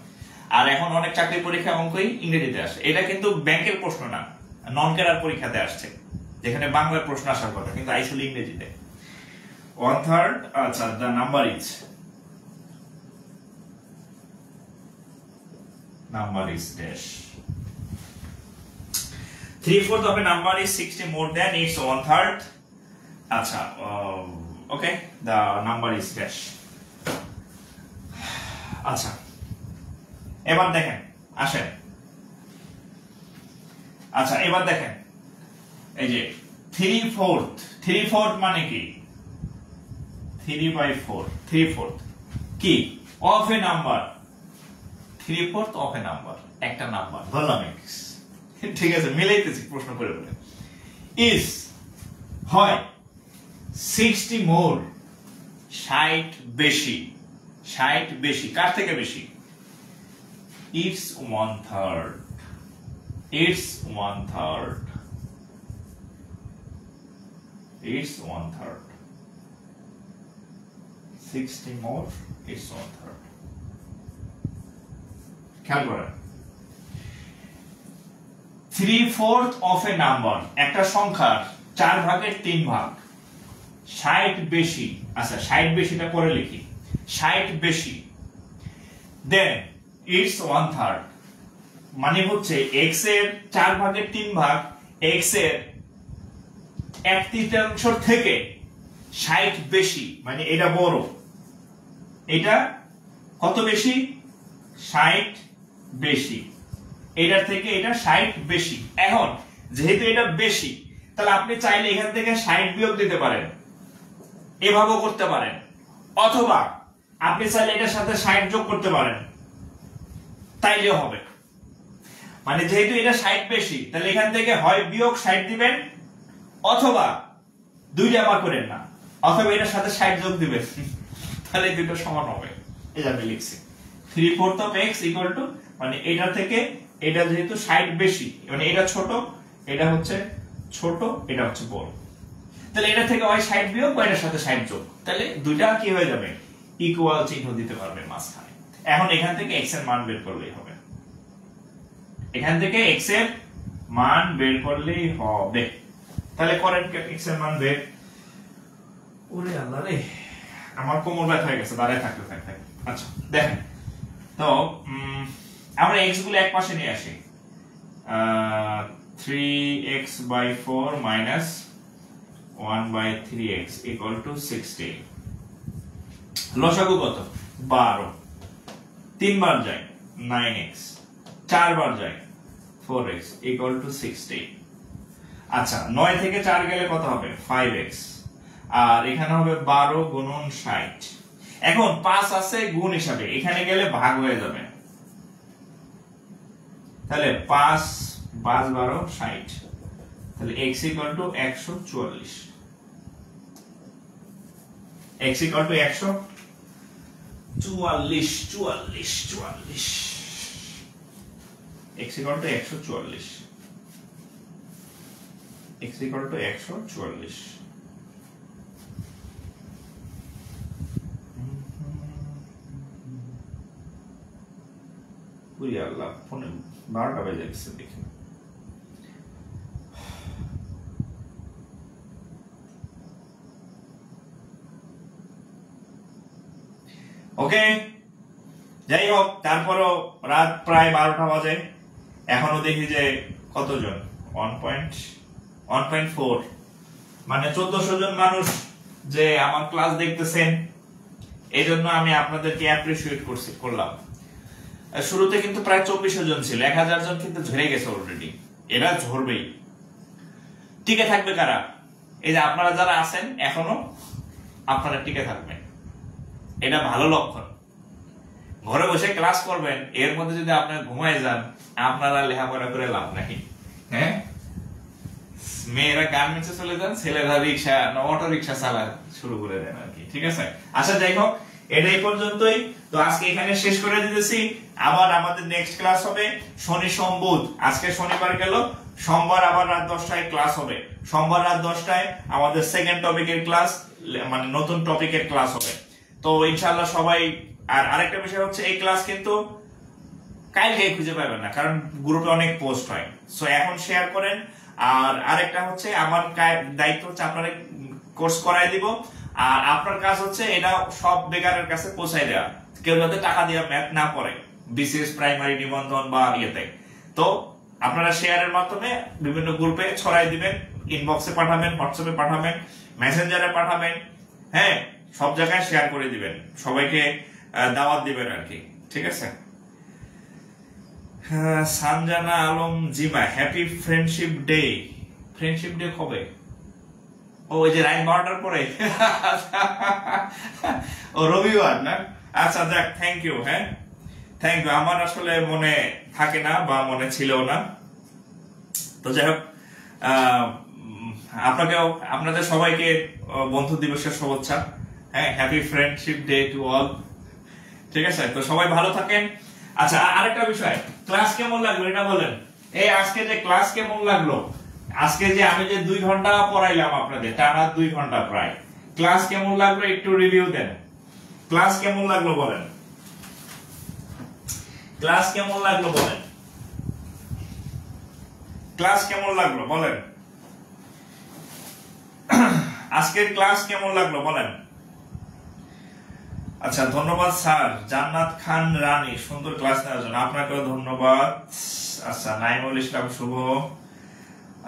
Speaker 1: আর এখন অনেক চাকরি পরীক্ষা অঙ্কই ইংরেজিতে আসে। এটা কিন্তু ব্যাংকের প্রশ্ন না, নন ক্যাডার পরীক্ষাতে আসছে, যেখানে বাংলার প্রশ্ন আসার কথা, কিন্তু আইসলে ইংরেজিতে। 1/3, আচ্ছা, the number is dash. 3/4 of a number is 60 more than its 1/3. আচ্ছা, okay, the number is dash. আচ্ছা, এবার দেখেন, আসেন। আচ্ছা, এবার দেখেন, এই যে 3/4 মানে কি? 3/4 3/4 কি? Of A number. 3/4 of A number, একটা নাম্বার ধরলাম x, ঠিক আছে, মিলাইতেছি প্রশ্ন করে বলে। ইজ হয় 60 মোর, 60 বেশি। 60 বেশি, কার থেকে বেশি? It's 1/3. It's 1/3. It's 1/3. 60 more, it's 1/3. খেয়াল করেন, 3/4 of a number, একটা সংখ্যার 4/3 60 বেশি। আচ্ছা, 60 বেশিটা পরে লিখি, 60 বেশি, then it's 1/3, মানে হচ্ছে x এর 4/3 x এর 1/3 থেকে 60 বেশি, মানে এটা বড়। এটা কত বেশি? 60 বেশি। এটার থেকে এটা 60 বেশি। এখন যেহেতু এটা বেশি, তাহলে আপনি চাইলে এখান থেকে 60 বিয়োগ দিতে পারেন, এভাবেও করতে পারেন, অথবা আপনি চাইলে এটার সাথে 60 যোগ করতে পারেন, তাইলেও হবে। মানে যেহেতু এটা 60 বেশি, তাহলে এখান থেকে হয় বিয়োগ 60 দিবেন, অথবা দুইটা আবার করেন না, অথবা এটার সাথে 60 যোগ দিবেন, তাহলে দুটো সমান হবে। এই যে আমি লিখছি 3/4 of x equal to, মানে এটা থেকে এটা যেহেতু 60 বেশি, মানে এটা ছোট, এটা হচ্ছে ছোট, এটা হচ্ছে বড়, তাহলে এটা থেকে হয় 60 বিয়োগ বা এটার সাথে 60 যোগ, তাহলে দুইটা কি হয়ে যাবে? ইকুয়াল চিহ্ন দিতে পারবে মাঝখানে। এখন এখান থেকে x এর মান বের করলেই হবে, এখান থেকে x এর মান বের করলেই হবে। তাহলে করেন x এর মান বের। ওরে আল্লাহ রে, আমার কোমর ব্যথা হয়ে গেছে দাঁড়ায় থাকতে থাকতে। আচ্ছা দেখেন তো, আমরা x গুলো এক পাশে নিয়ে আসি। 3x/4 minus 1/3x equal to 60। লসাগু কত? 12। 3 বার যায় 9x, 4 বার যায় 4x equal to 60। আচ্ছা, 9 থেকে 4 গেলে কত হবে? 5x। আর এখানে হবে 12 গুণন 60। এখন 5 আছে গুণ হিসাবে, এখানে গেলে ভাগ হয়ে যাবে, তাহলে 5 5 12 60, তাহলে x = 144, x = 144 44, x = 144, x = 144। ওই আল্লাহ, ফোনে 12টা বেজে গেছে দেখি। ওকে, যাই হোক, তারপরও রাত প্রায় 12টা বাজে, এখনো দেখি যে কতজন 1.4 মানে 1400 জন মানুষ যে আমার ক্লাস দেখতেছেন, এই জন্য আমি আপনাদেরকে অ্যাপ্রিশিয়েট করলাম। শুরুতে কিন্তু প্রায় 2400 জন ছিল, 1000 জন কিন্তু ঝরে গেছে অলরেডি, এরা ঝরবেই। টিকে থাকবে কারা? এই যে আপনারা যারা আছেন এখনো, আপনারা টিকে থাকবেন, এটা ভালো লক্ষণ। ঘরে বসে ক্লাস করবেন, এর মধ্যে যদি আপনারা ঘুমায় যান, আপনারা লেখাপড়া করে লাভ নাকি? হ্যাঁ, মেয়েরা গার্মেন্টসে চলে যান, ছেলেরা রিক্সা অটো রিক্সা চালা শুরু করে দেন আর কি। ঠিক আছে, আচ্ছা যাই হোক, এটাই পর্যন্তই। তো আজকে এখানে শেষ করে দিতেছি। আবার আমাদের নেক্সট ক্লাস হবে শনি সোম বুধ। আজকে শনিবার গেল, সোমবার আবার রাত 10টায় ক্লাস হবে। সোমবার রাত 10টায় আমাদের সেকেন্ড টপিকের ক্লাস, মানে নতুন টপিকের ক্লাস হবে। তো ইনশাআল্লাহ সবাই, আর আরেকটা বিষয় হচ্ছে এই ক্লাস কিন্তু কালকে খুঁজে পাবেন না, কারণ গ্রুপে অনেক পোস্ট হয়, সো এখন শেয়ার করেন। আর আরেকটা হচ্ছে আমার দায়িত্ব হচ্ছে আপনারা কোর্স করাই দিব, আর আপনার কাজ হচ্ছে এটা সব বেকারের কাছে পৌঁছাই দেওয়া, কেউ যাতে টাকা দিয়ে ম্যাথ না পড়ে, বিসিএস প্রাইমারি নিবন্ধন বা ইয়েতে। তো আপনারা শেয়ারের মাধ্যমে বিভিন্ন গ্রুপে ছড়াই দিবেন, ইনবক্সে পাঠাবেন, হোয়াটসঅ্যাপে পাঠাবেন, মেসেঞ্জারে পাঠাবেন, হ্যাঁ, সব জায়গায় শেয়ার করে দিবেন, সবাইকে দাওয়াত দিবেন আর কি। ঠিক আছে, Sanjana Alam Zima, happy friendship day. Friendship day কবে? ওই যে রাত 12টার পরে, ও রবিবার না? আচ্ছা যাক, থ্যাংক ইউ। হ্যাঁ, থ্যাংক ইউ। আমার আসলে মনে থাকে না বা মনে ছিল না। তো যাই হোক, আপনাকেও, আপনাদের সবাইকে বন্ধু দিবসের শুভেচ্ছা। হ্যাঁ, happy friendship day to all. ঠিক আছে, তো সবাই ভালো থাকেন। আচ্ছা, আরেকটা বিষয়, ক্লাস কেমন লাগলো এটা বলেন। এই আজকে যে ক্লাস কেমন লাগলো, আজকে যে আমি যে 2 ঘন্টা পড়াইলাম আপনাদের, টানা 2 ঘন্টা প্রায়, ক্লাস কেমন লাগলো একটু রিভিউ দেন। ক্লাস কেমন লাগলো বলেন, ক্লাস কেমন লাগলো বলেন, ক্লাস কেমন লাগলো বলেন, আজকের ক্লাস কেমন লাগলো বলেন। আচ্ছা, ধন্যবাদ স্যার জান্নাত খান রানী, সুন্দর ক্লাস নেওয়ার জন্য, আপনাকেও ধন্যবাদ। আচ্ছা, নাইমুল ইসলাম শুভ,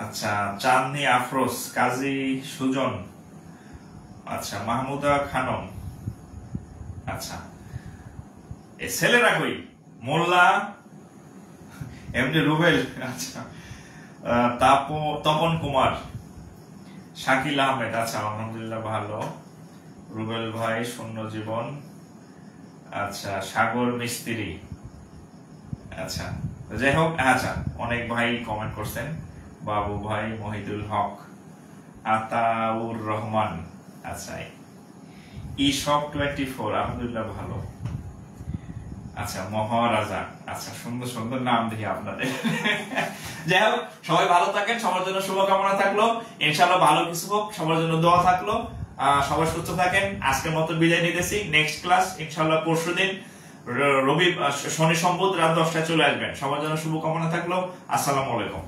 Speaker 1: আচ্ছা, চাঁদনি আফরোজ, কাজী সুজন, আচ্ছা, মাহমুদা খানম, আচ্ছা, এই ছেলেরা কই? মোল্লা এমনি রুবেল, আচ্ছা, তপন কুমার, শাকিল আহমেদ, আচ্ছা, আলহামদুলিল্লাহ ভালো। রুবেল ভাই, শূন্য জীবন, আচ্ছা, সাগর মিস্ত্রি, আচ্ছা, যাই হোক। আচ্ছা, অনেক ভাই কমেন্ট করছেন, বাবু ভাই, মহিদুল হক, আতাউর রহমান, আচ্ছা, ইশক 24, আলহামদুলিল্লাহ ভালো। আচ্ছা, মহারাজা, আচ্ছা, সুন্দর সুন্দর নাম দেখি আপনাদের। যাই হোক, সবাই ভালো থাকেন, সবার জন্য শুভকামনা থাকলো, ইনশাআল্লাহ ভালো কিছু হোক, সবার জন্য দোয়া থাকলো, সবাই সুস্থ থাকেন। আজকের মতো বিদায় নিতেছি। নেক্সট ক্লাস ইনশাআল্লাহ পরশুদিন শনি সোম বুধ রাত 10টায় চলে আসবেন। সবার জন্য শুভকামনা থাকলো। আসসালামু আলাইকুম।